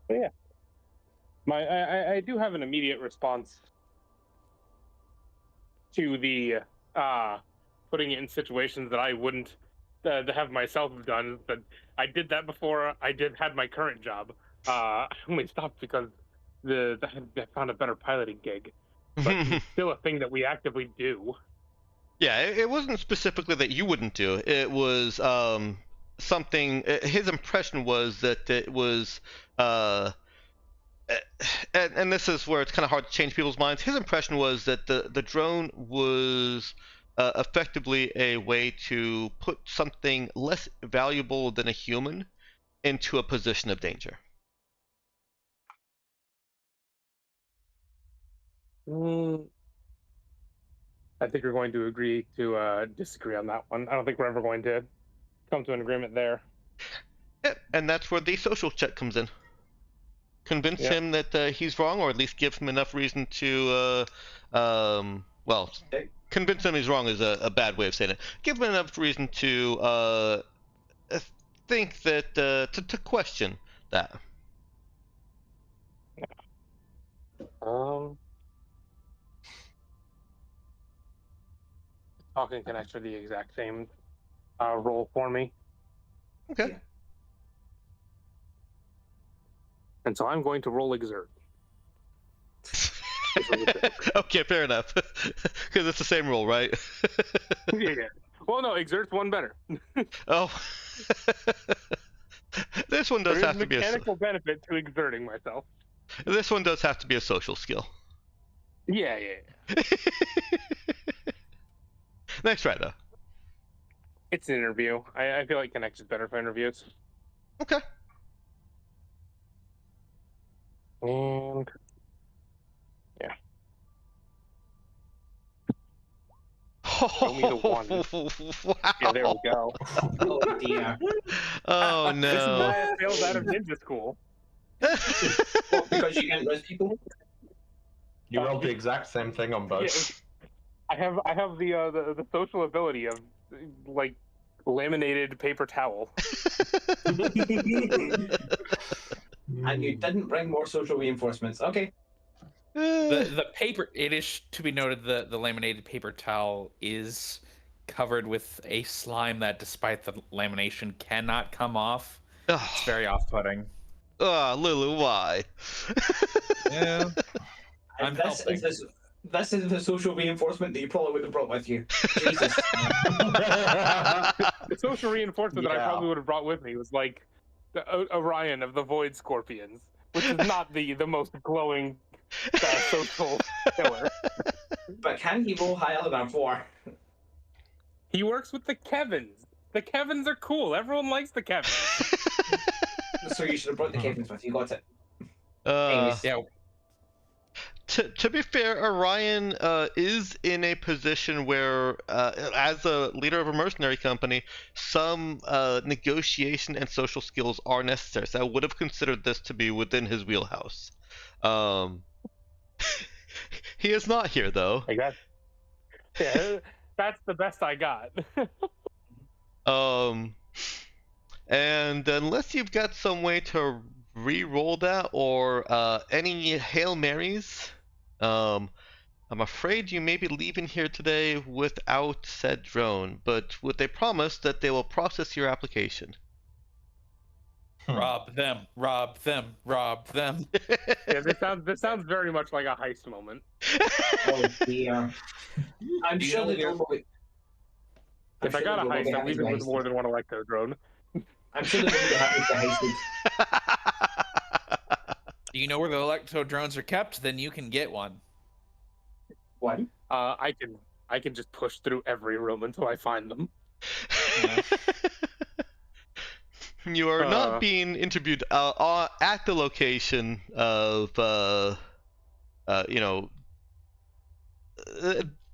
[SPEAKER 5] But yeah, I do have an immediate response to the putting it in situations that I wouldn't have myself have done. But I did that before I had my current job. I only stopped because I found a better piloting gig. But it's still a thing that we actively do.
[SPEAKER 1] Yeah, it wasn't specifically that you wouldn't do. It was something. His impression was that it was, and this is where it's kind of hard to change people's minds. His impression was that the drone was effectively a way to put something less valuable than a human into a position of danger.
[SPEAKER 5] I think we're going to agree to disagree on that one. I don't think we're ever going to come to an agreement there.
[SPEAKER 1] Yeah, and that's where the social check comes in. Convince him that he's wrong, or at least give him enough reason to, convince him he's wrong is a bad way of saying it. Give him enough reason to think that, to question that.
[SPEAKER 5] Talking can actually the exact same role for me.
[SPEAKER 1] Okay.
[SPEAKER 2] Yeah.
[SPEAKER 5] And so I'm going to roll exert.
[SPEAKER 1] Okay, fair enough. Because it's the same rule, right?
[SPEAKER 5] Yeah. Well, no, exert's one better.
[SPEAKER 1] Oh. This one does have to be a
[SPEAKER 5] mechanical benefit to exerting myself.
[SPEAKER 1] This one does have to be a social skill.
[SPEAKER 5] Yeah.
[SPEAKER 1] Next try, though.
[SPEAKER 5] It's an interview. I feel like Connect is better for interviews.
[SPEAKER 1] Okay.
[SPEAKER 5] And yeah. Show me the one.
[SPEAKER 1] Wow.
[SPEAKER 5] Yeah, there we go.
[SPEAKER 2] Oh dear.
[SPEAKER 1] Oh
[SPEAKER 5] This is
[SPEAKER 1] no.
[SPEAKER 5] why I failed out of ninja school.
[SPEAKER 2] Well, because you can't roast people?
[SPEAKER 3] You rolled the exact same thing on both.
[SPEAKER 5] Yeah, I have the social ability of like laminated paper towel.
[SPEAKER 2] And you didn't bring more social reinforcements. Okay.
[SPEAKER 4] The paper, it is to be noted that the laminated paper towel is covered with a slime that, despite the lamination, cannot come off. It's very off-putting.
[SPEAKER 1] Oh, Lulu, why?
[SPEAKER 4] Yeah. I'm
[SPEAKER 2] this
[SPEAKER 4] helping.
[SPEAKER 2] This is the social reinforcement that you probably would have brought with you. Jesus.
[SPEAKER 5] The social reinforcement that I probably would have brought with me was like the Orion of the Void Scorpions, which is not the most glowing social killer.
[SPEAKER 2] But can he roll higher than 4?
[SPEAKER 5] He works with the Kevins. The Kevins are cool. Everyone likes the Kevins.
[SPEAKER 2] So you should have brought the Kevins with you. Got it.
[SPEAKER 4] Yeah.
[SPEAKER 1] To be fair, Orion is in a position where, as a leader of a mercenary company, some negotiation and social skills are necessary. So I would have considered this to be within his wheelhouse. He is not here, though.
[SPEAKER 5] I guess. Yeah, that's the best I got.
[SPEAKER 1] And unless you've got some way to re-roll that or any Hail Marys, I'm afraid you may be leaving here today without said drone, but with a promise that they will process your application.
[SPEAKER 4] Rob them, rob them, rob them.
[SPEAKER 5] Yeah, this sounds very much like a heist moment.
[SPEAKER 2] Oh dear. I'm
[SPEAKER 4] Do you
[SPEAKER 2] sure
[SPEAKER 4] know
[SPEAKER 2] they
[SPEAKER 4] where-
[SPEAKER 2] don't know it.
[SPEAKER 5] If I got a heist, I'm leaving with more than one electro drone.
[SPEAKER 2] I'm sure they don't know what happens to heisted.
[SPEAKER 4] Do you know where the electro drones are kept? Then you can get one.
[SPEAKER 2] What?
[SPEAKER 5] I can just push through every room until I find them.
[SPEAKER 1] You are not being interviewed at the location of,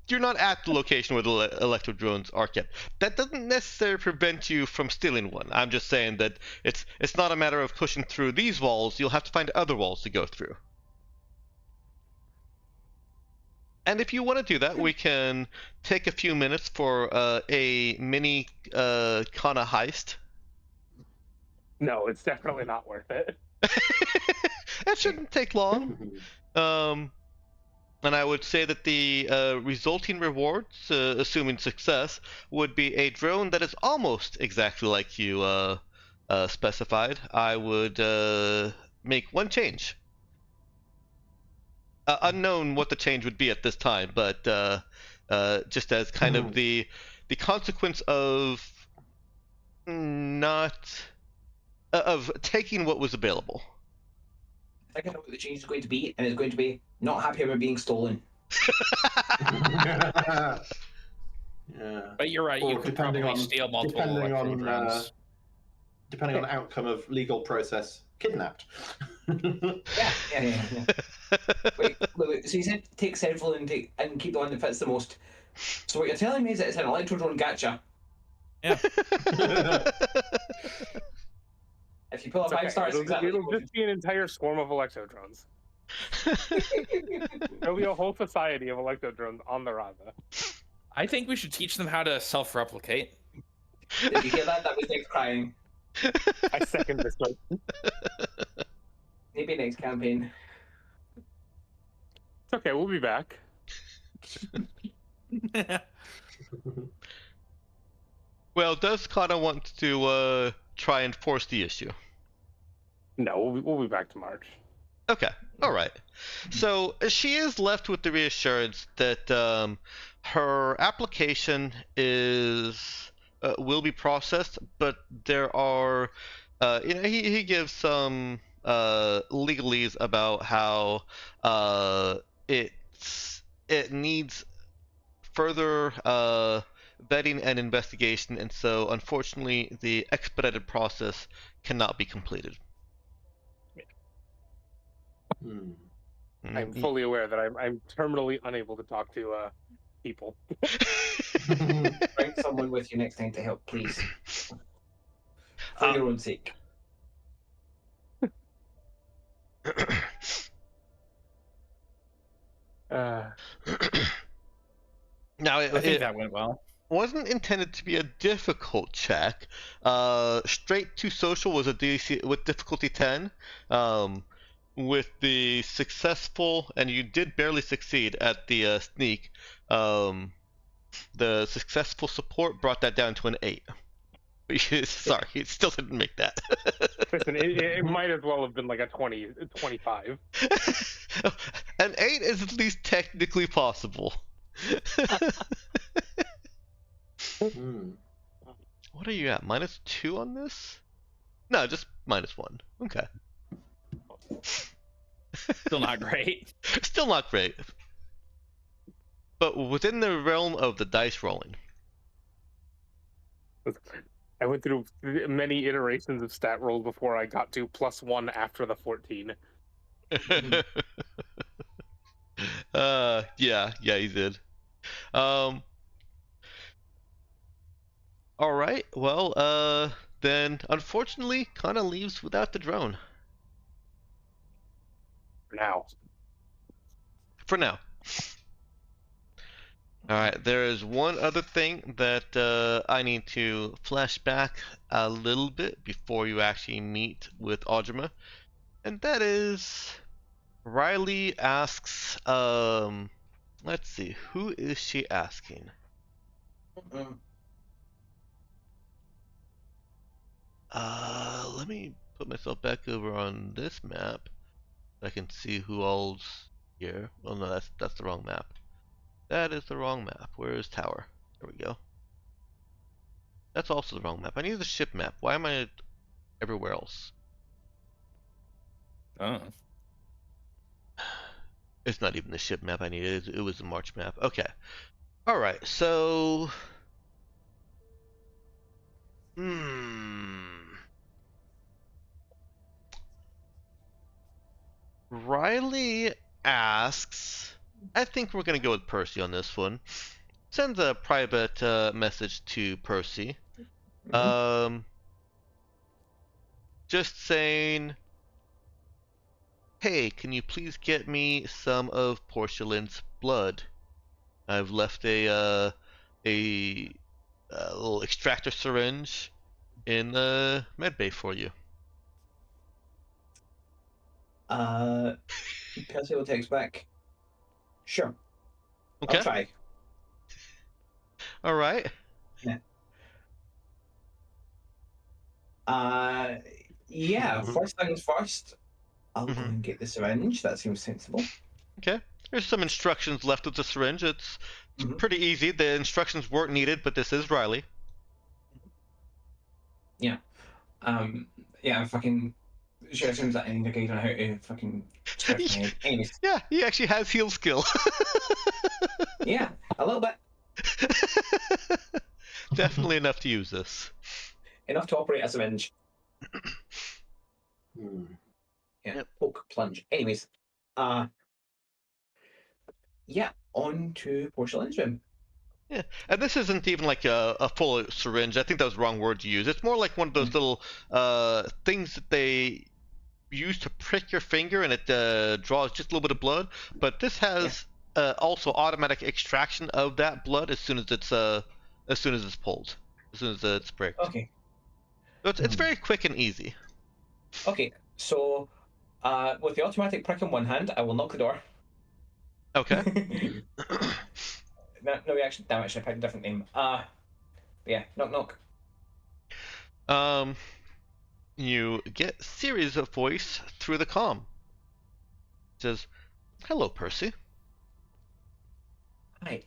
[SPEAKER 1] you're not at the location where the electro drones are kept. That doesn't necessarily prevent you from stealing one. I'm just saying that it's not a matter of pushing through these walls. You'll have to find other walls to go through. And if you want to do that, we can take a few minutes for a mini Kana heist.
[SPEAKER 5] No, it's definitely not worth it.
[SPEAKER 1] That shouldn't take long. And I would say that the resulting rewards, assuming success, would be a drone that is almost exactly like you specified. I would make one change. Unknown what the change would be at this time, but just as kind of the consequence of of taking what was available.
[SPEAKER 2] I think I know what the change is going to be, and it's going to be not happy about being stolen.
[SPEAKER 3] Yeah.
[SPEAKER 4] But you're right.
[SPEAKER 3] Or
[SPEAKER 4] You could probably steal multiple electro drones.
[SPEAKER 3] Depending on the outcome of legal process, kidnapped.
[SPEAKER 2] Yeah. Wait, so you said take several and keep the one that fits the most. So what you're telling me is that it's an electro drone gacha.
[SPEAKER 4] Yeah.
[SPEAKER 2] If you pull a
[SPEAKER 5] It's
[SPEAKER 2] 5 stars, exactly.
[SPEAKER 5] it'll just be an entire swarm of electro drones. There'll be a whole society of electro drones on the Raza.
[SPEAKER 4] I think we should teach them how to self-replicate.
[SPEAKER 2] Did you hear that? That was Nick crying.
[SPEAKER 5] I second this one.
[SPEAKER 2] Maybe next campaign.
[SPEAKER 5] It's okay, we'll be back.
[SPEAKER 1] Well, does Kana want to try and force the issue?
[SPEAKER 5] No, we'll be back to March.
[SPEAKER 1] Okay, all right. So she is left with the reassurance that her application will be processed, but there are, he gives some legalese about how it needs further vetting and investigation, and so unfortunately the expedited process cannot be completed.
[SPEAKER 5] I'm fully aware that I'm terminally unable to talk to people.
[SPEAKER 2] Bring someone with you next time to help, please. For your own sake.
[SPEAKER 1] Now,
[SPEAKER 4] I think that went well.
[SPEAKER 1] Wasn't intended to be a difficult check. Straight to social was a DC with difficulty 10. With the successful, and you did barely succeed at the sneak, the successful support brought that down to an 8. Sorry, it still didn't make that.
[SPEAKER 5] Listen, it might as well have been like a 25.
[SPEAKER 1] An 8 is at least technically possible. What are you at? -2 on this? No, just -1. Okay.
[SPEAKER 4] Still not great.
[SPEAKER 1] Still not great. But within the realm of the dice rolling.
[SPEAKER 5] I went through many iterations of stat rolls before I got to +1 after the 14.
[SPEAKER 1] Yeah, you did. All right. Well, then unfortunately, Kana leaves without the drone.
[SPEAKER 5] For now.
[SPEAKER 1] For now. All right, there is one other thing that I need to flash back a little bit before you actually meet with Audrima, and that is Riley asks, let's see, who is she asking? Let me put myself back over on this map so I can see who all's here. Well, no, that's the wrong map. That is the wrong map. Where is Tower? There we go. That's also the wrong map. I need the ship map. Why am I everywhere else?
[SPEAKER 4] Oh.
[SPEAKER 1] It's not even the ship map I needed. It was the March map. Okay. Alright, so... Riley asks... I think we're going to go with Percy on this one. Sends a private message to Percy. Just saying... Hey, can you please get me some of Portia Lin's blood? I've left a little extractor syringe in the medbay for you.
[SPEAKER 2] Percy will text back. Sure.
[SPEAKER 1] Okay.
[SPEAKER 2] I'll try.
[SPEAKER 1] All right.
[SPEAKER 2] Yeah. Yeah. First things first. I'll go and get the syringe. That seems sensible.
[SPEAKER 1] Okay. There's some instructions left with the syringe. It's pretty easy. The instructions weren't needed, but this is Riley.
[SPEAKER 2] Yeah. Yeah. Fucking. She assumes that I need a guide on how to fucking scratch my head. Anyways.
[SPEAKER 1] Yeah, he actually has heal skill.
[SPEAKER 2] Yeah, a little bit.
[SPEAKER 1] Definitely enough to use this.
[SPEAKER 2] Enough to operate a syringe. Yeah, poke, plunge. Anyways, yeah, on to Portia Lin's room.
[SPEAKER 1] Yeah, and this isn't even like a full syringe. I think that was the wrong word to use. It's more like one of those little things that they use to prick your finger, and it draws just a little bit of blood. But this has also automatic extraction of that blood as soon as it's pulled, as soon as it's pricked.
[SPEAKER 2] Okay.
[SPEAKER 1] So it's very quick and easy.
[SPEAKER 2] Okay, so with the automatic prick in one hand, I will knock the door.
[SPEAKER 1] Okay.
[SPEAKER 2] No, actually, damn, actually, I picked a different name. Yeah, knock.
[SPEAKER 1] You get Siri's voice through the comm. It says, "Hello, Percy."
[SPEAKER 2] Hi.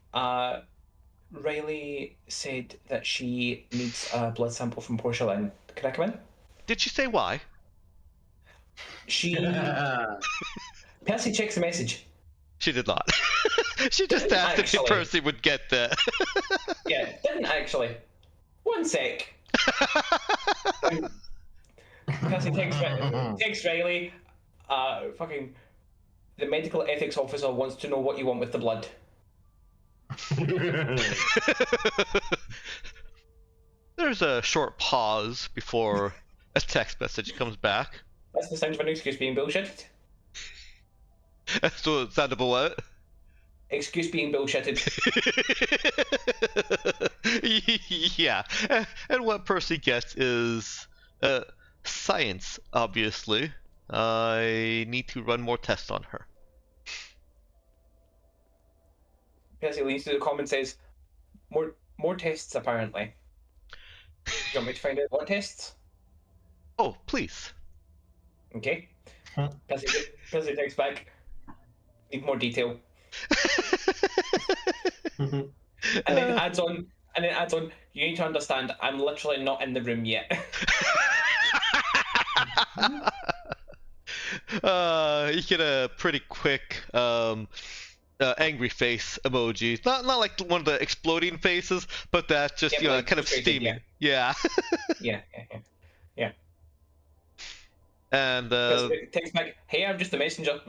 [SPEAKER 2] Riley said that she needs a blood sample from Portia Lin. Can I come in?
[SPEAKER 1] Did she say why?
[SPEAKER 2] Percy checks the message.
[SPEAKER 1] She did not. She just asked if Percy would get that.
[SPEAKER 2] Yeah, didn't actually. One sec. Percy takes Riley. Fucking. The medical ethics officer wants to know what you want with the blood.
[SPEAKER 1] There's a short pause before a text message comes back.
[SPEAKER 2] That's the sound of an excuse being bullshitted.
[SPEAKER 1] So it sounded what?
[SPEAKER 2] Excuse being bullshitted.
[SPEAKER 1] Yeah. And what Percy gets is science, obviously. I need to run more tests on her.
[SPEAKER 2] Percy leans to the comm and says, more tests, apparently. Do you want me to find out what tests?
[SPEAKER 1] Oh, please.
[SPEAKER 2] Okay. Percy takes back. Need more detail. And then adds on, you need to understand, I'm literally not in the room yet.
[SPEAKER 1] You get a pretty quick angry face emoji. Not like one of the exploding faces, but that's just
[SPEAKER 2] like
[SPEAKER 1] kind of steaming. Yeah.
[SPEAKER 2] Yeah.
[SPEAKER 1] And
[SPEAKER 2] Text back, hey, I'm just a messenger.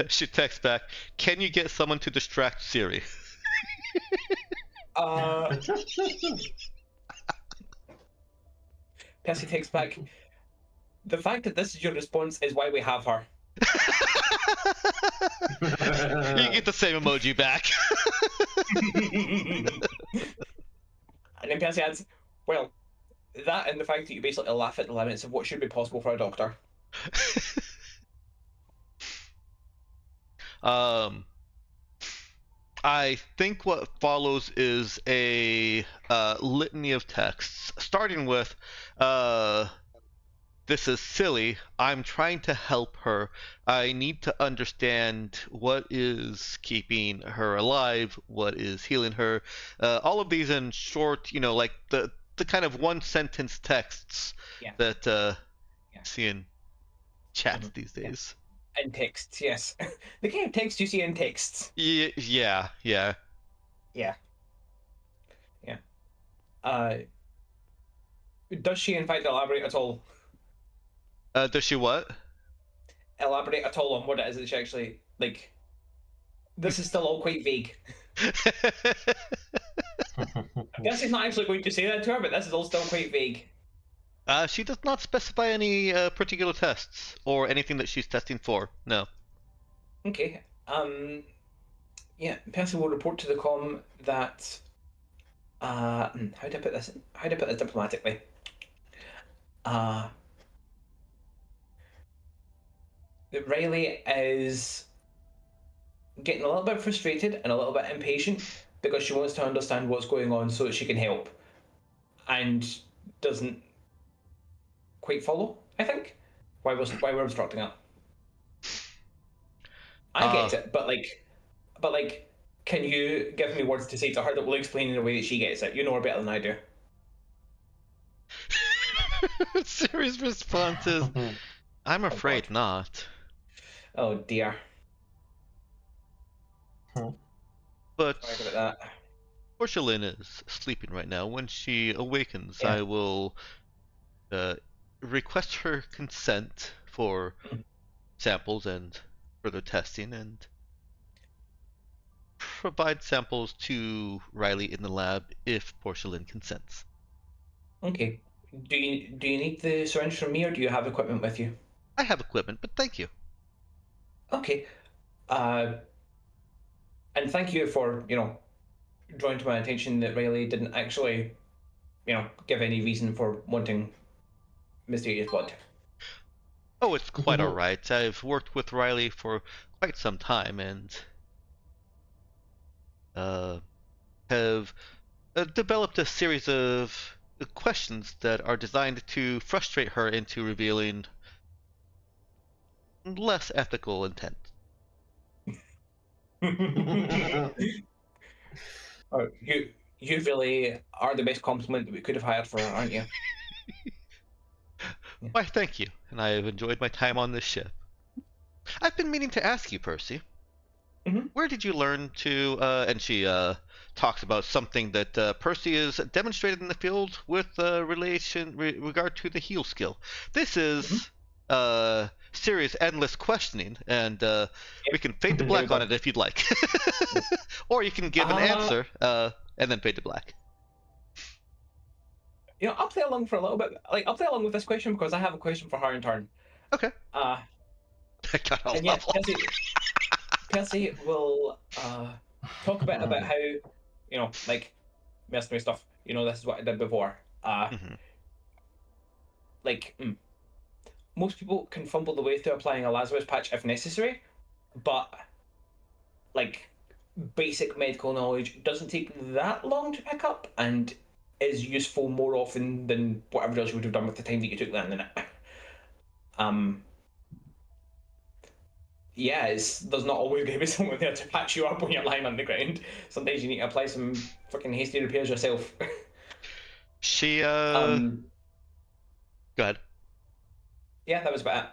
[SPEAKER 1] She texts back, can you get someone to distract Siri?
[SPEAKER 2] Percy takes back, the fact that this is your response is why we have her.
[SPEAKER 1] You get the same emoji back.
[SPEAKER 2] And then Percy adds, well, that and the fact that you basically laugh at the limits of what should be possible for a doctor.
[SPEAKER 1] I think what follows is a litany of texts, starting with, this is silly. I'm trying to help her. I need to understand what is keeping her alive, what is healing her. All of these in short, like the kind of one sentence texts that see in chats these days.
[SPEAKER 2] And texts, yes. The kind of text you see in texts.
[SPEAKER 1] Yeah.
[SPEAKER 2] Does she in fact elaborate at all?
[SPEAKER 1] Does she what?
[SPEAKER 2] Elaborate at all on what it is that she actually, like... This is still all quite vague. Guess he's not actually going to say that to her, but this is all still quite vague.
[SPEAKER 1] She does not specify any particular tests or anything that she's testing for. No.
[SPEAKER 2] Okay. Yeah, Percy will report to the comm that. How do I put this? How do I put this diplomatically? That Riley is getting a little bit frustrated and a little bit impatient because she wants to understand what's going on so that she can help, and doesn't quite follow, I think, why we're obstructing her. I get it, but can you give me words to say to her that will explain in a way that she gets it? You know her better than I do.
[SPEAKER 1] Serious response is, I'm afraid not.
[SPEAKER 2] Oh dear.
[SPEAKER 1] But
[SPEAKER 2] Sorry about that.
[SPEAKER 1] Portia Lin is sleeping right now. When she awakens,
[SPEAKER 2] Yeah.
[SPEAKER 1] I will request her consent for samples and further testing, and provide samples to Riley in the lab if Portia Lin consents.
[SPEAKER 2] Okay. Do you need the syringe from me, or do you have equipment with you?
[SPEAKER 1] I have equipment, but thank you.
[SPEAKER 2] Okay. And thank you for, drawing to my attention that Riley didn't actually, give any reason for wanting mysterious blood.
[SPEAKER 1] Oh, it's quite all right. I've worked with Riley for quite some time and have developed a series of questions that are designed to frustrate her into revealing less ethical intent.
[SPEAKER 2] You really are the best compliment that we could have hired for her, aren't you?
[SPEAKER 1] Why, thank you, and I have enjoyed my time on this ship. I've been meaning to ask you, Percy. Where did you learn to, and she talks about something that Percy has demonstrated in the field with regard to the heal skill. This is serious, endless questioning, and we can fade to black on it if you'd like. Or you can give an answer, and then fade to black.
[SPEAKER 2] I'll play along for a little bit. I'll play along with this question because I have a question for her in turn.
[SPEAKER 1] Okay.
[SPEAKER 2] And yeah, Percy will talk a bit about how, mercenary stuff. This is what I did before. Most people can fumble the way through applying a Lazarus patch if necessary, but basic medical knowledge doesn't take that long to pick up and is useful more often than whatever else you would have done with the time that you took that in it. There's not always going to be someone there to patch you up when you're lying on the ground. Sometimes you need to apply some fucking hasty repairs yourself.
[SPEAKER 1] Go ahead.
[SPEAKER 2] Yeah, that was about it.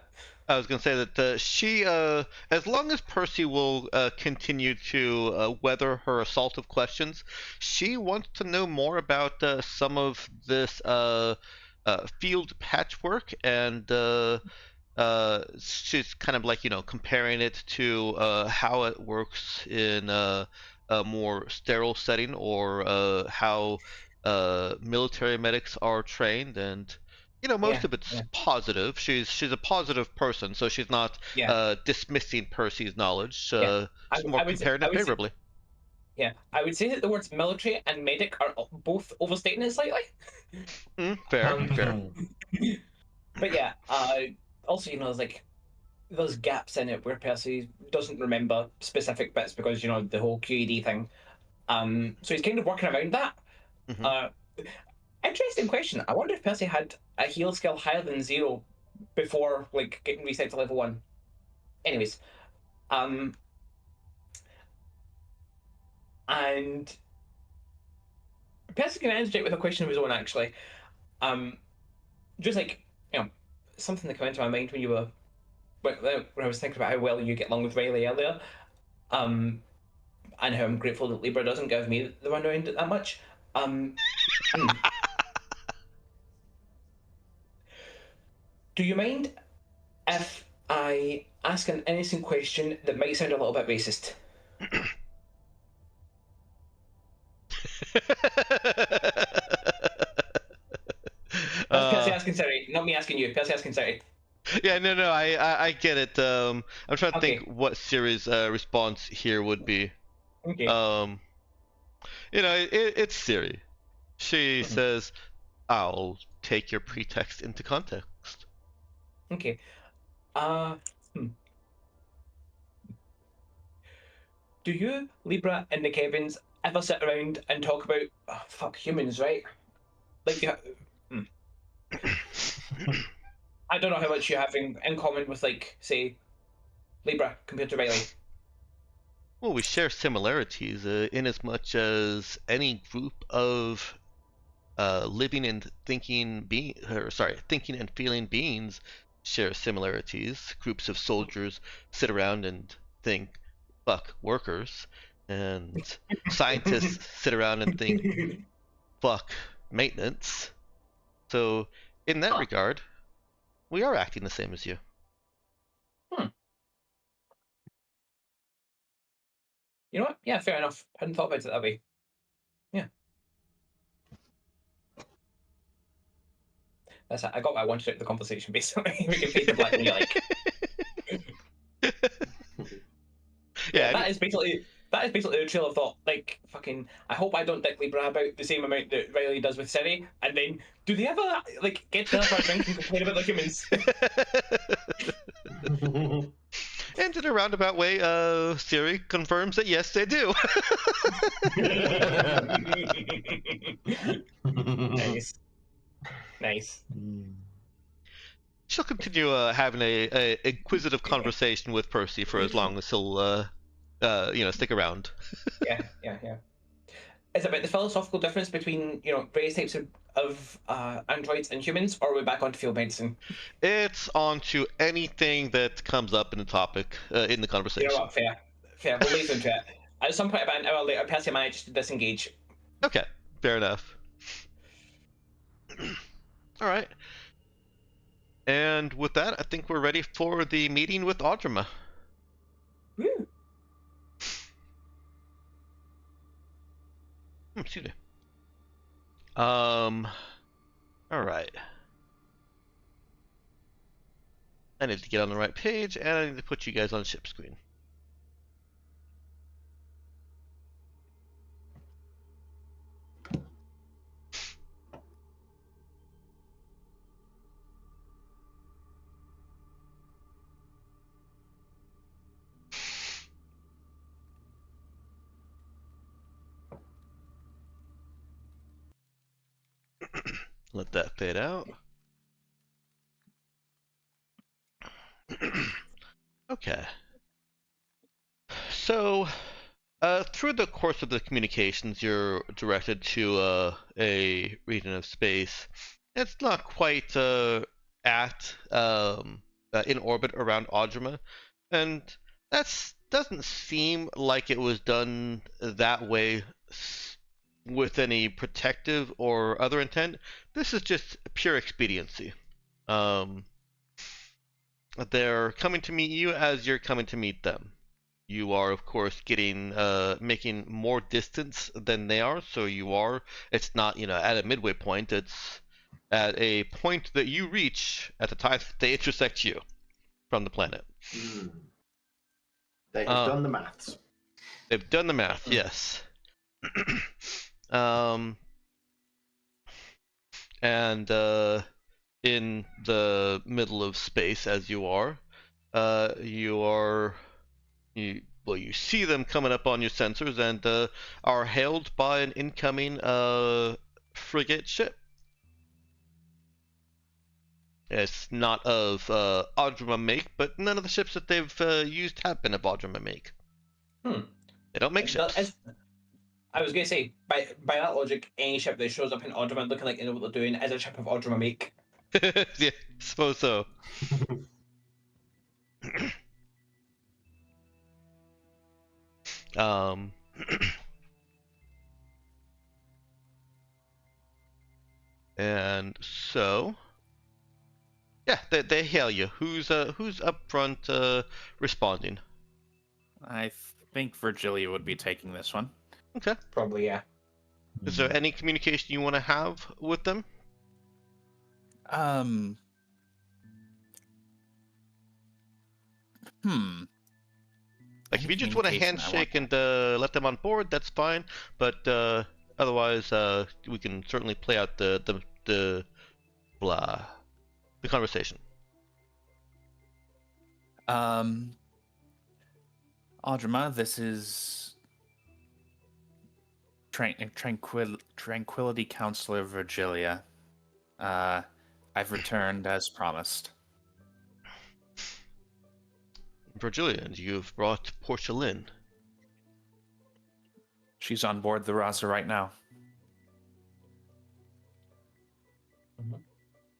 [SPEAKER 1] I was going to say that she, as long as Percy will continue to weather her assault of questions, she wants to know more about some of this field patchwork, and she's kind of comparing it to how it works in a more sterile setting, or how military medics are trained, and most
[SPEAKER 2] Yeah,
[SPEAKER 1] of it's
[SPEAKER 2] yeah.
[SPEAKER 1] positive. She's a positive person, so she's not
[SPEAKER 2] Yeah.
[SPEAKER 1] dismissing Percy's knowledge.
[SPEAKER 2] Yeah.
[SPEAKER 1] She's more comparing it favorably.
[SPEAKER 2] I would say that the words military and medic are both overstating it slightly.
[SPEAKER 1] Fair, fair.
[SPEAKER 2] But yeah, also, there's like there's gaps in it where Percy doesn't remember specific bits because the whole QED thing. So he's kind of working around that.
[SPEAKER 1] Mhm.
[SPEAKER 2] Interesting question. I wonder if Percy had a heal skill higher than 0 before like getting reset to level 1. Anyways, and Percy can answer it with a question of his own actually. Just like something that came into my mind when you were when I was thinking about how well you get along with Riley earlier, and how I'm grateful that Libra doesn't give me the runaround that much. Do you mind if I ask an innocent question that might sound a little bit racist? That's Percy asking Siri, not me asking you. Percy asking Siri.
[SPEAKER 1] Yeah, no, I get it. I'm trying to think
[SPEAKER 2] Okay.
[SPEAKER 1] what Siri's response here would be.
[SPEAKER 2] Okay.
[SPEAKER 1] It's Siri. She
[SPEAKER 2] Mhm.
[SPEAKER 1] says, "I'll take your pretext into context."
[SPEAKER 2] Okay. Do you, Libra, and the Kevins ever sit around and talk about humans, right? Like I don't know how much you have in common with, like, say, Libra compared to Riley.
[SPEAKER 1] Well, we share similarities in as much as any group of living and thinking thinking and feeling beings share similarities. Groups of soldiers sit around and think, "Fuck workers," and scientists sit around and think, "Fuck maintenance." So, in that regard, we are acting the same as you.
[SPEAKER 2] You know what? Yeah, fair enough. Hadn't thought about it that way. Yeah. That's it. I got what I wanted out of the conversation, basically. We can fade to black when you like.
[SPEAKER 1] Yeah,
[SPEAKER 2] That is basically the trail of thought. Like, fucking, I hope I don't dick Libra about the same amount that Riley does with Siri, and then do they ever like get together for a drink and complain about the humans?
[SPEAKER 1] And in a roundabout way, Siri confirms that yes, they do.
[SPEAKER 2] Nice.
[SPEAKER 1] She'll continue having a inquisitive conversation with Percy for as long as he'll, stick around.
[SPEAKER 2] Yeah. It's about the philosophical difference between various types of androids and humans, or are we back onto field medicine?
[SPEAKER 1] It's on to anything that comes up in the topic in the conversation.
[SPEAKER 2] You know what? Fair. We'll leave into it. At some point, about an hour later, Percy managed to disengage.
[SPEAKER 1] Okay, fair enough. All right. And with that, I think we're ready for the meeting with Audrima.
[SPEAKER 2] Woo.
[SPEAKER 1] Excuse me. All right. I need to get on the right page, and I need to put you guys on ship screen. Let that fade out. Okay. So, through the course of the communications, you're directed to a region of space. It's not quite in orbit around Audrima, and that doesn't seem like it was done that way with any protective or other intent. This is just pure expediency. They're coming to meet you as you're coming to meet them. You are, of course, making more distance than they are, so it's not, at a midway point. It's at a point that you reach at the time that they intersect you from the planet.
[SPEAKER 3] They have done the maths.
[SPEAKER 1] They've done the math, yes. And in the middle of space, as you are, you see them coming up on your sensors and are hailed by an incoming frigate ship. It's not of Audrima make, but none of the ships that they've used have been of Audrima make. They don't make ships.
[SPEAKER 2] I was going to say, by that logic, any ship that shows up in Audrima looking like they know what they're doing is a ship of Audrima make.
[SPEAKER 1] Yeah, suppose so. And so, yeah, they hail you. Who's up front responding?
[SPEAKER 4] I think Virgilia would be taking this one.
[SPEAKER 1] Okay.
[SPEAKER 2] Probably, yeah.
[SPEAKER 1] Is there any communication you want to have with them? Like, if you just want a handshake and let them on board, that's fine. But otherwise, we can certainly play out the conversation.
[SPEAKER 4] Audrima, this is Tranquility Counselor Virgilia. I've returned as promised.
[SPEAKER 1] Virgilia, you've brought Portia Lin.
[SPEAKER 4] She's on board the Raza right now.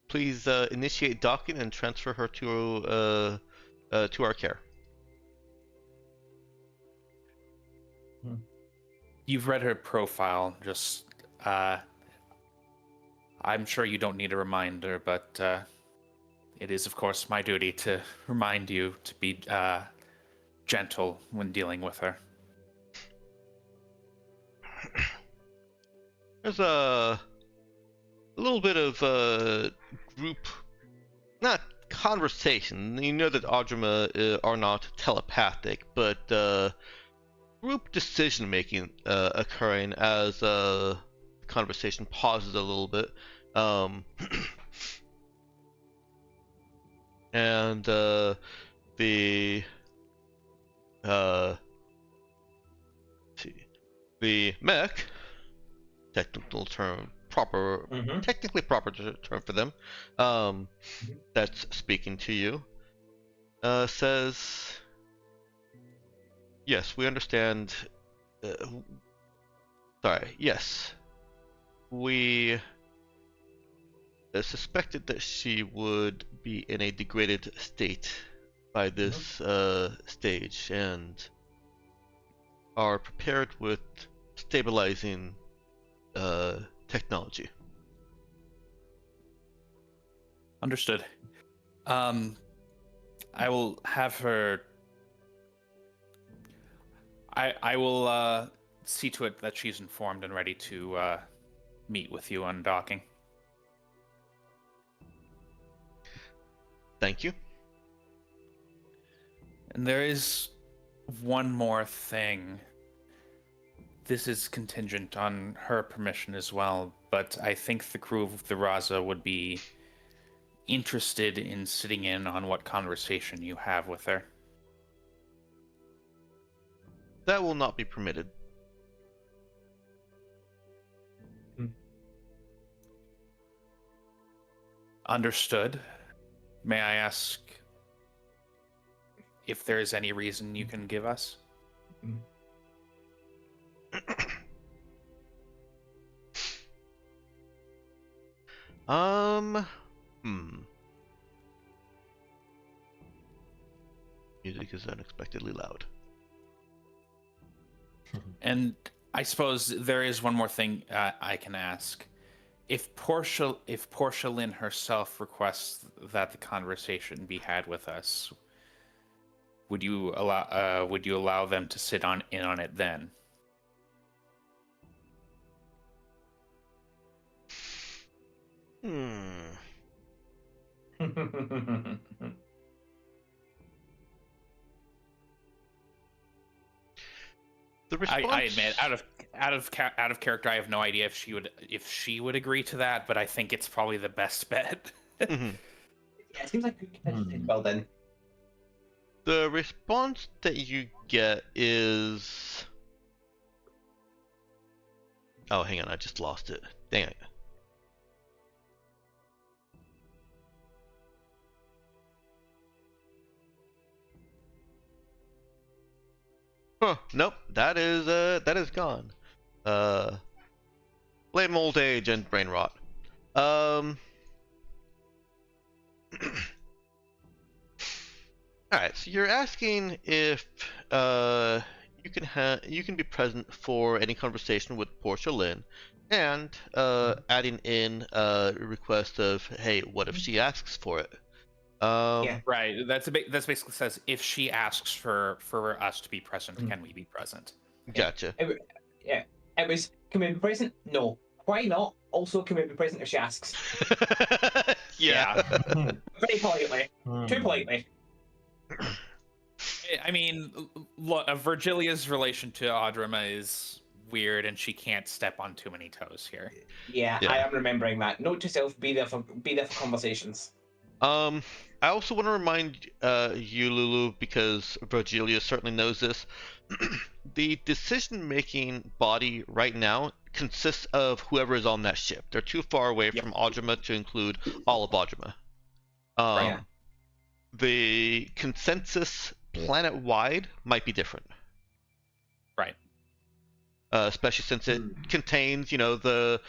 [SPEAKER 1] Please initiate docking and transfer her to our care.
[SPEAKER 4] You've read her profile. Just, I'm sure you don't need a reminder, but it is, of course, my duty to remind you to be gentle when dealing with her.
[SPEAKER 1] There's a little bit of group, not conversation. You know that Audrima are not telepathic, but group decision making occurring as conversation pauses a little bit. And the mech, technical term, technically proper term for them, that's speaking to you, says, yes, we understand. Yes, we suspected that she would be in a degraded state by this stage, and are prepared with stabilizing technology.
[SPEAKER 4] Understood. I will have her. I will see to it that she's informed and ready to meet with you on docking.
[SPEAKER 1] Thank you.
[SPEAKER 4] And there is one more thing. This is contingent on her permission as well, but I think the crew of the Raza would be interested in sitting in on what conversation you have with her.
[SPEAKER 1] That will not be permitted.
[SPEAKER 4] Understood. May I ask if there is any reason you can give us?
[SPEAKER 1] Music is unexpectedly loud.
[SPEAKER 4] And I suppose there is one more thing I can ask. If Portia Lin herself requests that the conversation be had with us, would you allow them to sit in on it then?
[SPEAKER 1] The response.
[SPEAKER 4] I admit, out of character, I have no idea if she would agree to that, but I think it's probably the best bet.
[SPEAKER 1] Mhm.
[SPEAKER 2] Yeah, it seems like good contention. Well then.
[SPEAKER 1] The response that you get is. Oh, hang on, I just lost it. Dang it. Huh, nope, that is gone. Blame old age and brain rot. Alright, so you're asking if you can be present for any conversation with Portia Lin, and adding in a request of, hey, what if she asks for it?
[SPEAKER 2] Yeah.
[SPEAKER 4] Right. That's basically says if she asks for us to be present, can we be present?
[SPEAKER 1] Gotcha.
[SPEAKER 2] Yeah. It was, can we be present? No. Why not? Also, can we be present if she asks?
[SPEAKER 1] Yeah.
[SPEAKER 2] Very politely. Too politely.
[SPEAKER 4] I mean, look, Virgilia's relation to Audrima is weird, and she can't step on too many toes here.
[SPEAKER 2] Yeah,
[SPEAKER 1] Yeah.
[SPEAKER 2] I am remembering that. Note to self: be there for conversations.
[SPEAKER 1] I also want to remind you, Lulu, because Virgilia certainly knows this. The decision-making body right now consists of whoever is on that ship. They're too far away from Audrima to include all of Audrima.
[SPEAKER 2] Right.
[SPEAKER 1] The consensus planet-wide might be different.
[SPEAKER 4] Right.
[SPEAKER 1] Especially since it contains, the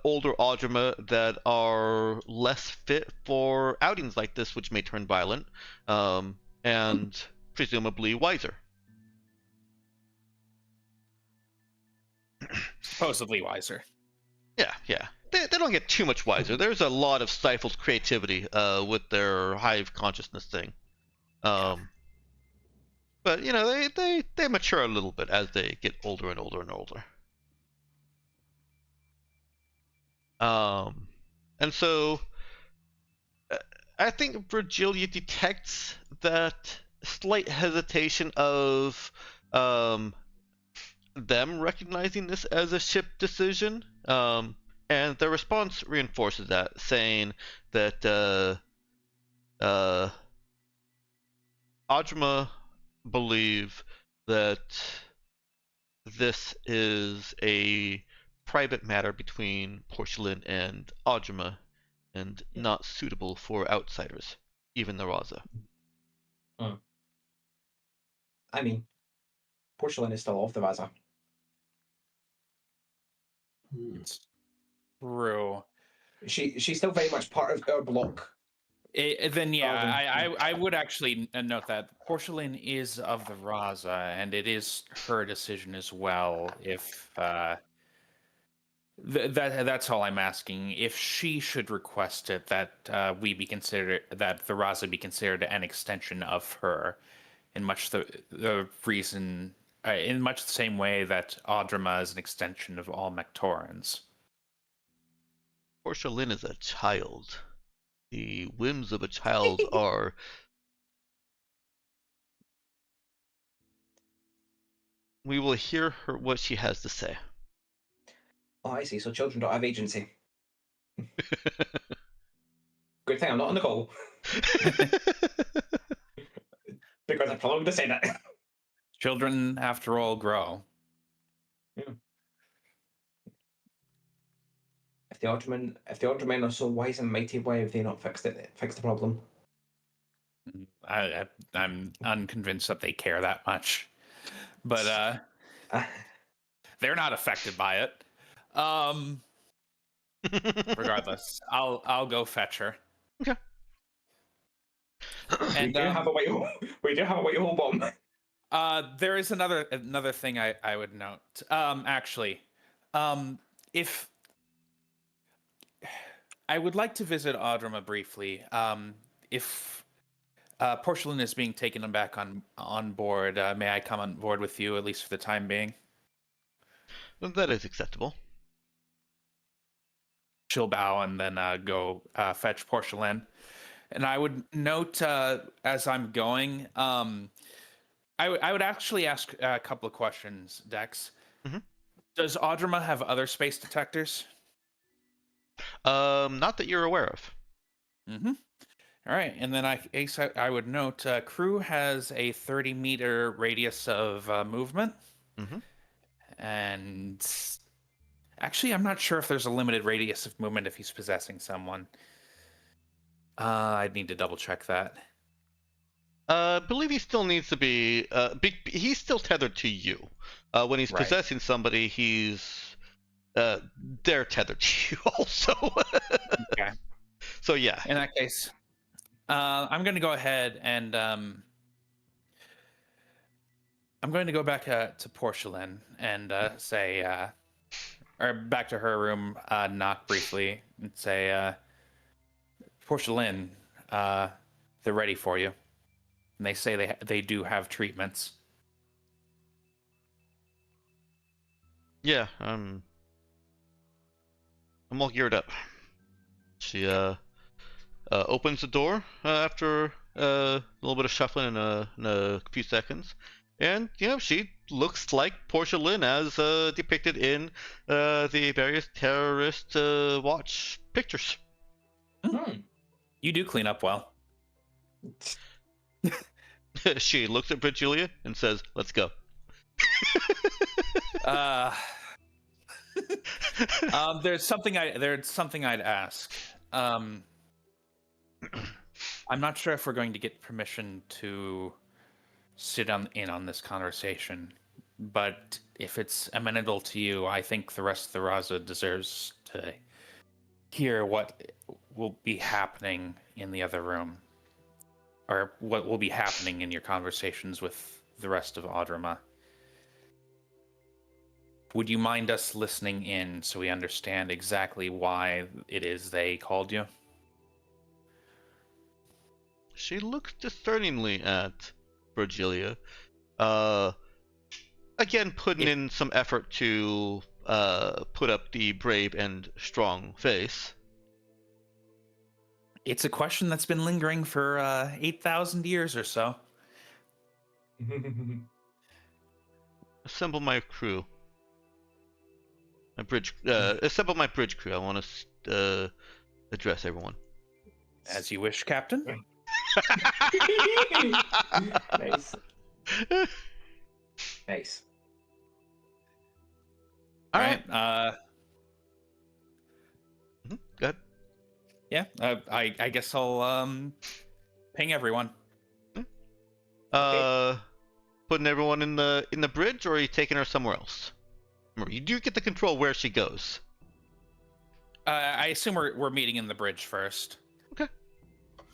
[SPEAKER 1] older Audrima that are less fit for outings like this, which may turn violent, and presumably wiser.
[SPEAKER 4] Supposedly wiser.
[SPEAKER 1] Yeah. They don't get too much wiser. There's a lot of stifled creativity with their hive consciousness thing. But they mature a little bit as they get older and older and older. And so I think Virgilia detects that slight hesitation of them recognizing this as a ship decision, and their response reinforces that, saying that Audrima believe that this is a private matter between Portia Lin and Audrima, and not suitable for outsiders, even the Raza.
[SPEAKER 2] I mean, Portia Lin is still off the Vaza.
[SPEAKER 4] It's true.
[SPEAKER 2] She's still very much part of our block.
[SPEAKER 4] Then yeah, I would actually note that Portia Lin is of the Raza, and it is her decision as well. If that's all I'm asking. If she should request it, that that the Raza be considered an extension of her, in much the reason, in much the same way that Audrima is an extension of all Mectorans.
[SPEAKER 1] Portia Lin is a child. The whims of a child are. We will hear her what she has to say.
[SPEAKER 2] Oh, I see. So children don't have agency. Good thing I'm not on the call. Because I probably would have said that.
[SPEAKER 4] Children, after all, grow.
[SPEAKER 2] Yeah. If the Aldermen are so wise and mighty, why have they not fixed the problem?
[SPEAKER 4] I'm unconvinced that they care that much, but they're not affected by it. Regardless, I'll go fetch her.
[SPEAKER 1] Okay.
[SPEAKER 2] And we do have a white hole bomb.
[SPEAKER 4] There is another thing I would note. Actually, if I would like to visit Audrima briefly. If Portia Lin is being taken back on board, may I come on board with you, at least for the time being?
[SPEAKER 1] That is acceptable.
[SPEAKER 4] She'll bow and then go fetch Portia Lin. And I would note as I'm going, I would actually ask a couple of questions, Dex.
[SPEAKER 1] Mhm.
[SPEAKER 4] Does Audrima have other space detectors?
[SPEAKER 1] Not that you're aware of.
[SPEAKER 4] Mm-hmm. All right, and then I would note crew has a 30-meter radius of movement,
[SPEAKER 1] Mm-hmm.
[SPEAKER 4] and actually, I'm not sure if there's a limited radius of movement if he's possessing someone. I'd need to double check that.
[SPEAKER 1] I believe he still needs to be. He's still tethered to you. When he's
[SPEAKER 4] Right.
[SPEAKER 1] possessing somebody, they're tethered to you also.
[SPEAKER 4] Okay.
[SPEAKER 1] So yeah.
[SPEAKER 4] In that case, I'm going to go ahead and I'm going to go back to Portia Lin and say, or back to her room, knock briefly and say, Portia Lin, they're ready for you. And they say they do have treatments.
[SPEAKER 1] Yeah. I'm all geared up. She opens the door after a little bit of shuffling in a few seconds, and she looks like Portia Lin as depicted in the various terrorist watch pictures.
[SPEAKER 4] You do clean up well.
[SPEAKER 1] She looks at Brigilia and says, "Let's go."
[SPEAKER 4] There's something I'd ask. I'm not sure if we're going to get permission to sit in on this conversation, but if it's amenable to you, I think the rest of the Raza deserves to hear what will be happening in the other room, or what will be happening in your conversations with the rest of Audrima. Would you mind us listening in so we understand exactly why it is they called you?
[SPEAKER 1] She looks discerningly at Virgilia. Again, putting in some effort to put up the brave and strong face.
[SPEAKER 4] It's a question that's been lingering for 8,000 years or so.
[SPEAKER 1] Assemble my crew. Assemble my bridge crew. I want to address everyone.
[SPEAKER 4] As you wish, Captain.
[SPEAKER 2] Nice. Nice.
[SPEAKER 1] All
[SPEAKER 4] right.
[SPEAKER 1] right. Go ahead.
[SPEAKER 4] Yeah. I guess I'll ping everyone.
[SPEAKER 1] Putting everyone in the bridge, or are you taking her somewhere else? Remember, you do get the control where she goes.
[SPEAKER 4] I assume we're meeting in the bridge first.
[SPEAKER 1] Okay.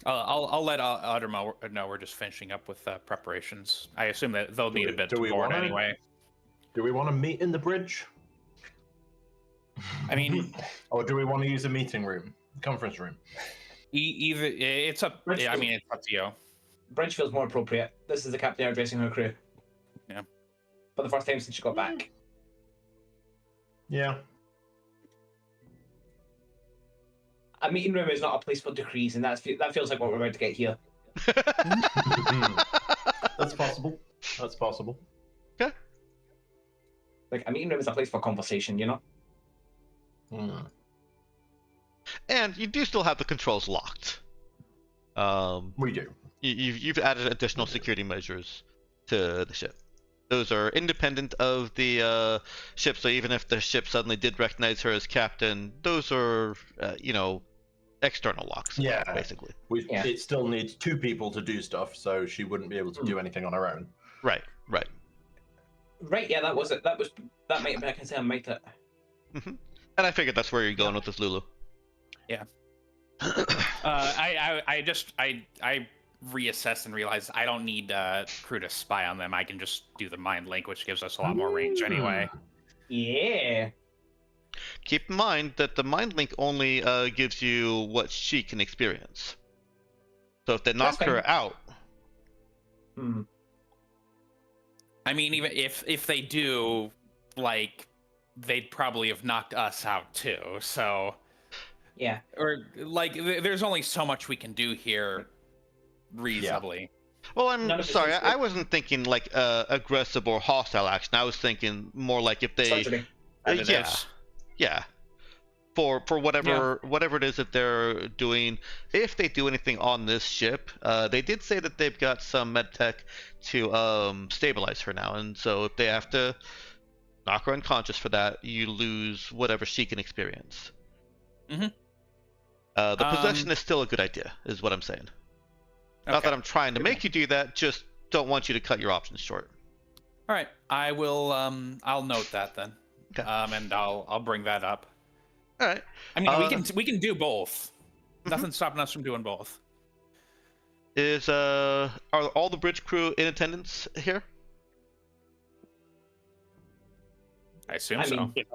[SPEAKER 4] I'll let Audrima know we're just finishing up with preparations. I assume that they'll need a bit to board anyway.
[SPEAKER 3] Do we want to meet in the bridge?
[SPEAKER 4] I mean,
[SPEAKER 3] or do we want to use a meeting room, conference room?
[SPEAKER 4] Either it's up. I mean, it's up to you.
[SPEAKER 2] Bridge feels more appropriate. This is the captain addressing her crew.
[SPEAKER 4] Yeah.
[SPEAKER 2] For the first time since she got back.
[SPEAKER 3] Yeah.
[SPEAKER 2] A meeting room is not a place for decrees, and that feels like what we're about to get here.
[SPEAKER 3] That's possible. That's possible.
[SPEAKER 1] Okay.
[SPEAKER 2] Like, a meeting room is a place for conversation, you know?
[SPEAKER 1] And you do still have the controls locked.
[SPEAKER 3] We do.
[SPEAKER 1] You've added additional security measures to the ship. Those are independent of the ship, so even if the ship suddenly did recognize her as captain, those are, external locks.
[SPEAKER 3] Yeah,
[SPEAKER 1] basically.
[SPEAKER 3] It still needs two people to do stuff, so she wouldn't be able to do anything on her own.
[SPEAKER 1] Right.
[SPEAKER 2] Right, yeah, that was it. That might have been, I can say I might have.
[SPEAKER 1] Mm-hmm. And I figured that's where you're going with this, Lulu.
[SPEAKER 4] Yeah. I reassess and realize I don't need crew to spy on them. I can just do the mind link, which gives us a lot more range anyway.
[SPEAKER 2] Yeah.
[SPEAKER 1] Keep in mind that the mind link only gives you what she can experience. So if they knock her out.
[SPEAKER 4] I mean, even if they do, like, they'd probably have knocked us out too. So
[SPEAKER 2] Yeah.
[SPEAKER 4] Or like, there's only so much we can do here, reasonably.
[SPEAKER 1] Well, I'm
[SPEAKER 2] None of it
[SPEAKER 1] sorry,
[SPEAKER 2] seems
[SPEAKER 1] I
[SPEAKER 2] like
[SPEAKER 1] wasn't thinking like aggressive or hostile action. I was thinking more like if they,
[SPEAKER 2] surgery.
[SPEAKER 1] yeah, yeah, for whatever it is that they're doing. If they do anything on this ship, they did say that they've got some med tech to stabilize her now, and so if they have to knock her unconscious for that, you lose whatever she can experience.
[SPEAKER 4] Mhm.
[SPEAKER 1] The possession is still a good idea, is what I'm saying. Not that I'm trying to make you do that, just don't want you to cut your options short.
[SPEAKER 4] All right, I will. I'll note that then.
[SPEAKER 1] Okay.
[SPEAKER 4] And I'll bring that up.
[SPEAKER 1] All right.
[SPEAKER 4] I mean, we can do both.
[SPEAKER 1] Mhm.
[SPEAKER 4] Nothing's stopping us from doing both.
[SPEAKER 1] Are all the bridge crew in attendance here?
[SPEAKER 4] I assume
[SPEAKER 2] I
[SPEAKER 4] so.
[SPEAKER 2] mean,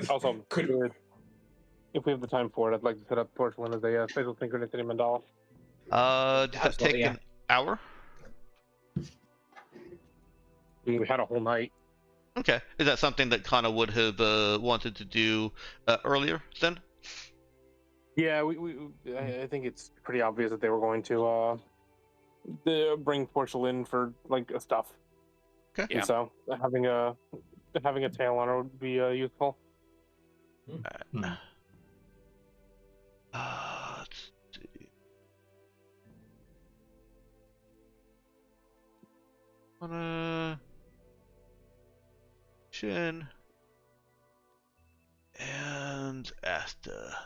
[SPEAKER 5] Also,
[SPEAKER 2] could
[SPEAKER 5] if we have the time for it, I'd like to set up Portia Lin as a facial synchronicity mandala.
[SPEAKER 1] Does that
[SPEAKER 2] Absolutely,
[SPEAKER 1] take an hour?
[SPEAKER 5] We had a whole night.
[SPEAKER 1] Okay. Is that something that Kana would have wanted to do earlier then?
[SPEAKER 5] Yeah, I think it's pretty obvious that they were going to bring Portia Lin for like stuff.
[SPEAKER 1] Okay.
[SPEAKER 4] Yeah.
[SPEAKER 5] And so having a tail on her would be useful.
[SPEAKER 1] Let's see. Shin and Asta.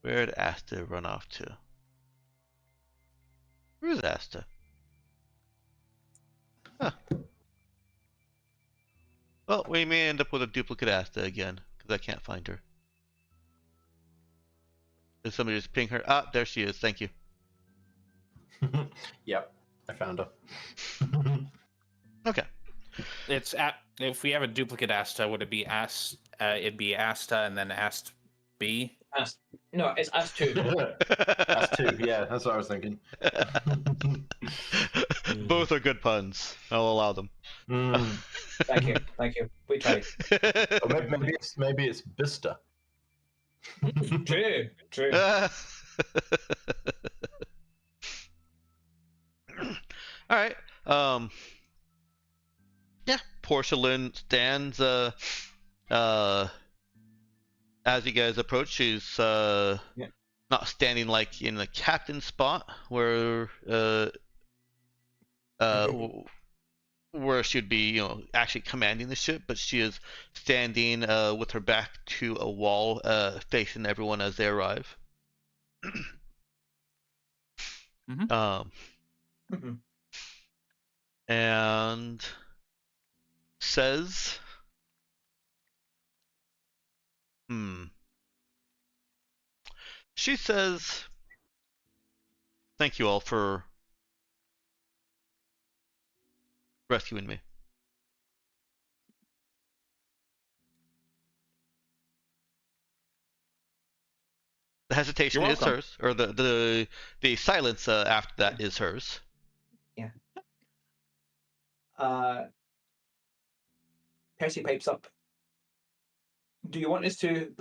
[SPEAKER 1] Where'd Asta run off to? Where's Asta? Huh. Well, we may end up with a duplicate Asta again, because I can't find her. Did somebody just ping her? Ah, there she is. Thank you.
[SPEAKER 3] Yep, I found her.
[SPEAKER 1] Okay.
[SPEAKER 4] It's if we have a duplicate Asta, would it be it'd be Asta and then Ast B?
[SPEAKER 2] no, it's us two.
[SPEAKER 3] That's two, yeah, that's what I was thinking.
[SPEAKER 1] Both are good puns. I'll allow them.
[SPEAKER 2] Thank you. We tried.
[SPEAKER 3] Or maybe it's Bista.
[SPEAKER 2] True.
[SPEAKER 1] All right. Yeah, Portia Lin stands as you guys approach. She's not standing like in the captain spot where where she'd be, actually commanding the ship, but she is standing with her back to a wall, facing everyone as they arrive. And says, she says, thank you all for rescuing me. The hesitation is hers, or the silence after that is hers.
[SPEAKER 2] Yeah. Percy pipes up. Do you want us to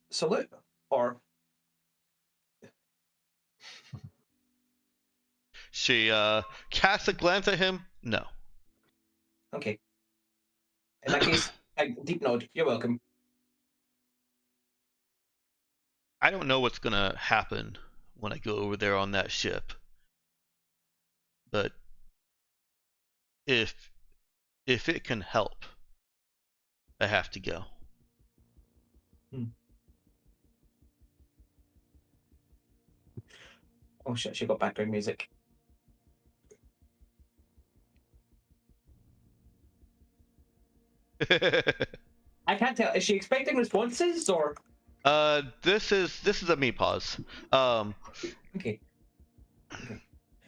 [SPEAKER 2] salute or?
[SPEAKER 1] She casts a glance at him. No.
[SPEAKER 2] Okay. In that case, a deep nod. You're welcome.
[SPEAKER 1] I don't know what's gonna happen when I go over there on that ship, but if it can help, I have to go.
[SPEAKER 2] Oh shit! She got background music. I can't tell. Is she expecting responses or?
[SPEAKER 1] This is a me pause.
[SPEAKER 2] Okay.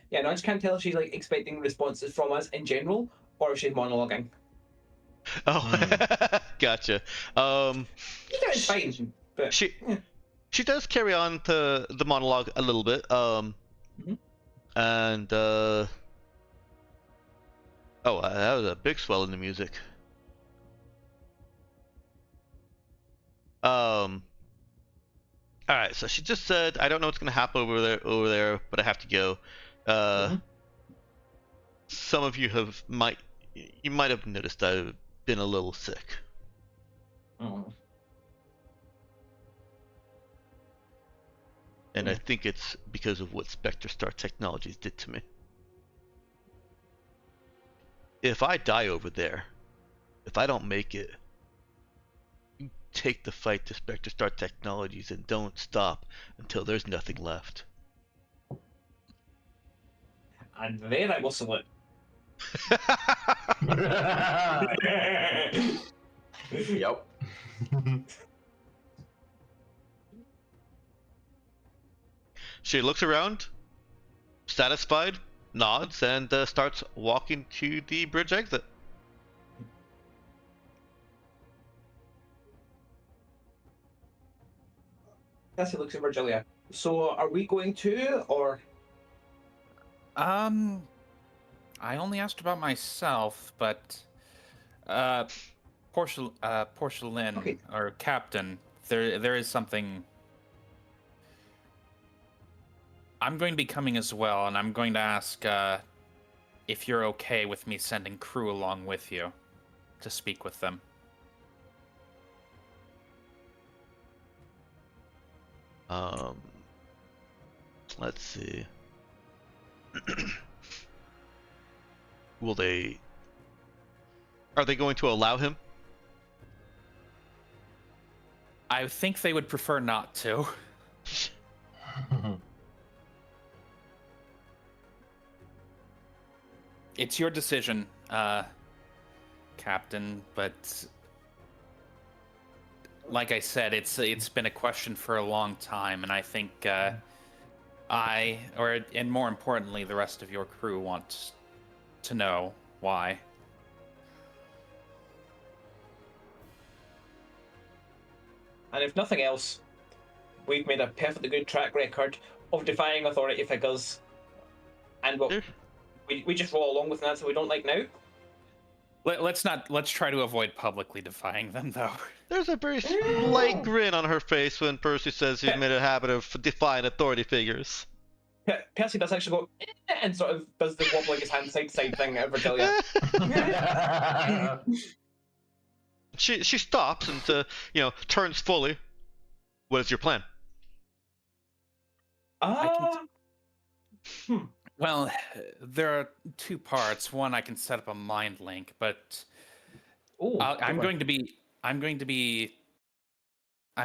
[SPEAKER 2] Yeah, no, I just can't tell if she's expecting responses from us in general or if she's monologuing.
[SPEAKER 1] Oh, gotcha.
[SPEAKER 2] It's fine, but
[SPEAKER 1] she does carry on to the monologue a little bit. And oh, that was a big swell in the music. All right, so she just said, "I don't know what's gonna happen over there, but I have to go." Uh, Some of you might have noticed I've been a little sick,
[SPEAKER 2] Oh.
[SPEAKER 1] and I think it's because of what Spectre Star Technologies did to me. If I die over there, if I don't make it, you take the fight to Spectre Star Technologies and don't stop until there's nothing left.
[SPEAKER 2] And there I will salute.
[SPEAKER 3] Yep.
[SPEAKER 1] She looks around, satisfied, nods, and starts walking to the bridge exit.
[SPEAKER 2] Cassie looks at Virgilia. So are we going to, or?
[SPEAKER 4] I only asked about myself, but Portia Lin,
[SPEAKER 2] Okay.
[SPEAKER 4] or Captain, there is something. I'm going to be coming as well, and I'm going to ask if you're okay with me sending crew along with you to speak with them.
[SPEAKER 1] Let's see. Will they? Are they going to allow him?
[SPEAKER 4] I think they would prefer not to. It's your decision, Captain, but like I said, it's been a question for a long time, and I think and more importantly, the rest of your crew wants to know why.
[SPEAKER 2] And if nothing else, we've made a perfectly good track record of defying authority figures, and what we just roll along with that, so we don't like now.
[SPEAKER 4] Let's try to avoid publicly defying them, though.
[SPEAKER 1] There's a very slight grin on her face when Percy says he's made a habit of defying authority figures.
[SPEAKER 2] Percy does actually go and sort of does the wobbling his hand side to side thing at Virgilia.
[SPEAKER 1] She stops and turns fully. What is your plan?
[SPEAKER 4] Well, there are two parts. One, I can set up a mind link, but I'm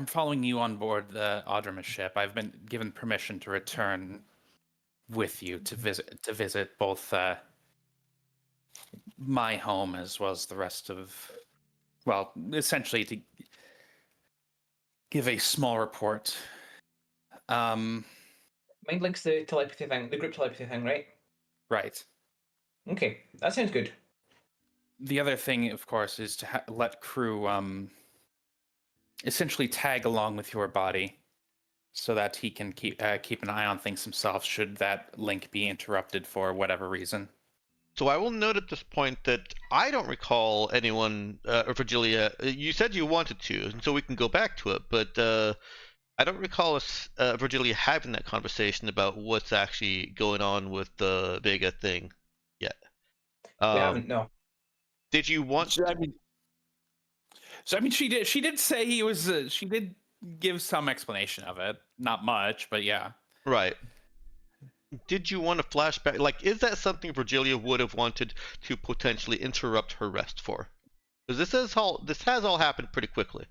[SPEAKER 4] following you on board the Audrima ship. I've been given permission to return with you to visit both my home as well as the rest of, well, essentially to give a small report.
[SPEAKER 2] Mind link's the telepathy thing, the group telepathy thing, right?
[SPEAKER 4] Right.
[SPEAKER 2] Okay, that sounds good.
[SPEAKER 4] The other thing, of course, is to let crew essentially tag along with your body, so that he can keep an eye on things himself should that link be interrupted for whatever reason.
[SPEAKER 1] So I will note at this point that I don't recall anyone, or Virgilia, you said you wanted to, and so we can go back to it, but I don't recall us, Virgilia, having that conversation about what's actually going on with the Vega thing yet.
[SPEAKER 2] We haven't, no.
[SPEAKER 1] Did you want?
[SPEAKER 4] So she did say he was. She did give some explanation of it, not much, but yeah.
[SPEAKER 1] Right. Did you want a flashback? Like, is that something Virgilia would have wanted to potentially interrupt her rest for? Because this has all happened pretty quickly.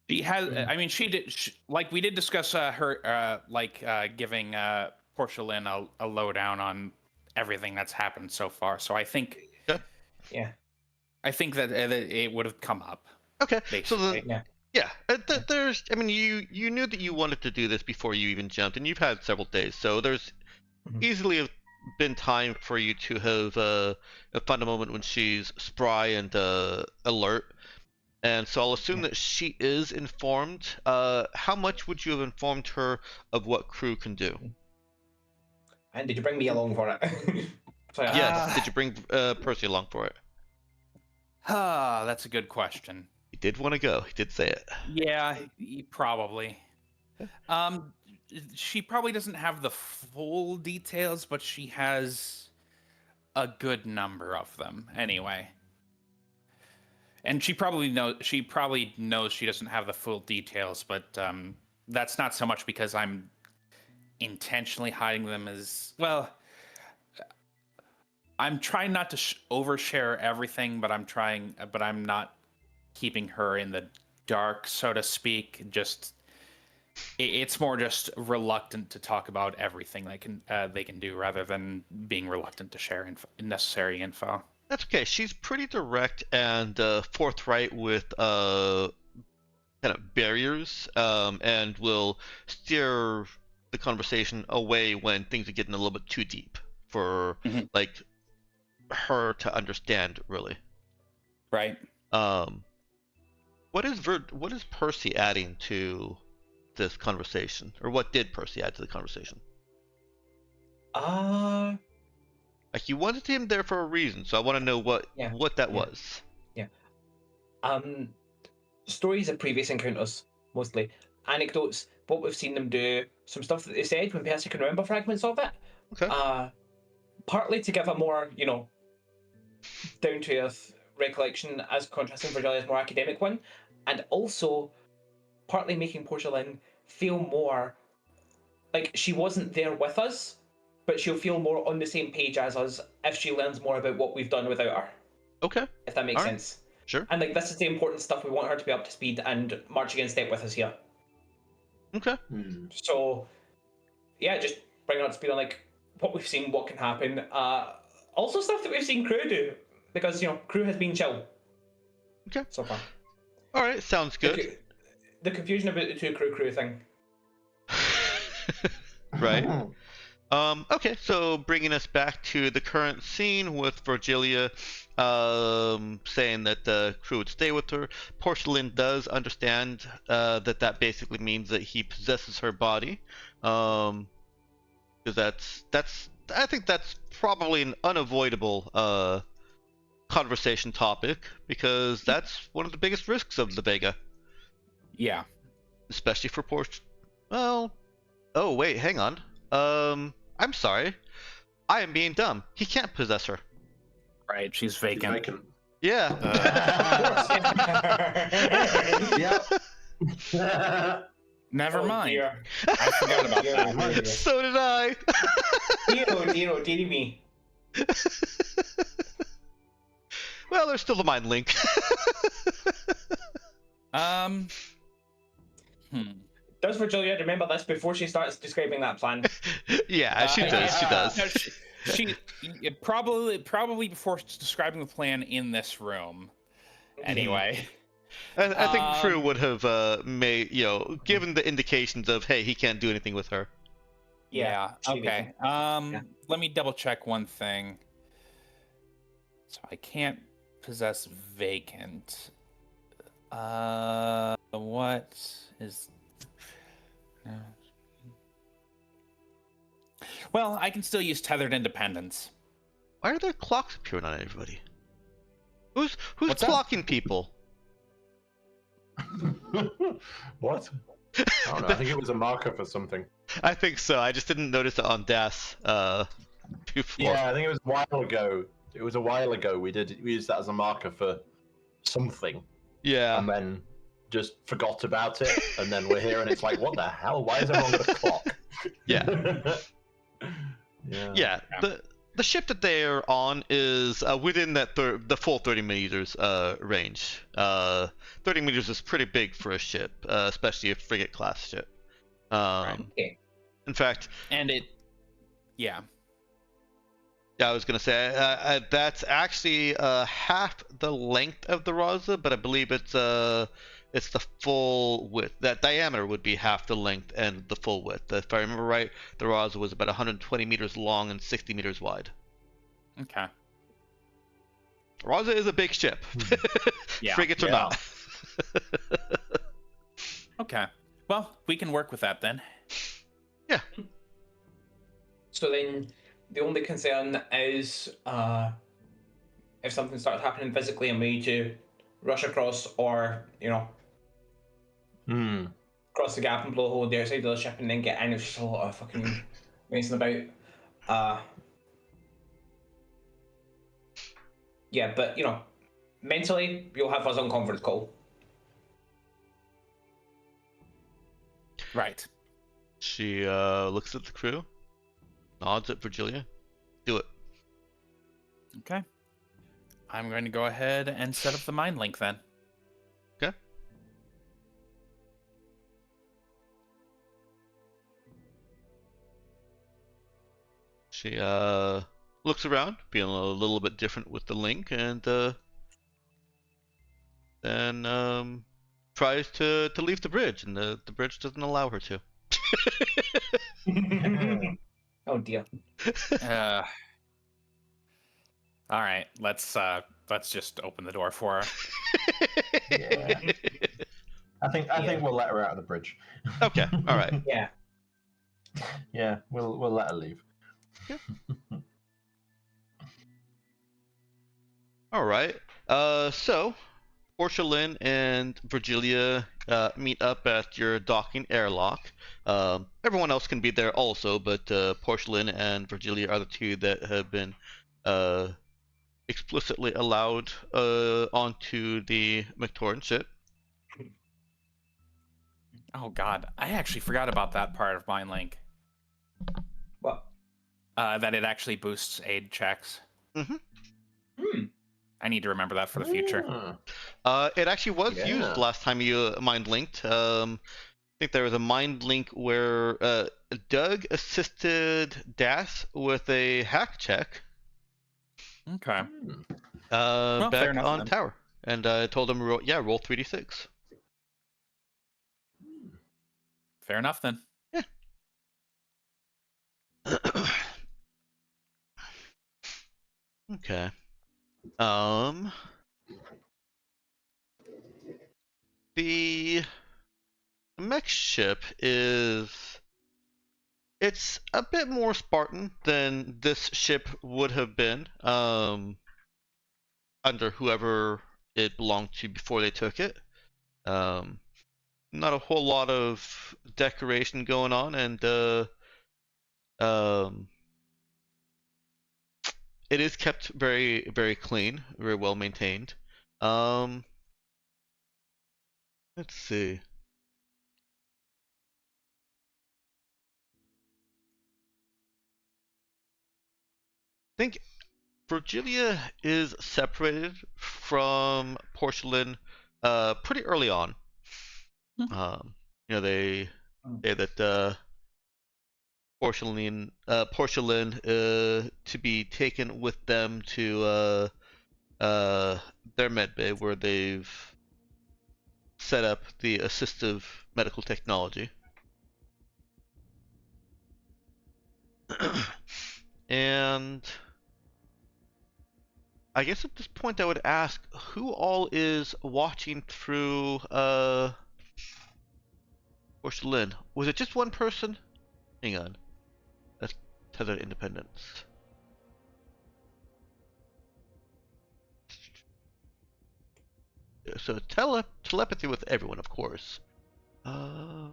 [SPEAKER 4] She has. I mean, she did. Like we did discuss her, giving Portia Lin a lowdown on everything that's happened so far. So I think.
[SPEAKER 2] Yeah.
[SPEAKER 4] I think that it would have come up.
[SPEAKER 1] Okay.
[SPEAKER 4] Basically.
[SPEAKER 1] So there's. I mean, you knew that you wanted to do this before you even jumped, and you've had several days. So there's easily have been time for you to have found a moment when she's spry and alert. And so I'll assume that she is informed. How much would you have informed her of what crew can do?
[SPEAKER 2] And did you bring me along for it?
[SPEAKER 1] Yes. Did you bring Percy along for it?
[SPEAKER 4] That's a good question.
[SPEAKER 1] He did want to go. He did say it.
[SPEAKER 4] Yeah, probably. She probably doesn't have the full details, but she has a good number of them anyway. And she probably knows she doesn't have the full details, but that's not so much because I'm intentionally hiding them as well. I'm trying not to overshare everything, but I'm not keeping her in the dark, so to speak. Just it's more just reluctant to talk about everything they can do, rather than being reluctant to share necessary info.
[SPEAKER 1] That's okay. She's pretty direct and forthright with kind of barriers, and will steer the conversation away when things are getting a little bit too deep for like her to understand, really.
[SPEAKER 4] Right.
[SPEAKER 1] What is Percy adding to this conversation, or what did Percy add to the conversation? Like, you wanted him there for a reason, so I want to know what that was.
[SPEAKER 2] Yeah. Stories of previous encounters, mostly anecdotes, what we've seen them do, some stuff that they said when Percy can remember fragments of it.
[SPEAKER 1] Okay.
[SPEAKER 2] Partly to give a more, down to earth recollection, as contrasting Virgilia's more academic one, and also partly making Portia Lin feel more like she wasn't there with us, but she'll feel more on the same page as us if she learns more about what we've done without her.
[SPEAKER 1] Okay.
[SPEAKER 2] If that makes sense.
[SPEAKER 1] Sure.
[SPEAKER 2] And this is the important stuff. We want her to be up to speed and marching in step with us here.
[SPEAKER 1] Okay.
[SPEAKER 2] So, yeah, just bring her up to speed on what we've seen, what can happen. Also stuff that we've seen Crew do, because Crew has been chill.
[SPEAKER 1] Okay.
[SPEAKER 2] So far.
[SPEAKER 1] All right. Sounds good.
[SPEAKER 2] The confusion about the two crew thing.
[SPEAKER 1] Right. Okay, so bringing us back to the current scene with Virgilia saying that the crew would stay with her. Portia Lin does understand that basically means that he possesses her body. Because I think that's probably an unavoidable conversation topic, because that's one of the biggest risks of the Vega.
[SPEAKER 4] Yeah.
[SPEAKER 1] Especially for Portia. Well, oh wait, hang on. I'm sorry. I am being dumb. He can't possess her.
[SPEAKER 4] Right, she's vacant.
[SPEAKER 1] Yeah.
[SPEAKER 3] Yeah.
[SPEAKER 4] Never mind.
[SPEAKER 2] Dear.
[SPEAKER 4] I forgot about that.
[SPEAKER 1] So did I.
[SPEAKER 2] Dear me.
[SPEAKER 1] Well, there's still the mind link.
[SPEAKER 2] Does Virgilia remember this before she starts describing that plan?
[SPEAKER 1] Yeah, she does. She does.
[SPEAKER 4] No, she probably before describing the plan in this room. Anyway,
[SPEAKER 1] I think Crew would have made, given the indications of, hey, he can't do anything with her.
[SPEAKER 4] Yeah. Okay. Let me double check one thing. So I can't possess Vacant. What is? No. Well, I can still use tethered independence.
[SPEAKER 1] Why are there clocks appearing on everybody? Who's
[SPEAKER 4] What's
[SPEAKER 1] clocking people?
[SPEAKER 3] What? I don't know. I think it was a marker for something.
[SPEAKER 1] I think so. I just didn't notice it on DAS before.
[SPEAKER 3] Yeah, I think it was a while ago. It was a while ago. We used that as a marker for something.
[SPEAKER 1] Yeah.
[SPEAKER 3] And then just forgot about it, and then we're here, and it's like, what the hell? Why is everyone got a clock?
[SPEAKER 1] Yeah. Yeah. The ship that they're on is within that the full 30 meters range. 30 meters is pretty big for a ship, especially a frigate class ship.
[SPEAKER 2] Okay.
[SPEAKER 1] In fact,
[SPEAKER 4] yeah,
[SPEAKER 1] I was gonna say that's actually half the length of the Raza, but I believe it's the full width. That diameter would be half the length and the full width. If I remember right, the Raza was about 120 meters long and 60 meters wide.
[SPEAKER 4] Okay.
[SPEAKER 1] Raza is a big ship.
[SPEAKER 4] Yeah.
[SPEAKER 1] Frigates are not.
[SPEAKER 4] Okay. Well, we can work with that then.
[SPEAKER 1] Yeah.
[SPEAKER 2] So then, the only concern is if something starts happening physically and we need to rush across or, cross across the gap and blow a hole in the outside of the ship and then get in. It's just a lot of fucking messing about. Yeah, but you know, mentally you'll have us on conference call.
[SPEAKER 4] Right.
[SPEAKER 1] She looks at the crew, nods at Virgilia. Do it.
[SPEAKER 4] Okay. I'm going to go ahead and set up the mind link then.
[SPEAKER 1] Okay. She looks around, being a little bit different with the link, and then tries to leave the bridge, and the bridge doesn't allow her to.
[SPEAKER 2] Oh dear.
[SPEAKER 4] All right, let's just open the door for her.
[SPEAKER 3] Yeah. I think we'll let her out of the bridge.
[SPEAKER 1] Okay, all right.
[SPEAKER 2] Yeah.
[SPEAKER 3] Yeah, we'll let her leave.
[SPEAKER 1] Yeah. All right. So Portia Lin and Virgilia meet up at your docking airlock. Everyone else can be there also, but Portia Lin and Virgilia are the two that have been explicitly allowed onto the McTorn ship.
[SPEAKER 4] Oh God, I actually forgot about that part of Mind Link.
[SPEAKER 2] What?
[SPEAKER 4] That it actually boosts aid checks.
[SPEAKER 2] Hmm.
[SPEAKER 4] I need to remember that for the future.
[SPEAKER 1] It actually was used last time you mind linked. I think there was a mind link where Doug assisted Das with a hack check.
[SPEAKER 4] Okay.
[SPEAKER 1] Back
[SPEAKER 4] enough,
[SPEAKER 1] on
[SPEAKER 4] then.
[SPEAKER 1] tower, and I told him roll 3d6.
[SPEAKER 4] Fair enough then.
[SPEAKER 1] Yeah. Okay. The mech ship it's a bit more Spartan than this ship would have been under whoever it belonged to before they took it. Not a whole lot of decoration going on, and it is kept very, very clean, very well maintained. Let's see. I think Virgilia is separated from Portia Lin pretty early on. They say that Portia Lin to be taken with them to their med bay where they've set up the assistive medical technology. And I guess at this point I would ask who all is watching through Portia Lin. Was it just one person? Hang on. That's Tethered Independence. So telepathy with everyone, of course. A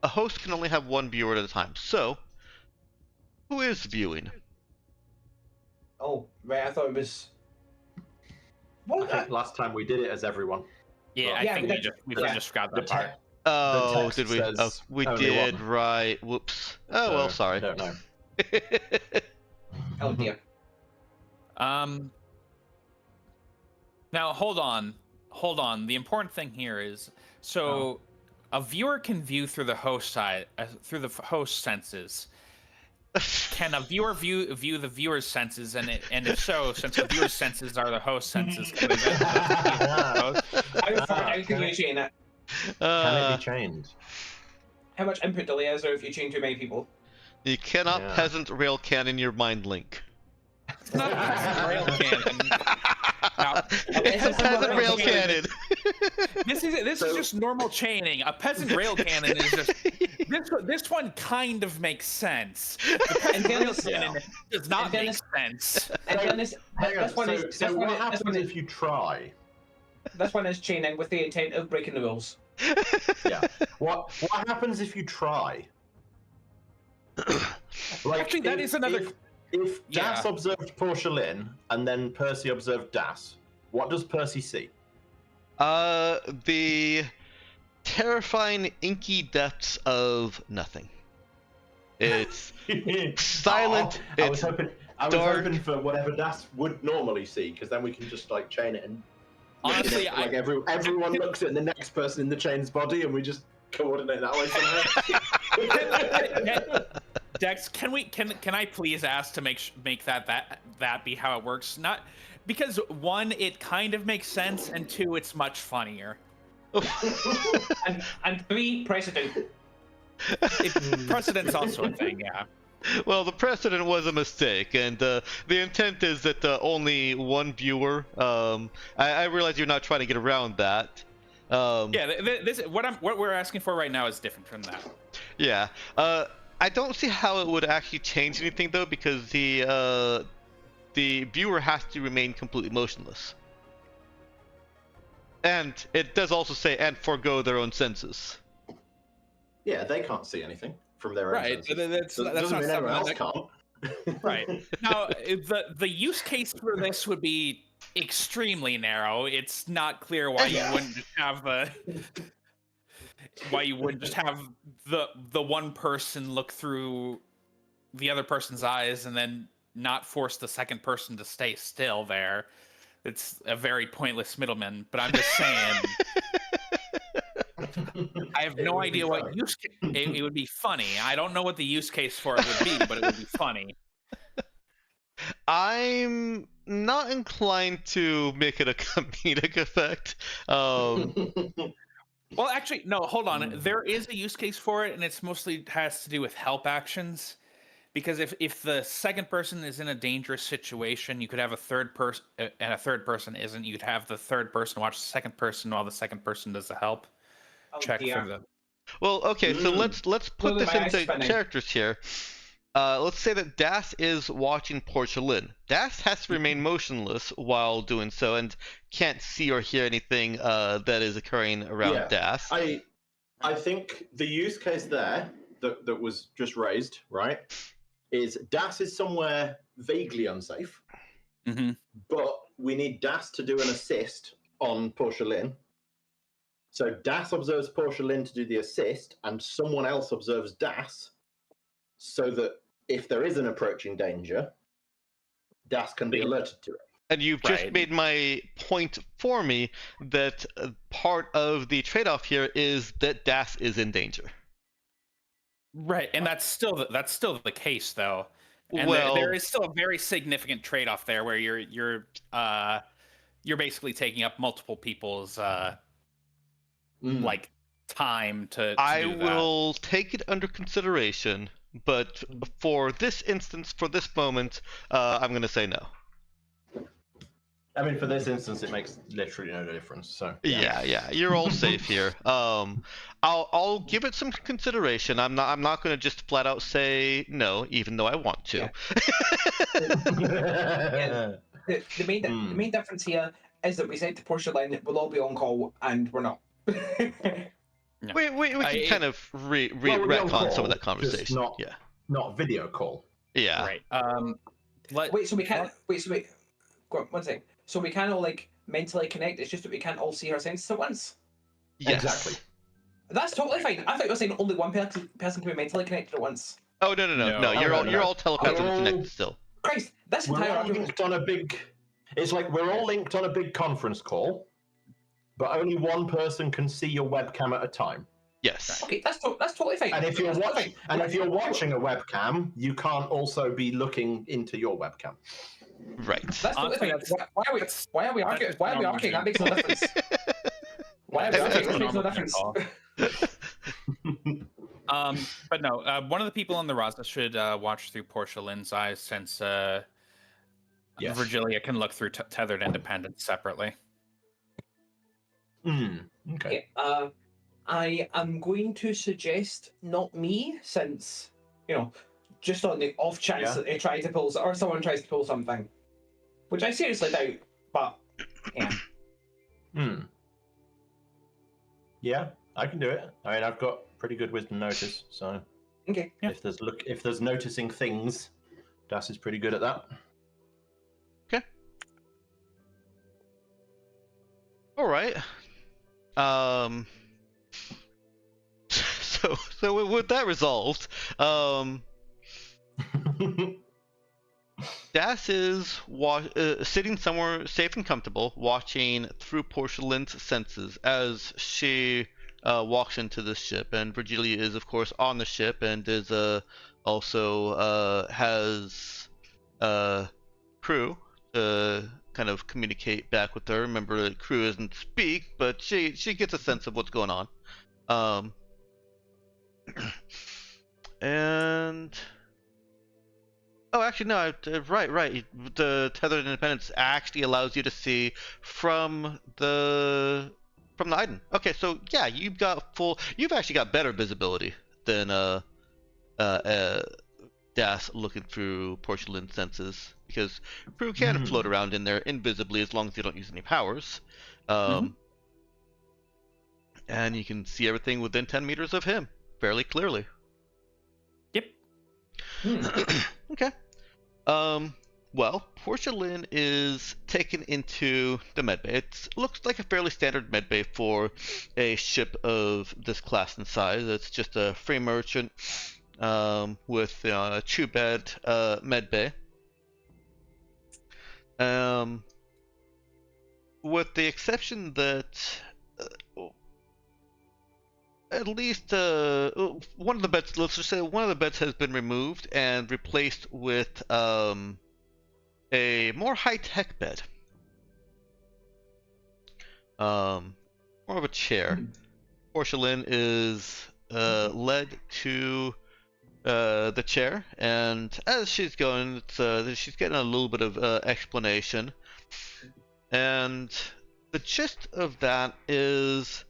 [SPEAKER 1] host can only have one viewer at a time. So, who is viewing?
[SPEAKER 2] Oh, right. I thought it was.
[SPEAKER 3] I
[SPEAKER 2] What?
[SPEAKER 3] think last time we did it as everyone.
[SPEAKER 4] Yeah, I
[SPEAKER 2] Yeah,
[SPEAKER 4] think
[SPEAKER 2] but
[SPEAKER 4] we
[SPEAKER 2] yeah.
[SPEAKER 4] just got
[SPEAKER 3] The
[SPEAKER 4] that part.
[SPEAKER 3] text
[SPEAKER 1] Oh, did we?
[SPEAKER 3] says
[SPEAKER 1] Oh, we
[SPEAKER 3] only
[SPEAKER 1] did,
[SPEAKER 3] one.
[SPEAKER 1] right. Whoops. Oh, well, sorry.
[SPEAKER 3] I don't know.
[SPEAKER 2] Oh dear.
[SPEAKER 4] Now hold on. The important thing here is a viewer can view through the host side, through the host senses. Can a viewer view the viewer's senses, and if so, since the viewer's senses are the host senses, can
[SPEAKER 2] How can you chain it?
[SPEAKER 3] Can it be chained?
[SPEAKER 2] How much input delay is there if you chain too many people?
[SPEAKER 1] You cannot
[SPEAKER 3] Yeah.
[SPEAKER 1] peasant rail cannon your mind link.
[SPEAKER 4] It's not a rail cannon. Now,
[SPEAKER 1] It's a peasant rail cannon.
[SPEAKER 4] This is just normal chaining. A peasant rail cannon is just this one kind of makes sense. The peasant rail cannon does not make sense.
[SPEAKER 2] And then this
[SPEAKER 3] Hang on,
[SPEAKER 2] one is.
[SPEAKER 3] so what happens if you try?
[SPEAKER 2] This one is chaining with the intent of breaking the rules.
[SPEAKER 3] Yeah. What happens if you try? Like,
[SPEAKER 4] Actually, that is another.
[SPEAKER 3] If Das
[SPEAKER 4] Yeah.
[SPEAKER 3] observed Portia Lin and then Percy observed Das, what does Percy see?
[SPEAKER 1] The terrifying inky depths of nothing. It's silent.
[SPEAKER 3] Oh, I
[SPEAKER 1] It's
[SPEAKER 3] was
[SPEAKER 1] dark.
[SPEAKER 3] hoping for whatever Das would normally see, because then we can just like chain it and
[SPEAKER 4] Honestly,
[SPEAKER 3] like everyone looks at the next person in the chain's body, and we just coordinate that way somehow.
[SPEAKER 4] Dex, can I please ask to make that be how it works? Not because one, it kind of makes sense, and two, it's much funnier.
[SPEAKER 2] and 3, precedent.
[SPEAKER 4] Precedent's also a thing, yeah.
[SPEAKER 1] Well, the precedent was a mistake, and the intent is that only one viewer. I realize you're not trying to get around that.
[SPEAKER 4] Yeah, this what we're asking for right now is different from that.
[SPEAKER 1] Yeah. I don't see how it would actually change anything though, because the viewer has to remain completely motionless. And it does also say and forego their own senses.
[SPEAKER 3] Yeah, they can't see anything from their own senses.
[SPEAKER 4] That's
[SPEAKER 3] Doesn't
[SPEAKER 4] not
[SPEAKER 3] mean anyone else
[SPEAKER 4] something
[SPEAKER 3] can't.
[SPEAKER 4] Right. Now, the use case for this would be extremely narrow. It's not clear why you wouldn't just have the one person look through the other person's eyes and then not force the second person to stay still there. It's a very pointless middleman, but I'm just saying. I have no idea what use case. It would be funny. I don't know what the use case for it would be, but it would be funny.
[SPEAKER 1] I'm not inclined to make it a comedic effect.
[SPEAKER 4] Well, actually, no, hold on. There is a use case for it, and it's mostly has to do with help actions. Because if the second person is in a dangerous situation, you could have a third person, and a third person isn't. You'd have the third person watch the second person while the second person does the help check for the.
[SPEAKER 1] Well, okay, so let's put
[SPEAKER 2] Look
[SPEAKER 1] this
[SPEAKER 2] at my eyes
[SPEAKER 1] into
[SPEAKER 2] spinning.
[SPEAKER 1] characters here. Let's say that Das is watching Portia Lin. Das has to remain motionless while doing so and can't see or hear anything that is occurring around Das.
[SPEAKER 3] I think the use case there that was just raised, right, is Das is somewhere vaguely unsafe, but we need Das to do an assist on Portia Lin. So Das observes Portia Lin to do the assist, and someone else observes Das, so that if there is an approaching danger, Das can be alerted to it.
[SPEAKER 1] And you've just made my point for me that part of the trade-off here is that Das is in danger.
[SPEAKER 4] Right, and that's still the case though. And
[SPEAKER 1] well,
[SPEAKER 4] there is still a very significant trade-off there where you're basically taking up multiple people's like time to
[SPEAKER 1] I
[SPEAKER 4] do that.
[SPEAKER 1] will take it under consideration, but for this instance, for this moment, I'm going to say no.
[SPEAKER 3] I mean, for this instance, it makes literally no difference. So
[SPEAKER 1] yeah, you're all safe here. I'll give it some consideration. I'm not going to just flat out say no, even though I want to.
[SPEAKER 2] Yeah. The main difference here is that we said to Portia Lin we'll all be on call, and we're not.
[SPEAKER 4] No.
[SPEAKER 1] We can kind of retcon some of that conversation.
[SPEAKER 3] Not video call.
[SPEAKER 1] Yeah.
[SPEAKER 4] Right.
[SPEAKER 2] Wait, so we can't. Go on, one second. So we can all like mentally connect. It's just that we can't all see our senses at once.
[SPEAKER 1] Yes.
[SPEAKER 3] Exactly.
[SPEAKER 2] That's totally fine. I thought you were saying only one person can be mentally connected at once.
[SPEAKER 1] Oh no! You're all telepathically connected still.
[SPEAKER 2] Christ, this entire argument.
[SPEAKER 3] Linked on a big. It's like we're all linked on a big conference call, but only one person can see your webcam at a time.
[SPEAKER 1] Yes.
[SPEAKER 2] Okay, that's totally fine.
[SPEAKER 3] And if you're watching a webcam, you can't also be looking into your webcam.
[SPEAKER 1] Right.
[SPEAKER 2] That's totally fine. Why are we arguing? Why are we arguing? That makes no difference. Why are we arguing? That makes no difference.
[SPEAKER 4] But no, one of the on the Raza should watch through Portia Lin's eyes, since Virgilia can look through tethered independence separately.
[SPEAKER 3] Okay.
[SPEAKER 2] I am going to suggest not me, since just on the off chance that they try to pull or someone tries to pull something, which I seriously doubt. But yeah.
[SPEAKER 3] Hmm. Yeah, I can do it. I mean, I've got pretty good wisdom notice, so
[SPEAKER 2] Okay.
[SPEAKER 4] Yeah.
[SPEAKER 3] if there's noticing things, Das is pretty good at that.
[SPEAKER 1] Okay. All right. So with that resolved, Das is sitting somewhere safe and comfortable, watching through Portia Lin's senses as she walks into the ship. And Virgilia is, of course, on the ship and is also has crew to kind of communicate back with her. Remember, the crew doesn't speak, but she gets a sense of what's going on. And oh, actually, no. Right. The tethered independence actually allows you to see from the Iden. Okay, so yeah, You've actually got better visibility than Das looking through Portia Lin's senses, because crew can float around in there invisibly as long as you don't use any powers. And you can see everything within 10 meters of him fairly clearly.
[SPEAKER 4] Yep.
[SPEAKER 1] Okay. Well, Portia Lin is taken into the medbay. It looks like a fairly standard medbay for a ship of this class and size. It's just a free merchant with a 2-bed medbay. With the exception that at least one of the beds, let's just say one of the beds has been removed and replaced with a more high-tech bed. More of a chair. Portia Lin is led to the chair, and as she's going, she's getting a little bit of explanation. And the gist of that is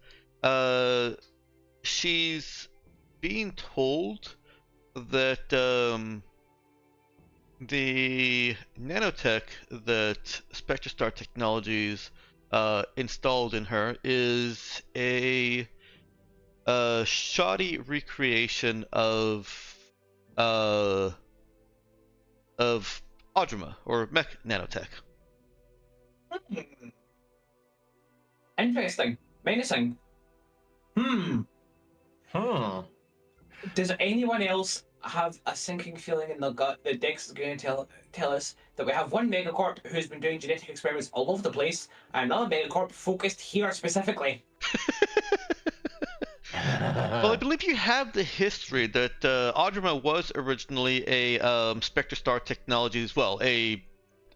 [SPEAKER 1] she's being told that the nanotech that Spectrestar Technologies installed in her is a shoddy recreation of Audrima, or mech nanotech.
[SPEAKER 2] Interesting. Menacing. Does anyone else have a sinking feeling in the gut that Dex is going to tell us that we have one megacorp who's been doing genetic experiments all over the place, and another megacorp focused here specifically?
[SPEAKER 1] Well, I believe you have the history that Audrima was originally a Spectrestar Technologies, well, it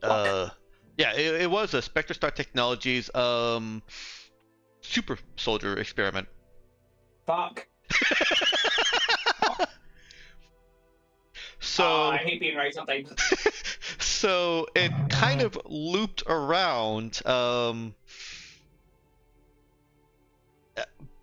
[SPEAKER 1] was a Spectrestar Technologies super soldier experiment.
[SPEAKER 2] Fuck.
[SPEAKER 1] So
[SPEAKER 2] I hate being right sometimes.
[SPEAKER 1] so it kind of looped around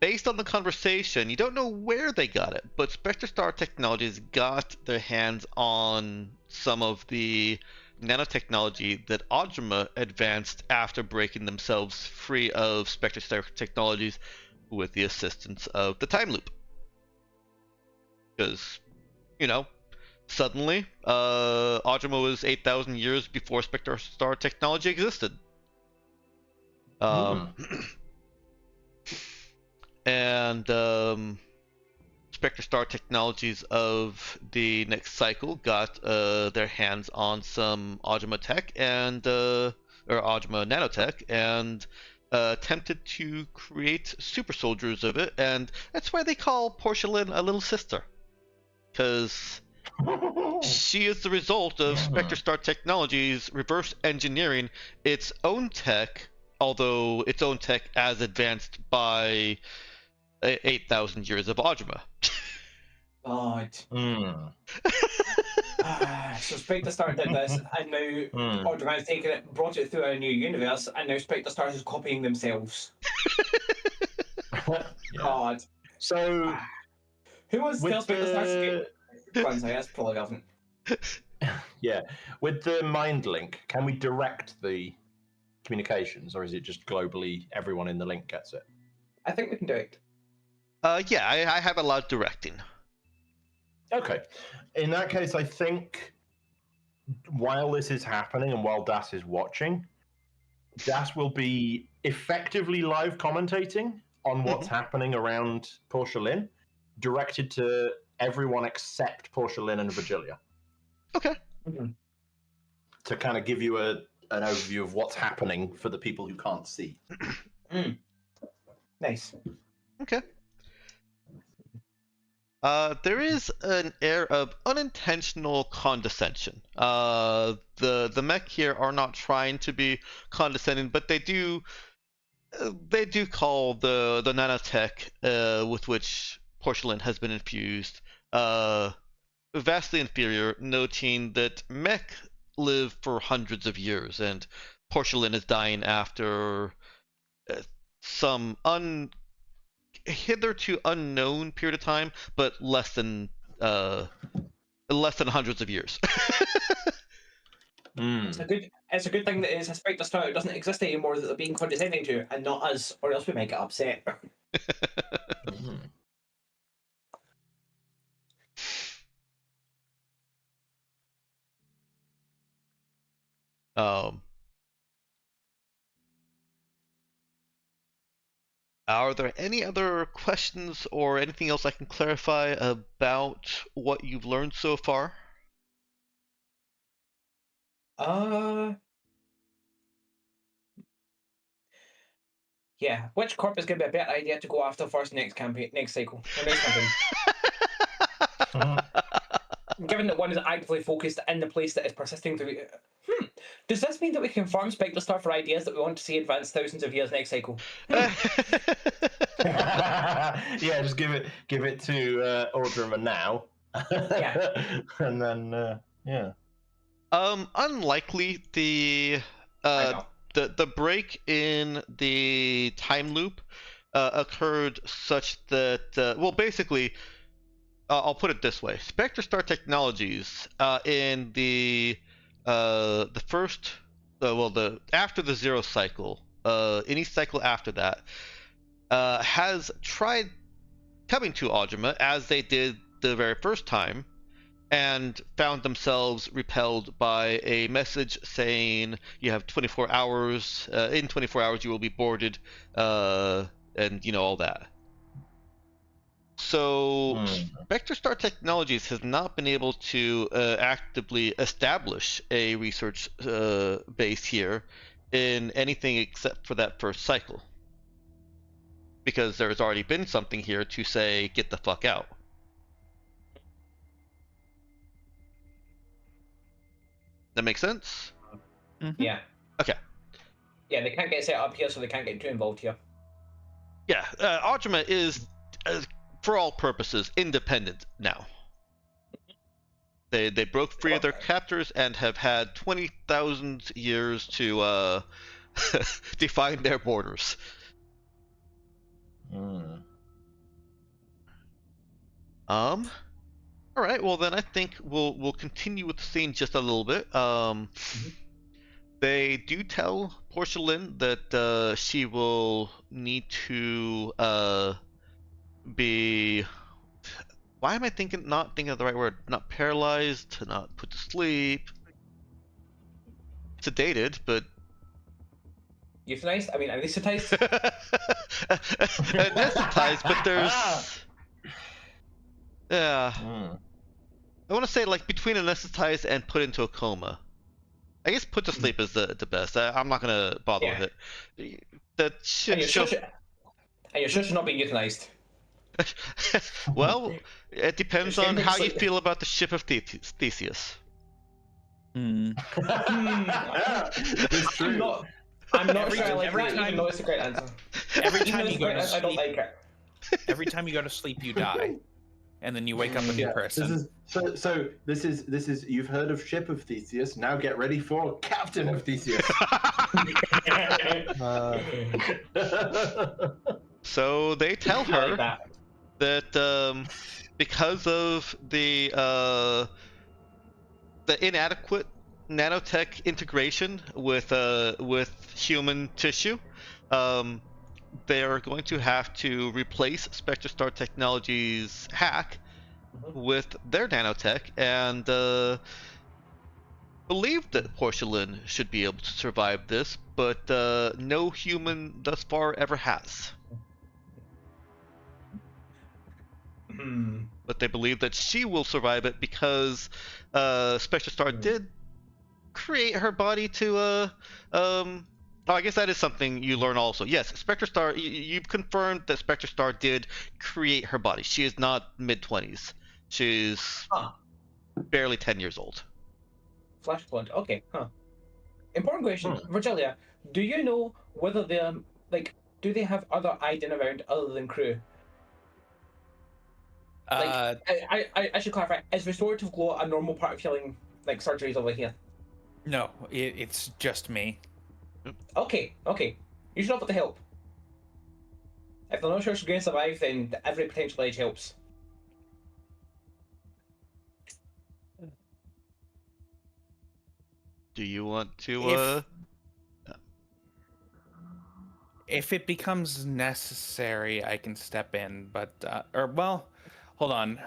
[SPEAKER 1] based on the conversation. You don't know where they got it, but Spectrestar Technologies got their hands on some of the nanotechnology that Audrima advanced after breaking themselves free of Spectrestar Technologies with the assistance of the time loop. Because, suddenly, Audrima was 8,000 years before Spectrestar Technology existed. And Spectrestar Technologies of the next cycle got their hands on some Audrima tech or Audrima nanotech, and attempted to create super soldiers of it, and that's why they call Portia Lin a little sister, because she is the result of Spectrestar Technologies reverse engineering its own tech, although its own tech as advanced by 8,000 years of Audrima.
[SPEAKER 2] God. So Spectrestar did this, and now Audrima has taken it, brought it through a new universe, and now Spectrestar is copying themselves. God.
[SPEAKER 3] So,
[SPEAKER 2] who was
[SPEAKER 3] with
[SPEAKER 2] still Spectrestar? Go on, sorry, that's probably government.
[SPEAKER 3] Yeah, with the mind link, can we direct the communications, or is it just globally everyone in the link gets it?
[SPEAKER 2] I think we can do it.
[SPEAKER 1] Yeah, I have allowed directing.
[SPEAKER 3] Okay. In that case, I think while this is happening and while Das is watching, Das will be effectively live commentating on what's happening around Portia Lin, directed to everyone except Portia Lin and Virgilia.
[SPEAKER 1] Okay.
[SPEAKER 3] To kind of give you an overview of what's happening for the people who can't see.
[SPEAKER 2] Nice.
[SPEAKER 1] Okay. There is an air of unintentional condescension. The mech here are not trying to be condescending, but they do call the nanotech with which Portia Lin has been infused vastly inferior, noting that mech live for hundreds of years, and Portia Lin is dying after some hitherto unknown period of time, but less than hundreds of years.
[SPEAKER 2] It's a good thing that it's a spectre star that doesn't exist anymore that they're being condescending to, and not us, or else we might get upset.
[SPEAKER 1] Are there any other questions or anything else I can clarify about what you've learned so far?
[SPEAKER 2] Yeah. Which corp is going to be a better idea to go after first next cycle, or next campaign? Given that one is actively focused in the place that is persisting through. Does this mean that we can farm Spectre Star for ideas that we want to see advance thousands of years next cycle?
[SPEAKER 3] Yeah, just give it to Audrima now.
[SPEAKER 2] Yeah.
[SPEAKER 3] And then yeah.
[SPEAKER 1] Unlikely. The break in the time loop occurred such that well, basically, I'll put it this way: Spectre Star Technologies in the first after the zero cycle, any cycle after that, has tried coming to Audrima as they did the very first time, and found themselves repelled by a message saying you have 24 hours. In 24 hours, you will be boarded, and all that. So, Spectre Star Technologies has not been able to actively establish a research base here in anything except for that first cycle, because there's already been something here to say, get the fuck out. That makes sense?
[SPEAKER 2] Yeah.
[SPEAKER 1] Okay.
[SPEAKER 2] Yeah, they can't get set up here, so they can't get too involved here.
[SPEAKER 1] Yeah, Audrima is, for all purposes, independent now. They broke free of their captors and have had 20,000 years to define their borders. All right. Well, then I think we'll continue with the scene just a little bit. They do tell Portia Lin that she will need to be. Why am I not thinking of the right word? Not paralyzed, not put to sleep. Sedated, but.
[SPEAKER 2] Euthanized? I mean, anesthetized?
[SPEAKER 1] Anesthetized, but there's. Yeah. I want to say like between anesthetized and put into a coma. I guess put to sleep is the best. I'm not gonna bother with it. That should
[SPEAKER 2] and you're sure she's not being euthanized?
[SPEAKER 1] Well, it depends on how you feel about the ship of Theseus.
[SPEAKER 3] It's true.
[SPEAKER 2] I'm not sure I like that, even though it's a great answer.
[SPEAKER 4] Every time you go to sleep,
[SPEAKER 2] I don't like it.
[SPEAKER 4] Every time you go to sleep, you die, and then you wake up a new person.
[SPEAKER 3] This is you've heard of Ship of Theseus. Now get ready for Captain of Theseus.
[SPEAKER 1] So they tell her that because of the inadequate nanotech integration with human tissue. They're going to have to replace SpectreStar Technologies' hack with their nanotech, and believe that Portia Lin should be able to survive this, but no human thus far ever has. But they believe that she will survive it because SpectreStar did create her body to Oh, I guess that is something you learn also. Yes, SpectreStar, you've confirmed that SpectreStar did create her body. She is not mid-20s. She's barely 10 years old.
[SPEAKER 2] Flashpoint. Okay. Important question, Virgilia. Do you know whether they're do they have other item around other than crew? I should clarify. Is restorative glow a normal part of healing surgeries over here?
[SPEAKER 4] No, it's just me.
[SPEAKER 2] Okay. You should offer the help. If they're not sure she's going to survive, then every potential edge helps.
[SPEAKER 1] Do you want to
[SPEAKER 4] If it becomes necessary, I can step in, but hold on.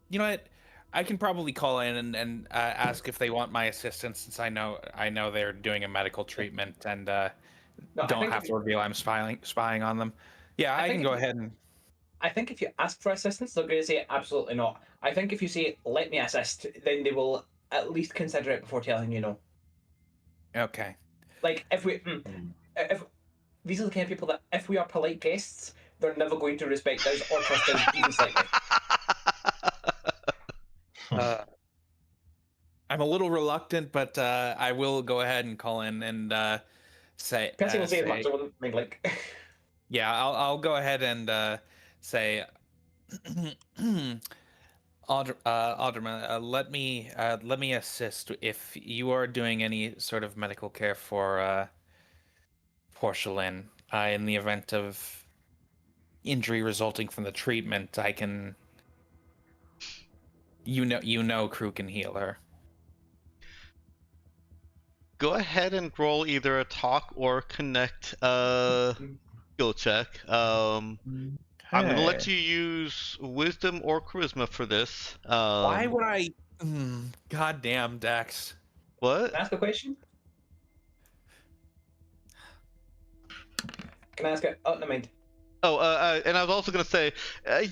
[SPEAKER 4] You know what? I can probably call in and ask if they want my assistance, since I know they're doing a medical treatment and don't have to reveal I'm spying on them. Yeah, I can go ahead and.
[SPEAKER 2] I think if you ask for assistance, they're going to say absolutely not. I think if you say let me assist, then they will at least consider it before telling you no.
[SPEAKER 4] Okay.
[SPEAKER 2] If these are the kind of people that if we are polite guests, they're never going to respect us or trust us even slightly.
[SPEAKER 4] I'm a little reluctant, but I will go ahead and call in and say.
[SPEAKER 2] Percy will say as much as I would like.
[SPEAKER 4] Yeah, I'll go ahead and say, Audrima, let me assist if you are doing any sort of medical care for Portia Lin. In the event of injury resulting from the treatment, I can. You know, crew can heal her.
[SPEAKER 1] go ahead and roll either a talk or connect skill check. I'm gonna let you use wisdom or charisma for this.
[SPEAKER 4] Why would I? Goddamn, Dex.
[SPEAKER 1] What?
[SPEAKER 2] Can I ask a question? Can I ask it? Oh, never mind.
[SPEAKER 1] Oh, and I was also gonna say,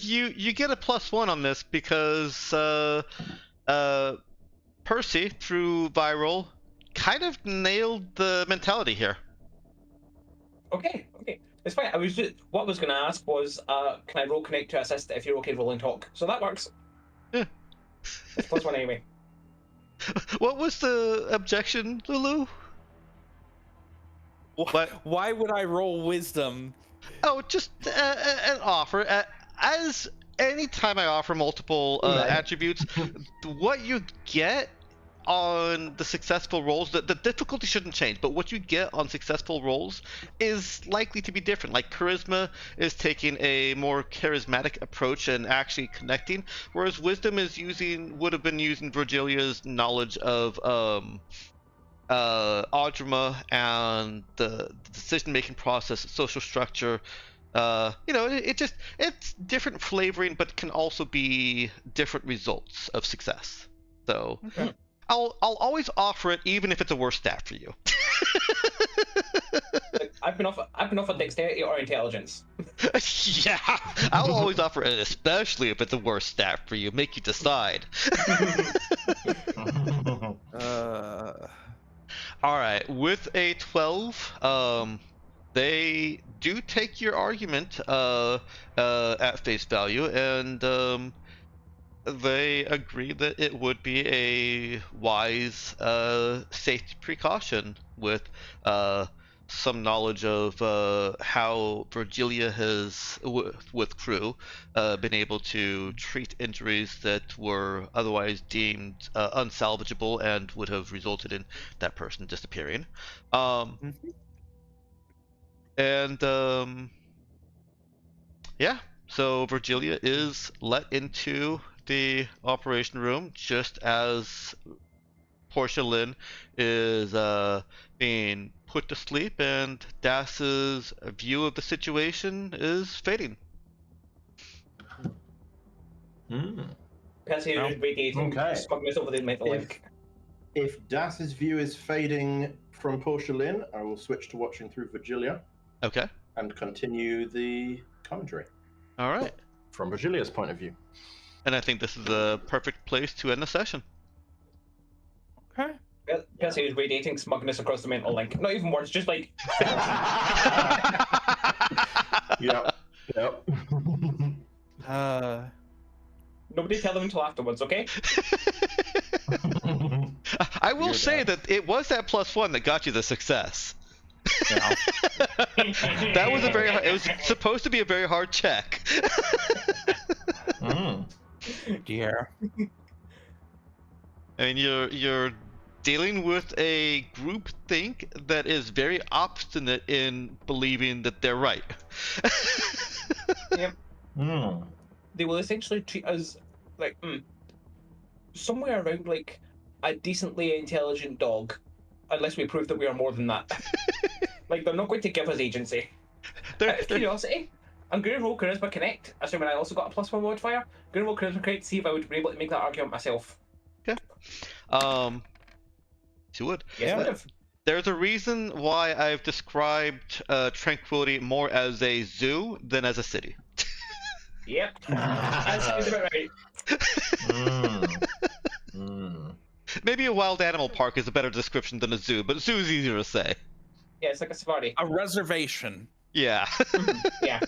[SPEAKER 1] you get a +1 on this because Percy through viral kind of nailed the mentality here.
[SPEAKER 2] Okay. It's fine. What I was going to ask was, can I roll connect to assist if you're okay rolling talk? So that works.
[SPEAKER 1] Yeah.
[SPEAKER 2] It's +1 anyway.
[SPEAKER 1] What was the objection, Lulu? What?
[SPEAKER 4] Why would I roll wisdom?
[SPEAKER 1] Oh, just an offer. As anytime I offer multiple attributes, what you get on the successful rolls, the difficulty shouldn't change, but what you get on successful rolls is likely to be different. Like charisma is taking a more charismatic approach and actually connecting, whereas wisdom would have been using Virgilia's knowledge of Audrima and the decision-making process, social structure. It's different flavoring, but can also be different results of success. So I'll always offer it, even if it's a worse stat for you.
[SPEAKER 2] I've been offered dexterity or intelligence.
[SPEAKER 1] Yeah, I'll always offer it, especially if it's a worse stat for you. Make you decide. All right, with a 12, they do take your argument at face value, and they agree that it would be a wise safety precaution with some knowledge of how Virgilia has, with crew, been able to treat injuries that were otherwise deemed unsalvageable and would have resulted in that person disappearing. Yeah, so Virgilia is let into the operation room just as Portia Lin is being put to sleep, and Das's view of the situation is fading.
[SPEAKER 2] Percy
[SPEAKER 4] Well,
[SPEAKER 2] is radiating
[SPEAKER 3] okay.
[SPEAKER 2] smugness over the mental link.
[SPEAKER 3] If Das's view is fading from Portia Lin, I will switch to watching through Virgilia
[SPEAKER 1] Okay.
[SPEAKER 3] and continue the commentary
[SPEAKER 1] All right.
[SPEAKER 3] from Virgilia's point of view.
[SPEAKER 1] And I think this is a perfect place to end the session.
[SPEAKER 4] Okay.
[SPEAKER 2] Percy is radiating smugness across the mental link. Not even words, just like.
[SPEAKER 3] Yep.
[SPEAKER 2] Nobody tell them until afterwards, okay?
[SPEAKER 1] I will
[SPEAKER 3] You're
[SPEAKER 1] say
[SPEAKER 3] done.
[SPEAKER 1] that it was that +1 that got you the success.
[SPEAKER 4] Yeah.
[SPEAKER 1] That was it was supposed to be a very hard check.
[SPEAKER 4] Dear.
[SPEAKER 1] I mean, you're dealing with a group think that is very obstinate in believing that they're right.
[SPEAKER 2] Yep. They will essentially treat us like somewhere around like a decently intelligent dog, unless we prove that we are more than that. Like, they're not going to give us agency. Out of curiosity, I'm going to roll Charisma Connect, assuming I also got a +1 modifier. I'm going to roll Charisma Connect to see if I would be able to make that argument myself.
[SPEAKER 1] Okay. You would.
[SPEAKER 2] Yes, I would have.
[SPEAKER 1] There's a reason why I've described Tranquility more as a zoo than as a city.
[SPEAKER 2] Yep. That sounds about right.
[SPEAKER 1] Maybe a wild animal park is a better description than a zoo, but zoo is easier to say.
[SPEAKER 2] Yeah, it's like a safari.
[SPEAKER 4] A reservation.
[SPEAKER 1] Yeah.
[SPEAKER 2] Yeah.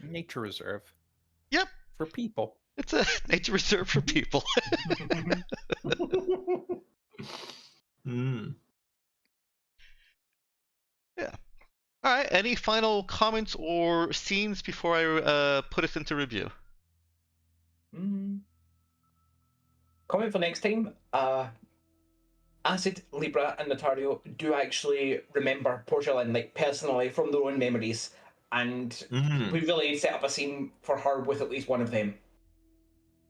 [SPEAKER 4] Nature reserve.
[SPEAKER 1] Yep.
[SPEAKER 4] For people.
[SPEAKER 1] It's a nature reserve for people. Yeah. All right. Any final comments or scenes before I put us into review?
[SPEAKER 2] Comment for next time. Acid, Libra, and Notario do actually remember Portia Lin, like, personally from their own memories, and we really set up a scene for her with at least one of them.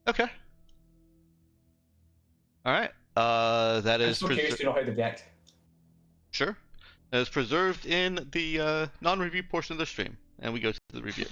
[SPEAKER 1] Okay. All right. That
[SPEAKER 2] I'm
[SPEAKER 1] is
[SPEAKER 2] so curious to know how they react.
[SPEAKER 1] Sure. That is preserved in the non-review portion of the stream, and we go to the review.